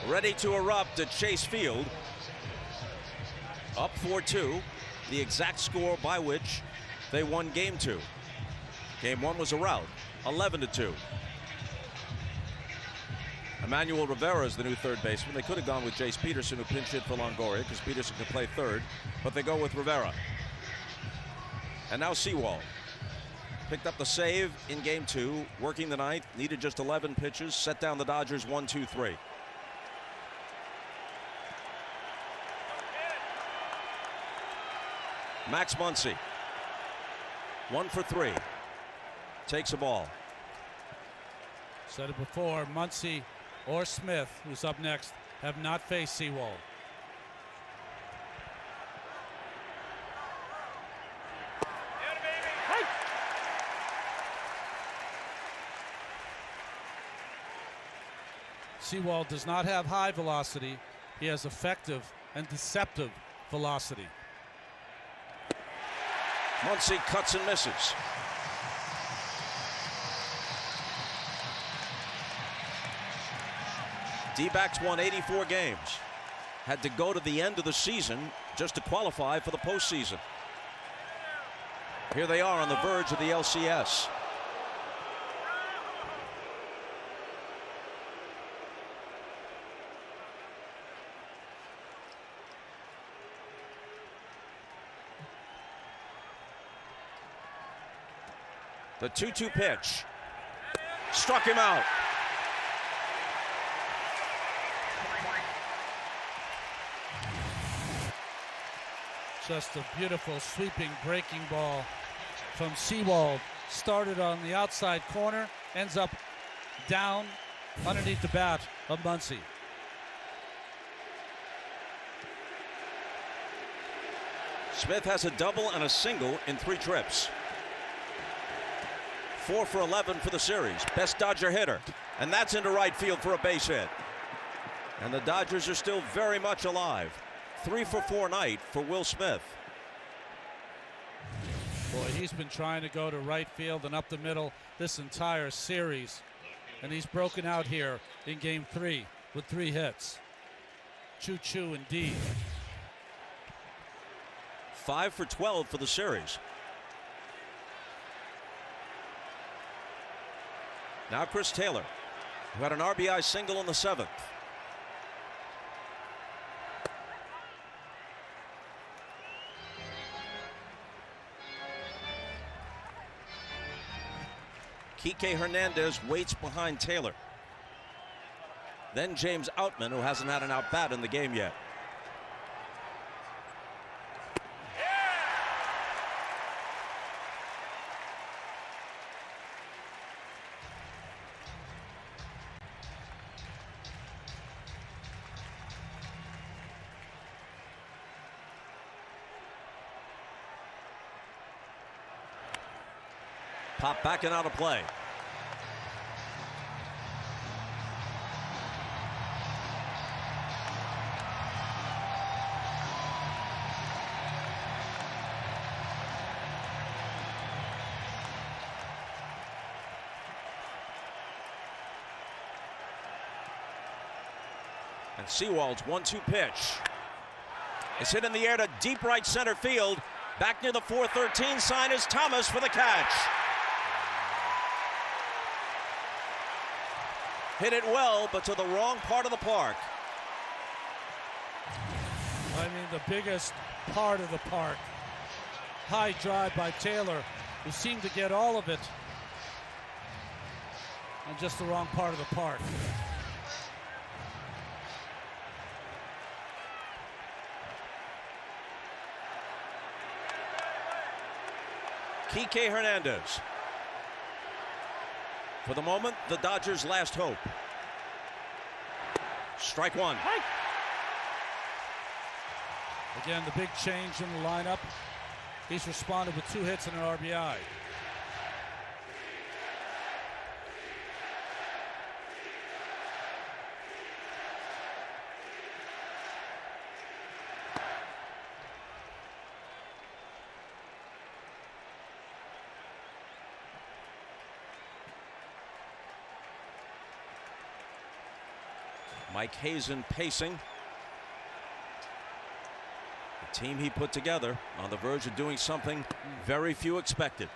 ready to erupt at Chase Field. Up 4-2, the exact score by which they won Game 2. Game 1 was a rout, 11-2. Emmanuel Rivera is the new third baseman. They could have gone with Jace Peterson, who pinch hit for Longoria, because Peterson can play third, but they go with Rivera. And now Sewald picked up the save in Game 2, working the ninth, needed just 11 pitches, set down the Dodgers 1-2-3. Max Muncy, 1 for 3, takes a ball. Said it before, Muncy or Smith, who's up next, have not faced Sewald. Sewald does not have high velocity. He has effective and deceptive velocity. Muncy cuts and misses. D-backs won 84 games. Had to go to the end of the season just to qualify for the postseason. Here they are on the verge of the LCS. The 2-2 pitch. Struck him out. Just a beautiful sweeping breaking ball from Sewald. Started on the outside corner, ends up down underneath the bat of Muncy. Smith has a double and a single in 3 trips. 4 for 11 for the series. Best Dodger hitter. And that's into right field for a base hit. And the Dodgers are still very much alive. 3 for 4 night for Will Smith. Boy, he's been trying to go to right field and up the middle this entire series. And he's broken out here in Game 3 with 3 hits. Choo-choo indeed. 5 for 12 for the series. Now Chris Taylor, who had an RBI single in the 7th. Kike Hernandez waits behind Taylor. Then James Outman, who hasn't had an out bat in the game yet. Pop back and out of play. And Sewald's 1-2 pitch. It's hit in the air to deep right center field. Back near the 413 sign is Thomas for the catch. Hit it well, but to the wrong part of the park. I mean, the biggest part of the park. High drive by Taylor, who seemed to get all of it. And just the wrong part of the park. Kike Hernandez. For the moment, the Dodgers' last hope. Strike one. Again, the big change in the lineup. He's responded with 2 hits and an RBI. Mike Hazen pacing. The team he put together on the verge of doing something very few expected.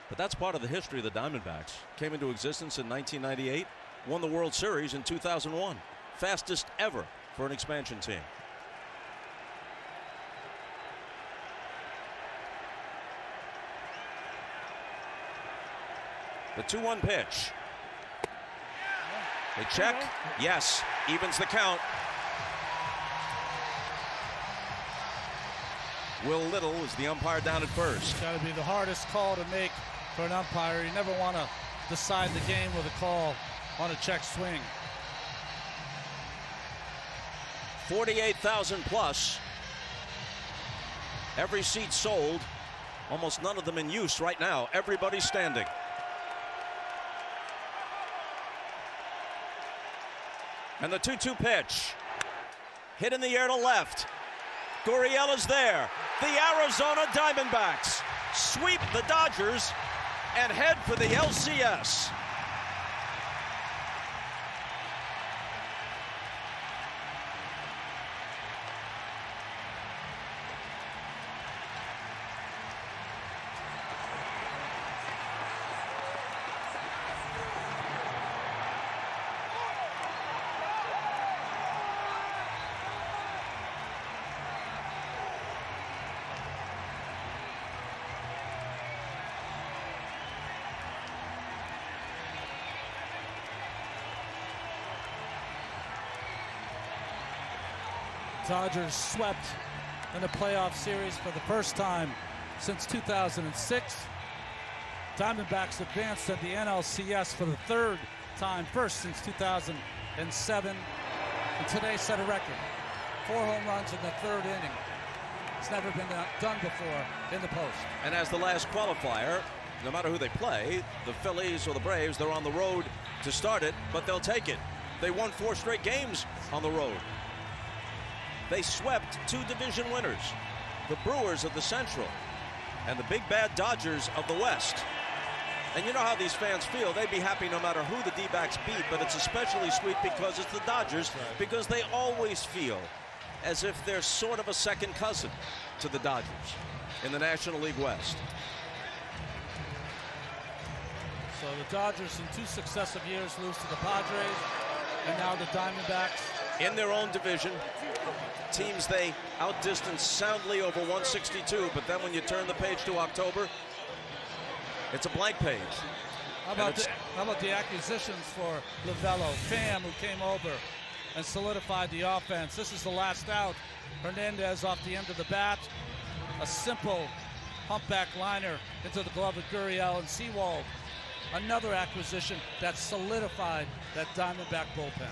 But that's part of the history of the Diamondbacks. Came into existence in 1998, won the World Series in 2001. Fastest ever for an expansion team. The 2-1 pitch. They check. Yes, evens the count. Will Little is the umpire down at first. It's got to be the hardest call to make for an umpire. You never want to decide the game with a call on a check swing. 48,000 plus. Every seat sold. Almost none of them in use right now. Everybody's standing. And the 2-2 pitch. Hit in the air to left. Gurriel is there. The Arizona Diamondbacks sweep the Dodgers and head for the LCS. Dodgers swept in a playoff series for the first time since 2006. Diamondbacks advanced at the NLCS for the third time, first since 2007. And today set a record. 4 home runs in the third inning. It's never been done before in the post. And as the last qualifier, no matter who they play, the Phillies or the Braves, they're on the road to start it, but they'll take it. They won 4 straight games on the road. They swept 2 division winners, the Brewers of the Central and the big bad Dodgers of the West. And you know how these fans feel. They'd be happy no matter who the D-backs beat, but it's especially sweet because it's the Dodgers, because they always feel as if they're sort of a second cousin to the Dodgers in the National League West. So the Dodgers in 2 successive years lose to the Padres, and now the Diamondbacks. In their own division, teams they outdistanced soundly over 162, but then when you turn the page to October, it's a blank page. How about the acquisitions for Lovello? Pham, who came over and solidified the offense. This is the last out. Hernandez off the end of the bat. A simple humpback liner into the glove of Gurriel, and Sewald. Another acquisition that solidified that Diamondback bullpen.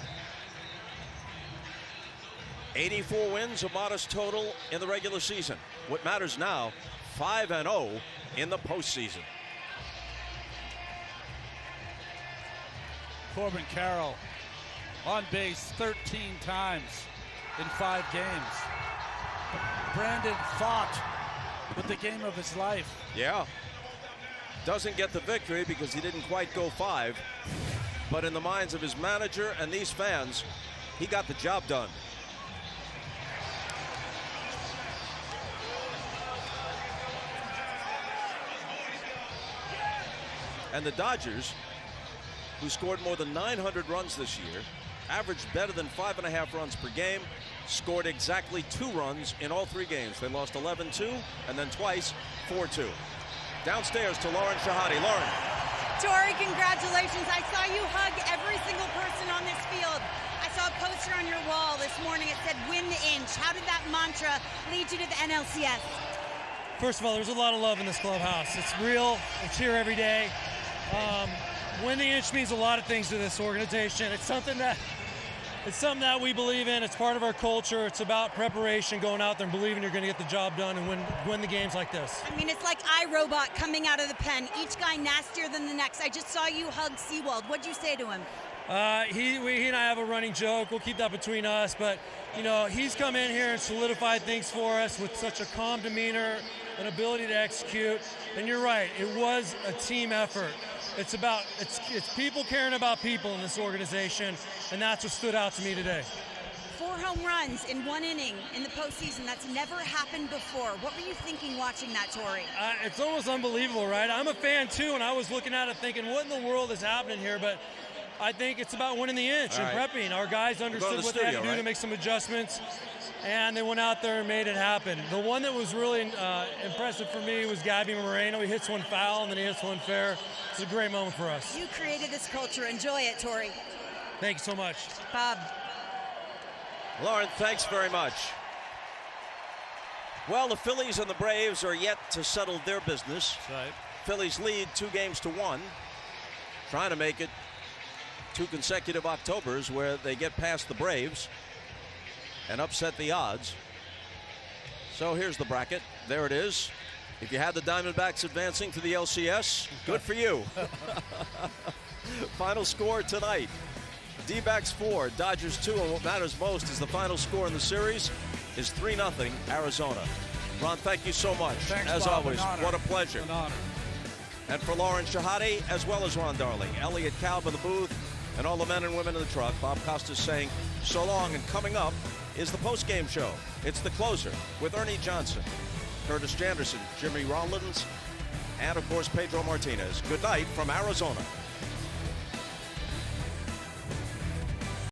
84 wins, a modest total in the regular season. What matters now, 5-0 in the postseason. Corbin Carroll on base 13 times in 5 games. Brandon fought with the game of his life. Yeah. Doesn't get the victory because he didn't quite go 5. But in the minds of his manager and these fans, he got the job done. And the Dodgers, who scored more than 900 runs this year, averaged better than 5.5 runs per game, scored exactly 2 runs in all 3 games. They lost 11-2 and then twice 4-2. Downstairs to Lauren Shahadi. Lauren. Torey, congratulations. I saw you hug every single person on this field. I saw a poster on your wall this morning. It said, win the inch. How did that mantra lead you to the NLCS? First of all, there's a lot of love in this clubhouse. It's real. It's here every day. Win the inch means a lot of things to this organization. It's something that we believe in. It's part of our culture. It's about preparation, going out there and believing you're going to get the job done and win the games like this. I mean, it's like iRobot coming out of the pen. Each guy nastier than the next. I just saw you hug Sewald. What'd you say to him? He and I have a running joke. We'll keep that between us. But, you know, he's come in here and solidified things for us with such a calm demeanor, an ability to execute. And you're right, it was a team effort. It's people caring about people in this organization, and that's what stood out to me today. 4 home runs in 1 inning in the postseason. That's never happened before. What were you thinking watching that, Torrey? It's almost unbelievable, right? I'm a fan too, and I was looking at it thinking, what in the world is happening here? But I think it's about winning the inch and prepping. Our guys understood what they had to do to make some adjustments, and they went out there and made it happen. The one that was really impressive for me was Gabby Moreno. He hits one foul, and then he hits one fair. It's a great moment for us. You created this culture. Enjoy it, Torrey. Thank you so much. Bob. Lauren, thanks very much. Well, the Phillies and the Braves are yet to settle their business. That's right. Phillies lead 2-1, trying to make it 2 consecutive Octobers where they get past the Braves and upset the odds. So here's the bracket. There it is. If you had the Diamondbacks advancing to the LCS, good for you. Final score tonight. D-backs 4, Dodgers 2, and what matters most is the final score in the series is 3-0 Arizona. Ron, thank you so much. Thanks, as Bob, always, what a pleasure. An honor. And for Lauren Shahade, as well as Ron Darling, Elliot Kalb in the booth, and all the men and women in the truck, Bob Costas saying so long. And coming up is the post-game show. It's The Closer with Ernie Johnson, Curtis Janderson, Jimmy Rollins, and, of course, Pedro Martinez. Good night from Arizona.